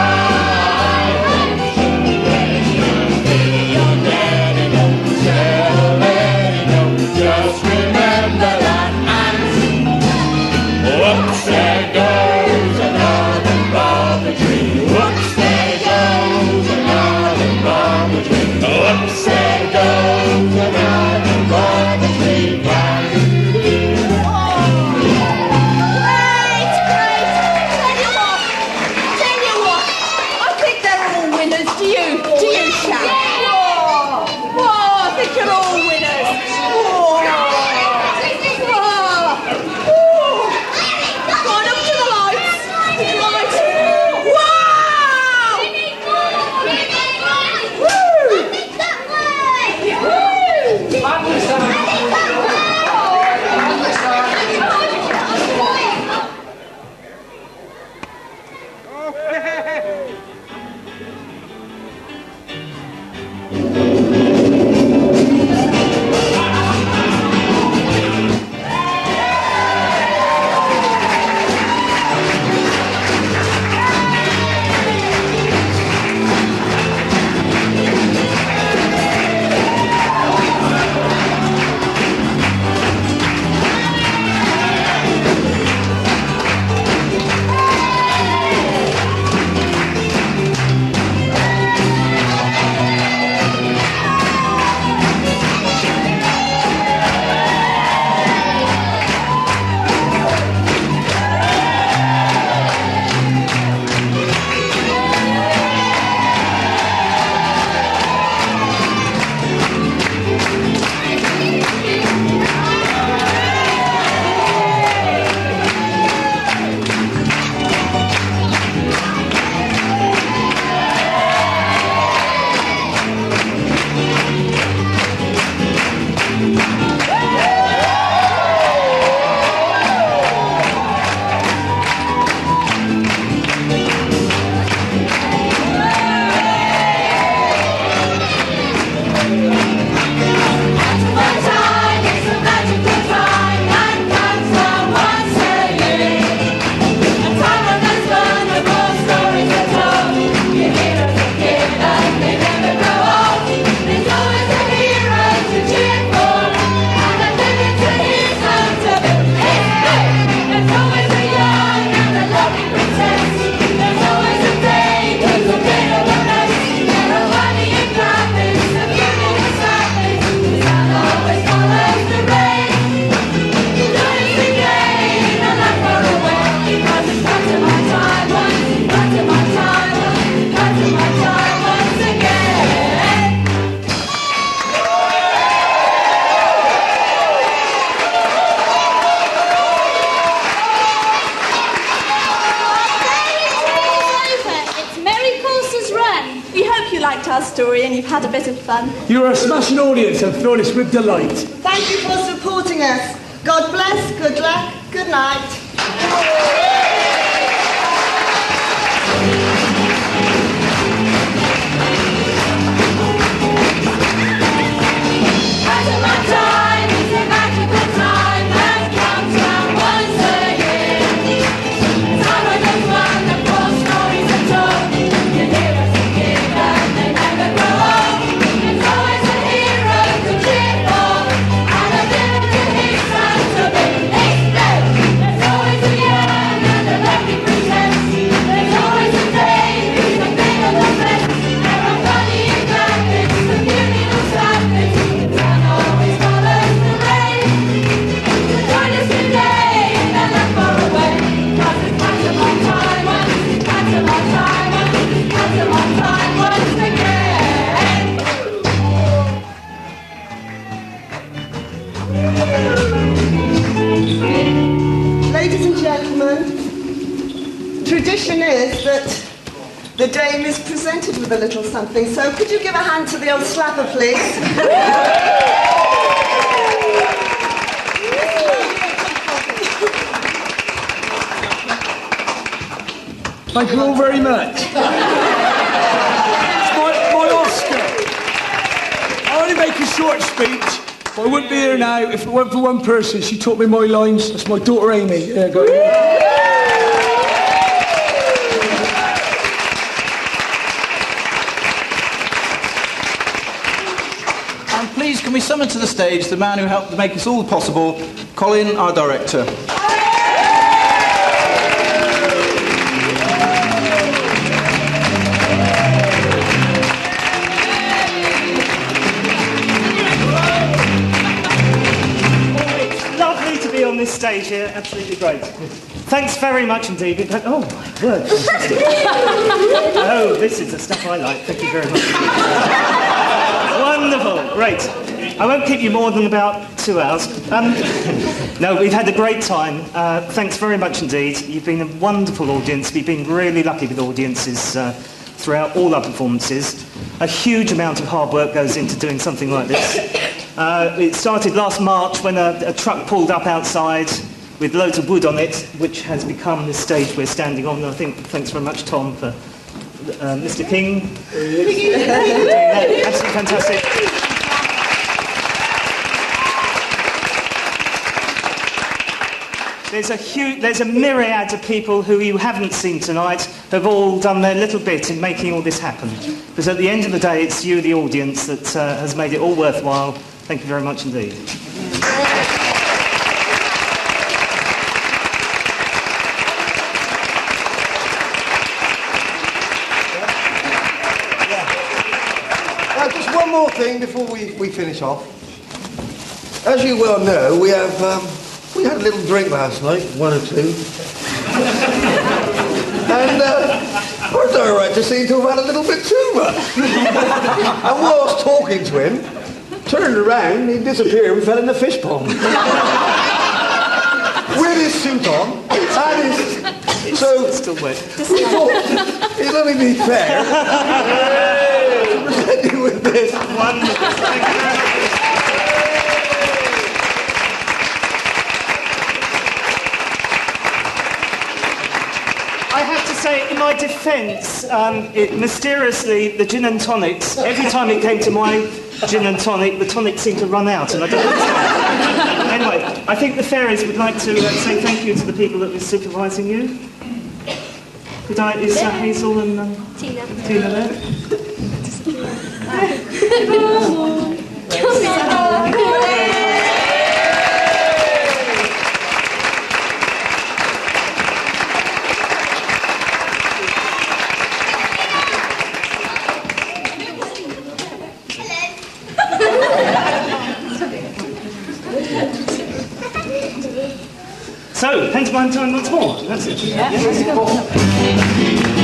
Just remember that ant. Whoops, there goes another barber tree. Whoops, there goes another barber tree. Whoops, there goes another barber tree. Tell you what, I think they're all winners. Do you, chap? Whoa, I think you're all winners. Go on, up to the lights. liked our story and you've had a bit of fun. You're a smashing audience and filled us with delight. Thank you for supporting us. God bless, good luck, good night. The dame is presented with a little something, so could you give a hand to the old slapper, please? Thank you all very much. It's my Oscar. I only make a short speech, but I wouldn't be here now if it weren't for one person. She taught me my lines. That's my daughter Amy. There you go. And please, can we summon to the stage the man who helped to make this all possible, Colin, our director. On this stage here, absolutely great. Thanks very much indeed. Oh my word! Oh, this is the stuff I like. Thank you very much. Wonderful, great. I won't keep you more than about 2 hours. No, we've had a great time. Thanks very much indeed. You've been a wonderful audience. We've been really lucky with audiences throughout all our performances. A huge amount of hard work goes into doing something like this. It started last March when a truck pulled up outside with loads of wood on it, which has become the stage we're standing on. I think thanks very much, Tom, for Mr. King. Doing that. Absolutely fantastic. There's a myriad of people who you haven't seen tonight who have all done their little bit in making all this happen. Because at the end of the day, it's you, the audience, that has made it all worthwhile. Thank you very much indeed. Just one more thing before we finish off. As you well know, we had a little drink last night, 1 or 2. And our director seemed to have had a little bit too much. And whilst talking to him, turned around, he disappeared and fell in the fish pond. With his suit on, and his... So, still wet. We thought it'd only be fair to present you with this. Wonderful. Thank you very much. I have to say, in my defence, mysteriously, the gin and tonics, every time it came to my gin and tonic, the tonic seemed to run out, and I don't understand. Anyway, I think the fairies would like to say thank you to the people that were supervising you. Is Hazel and Tina there? So, pantomime time once more. That's it. Yeah, let's go.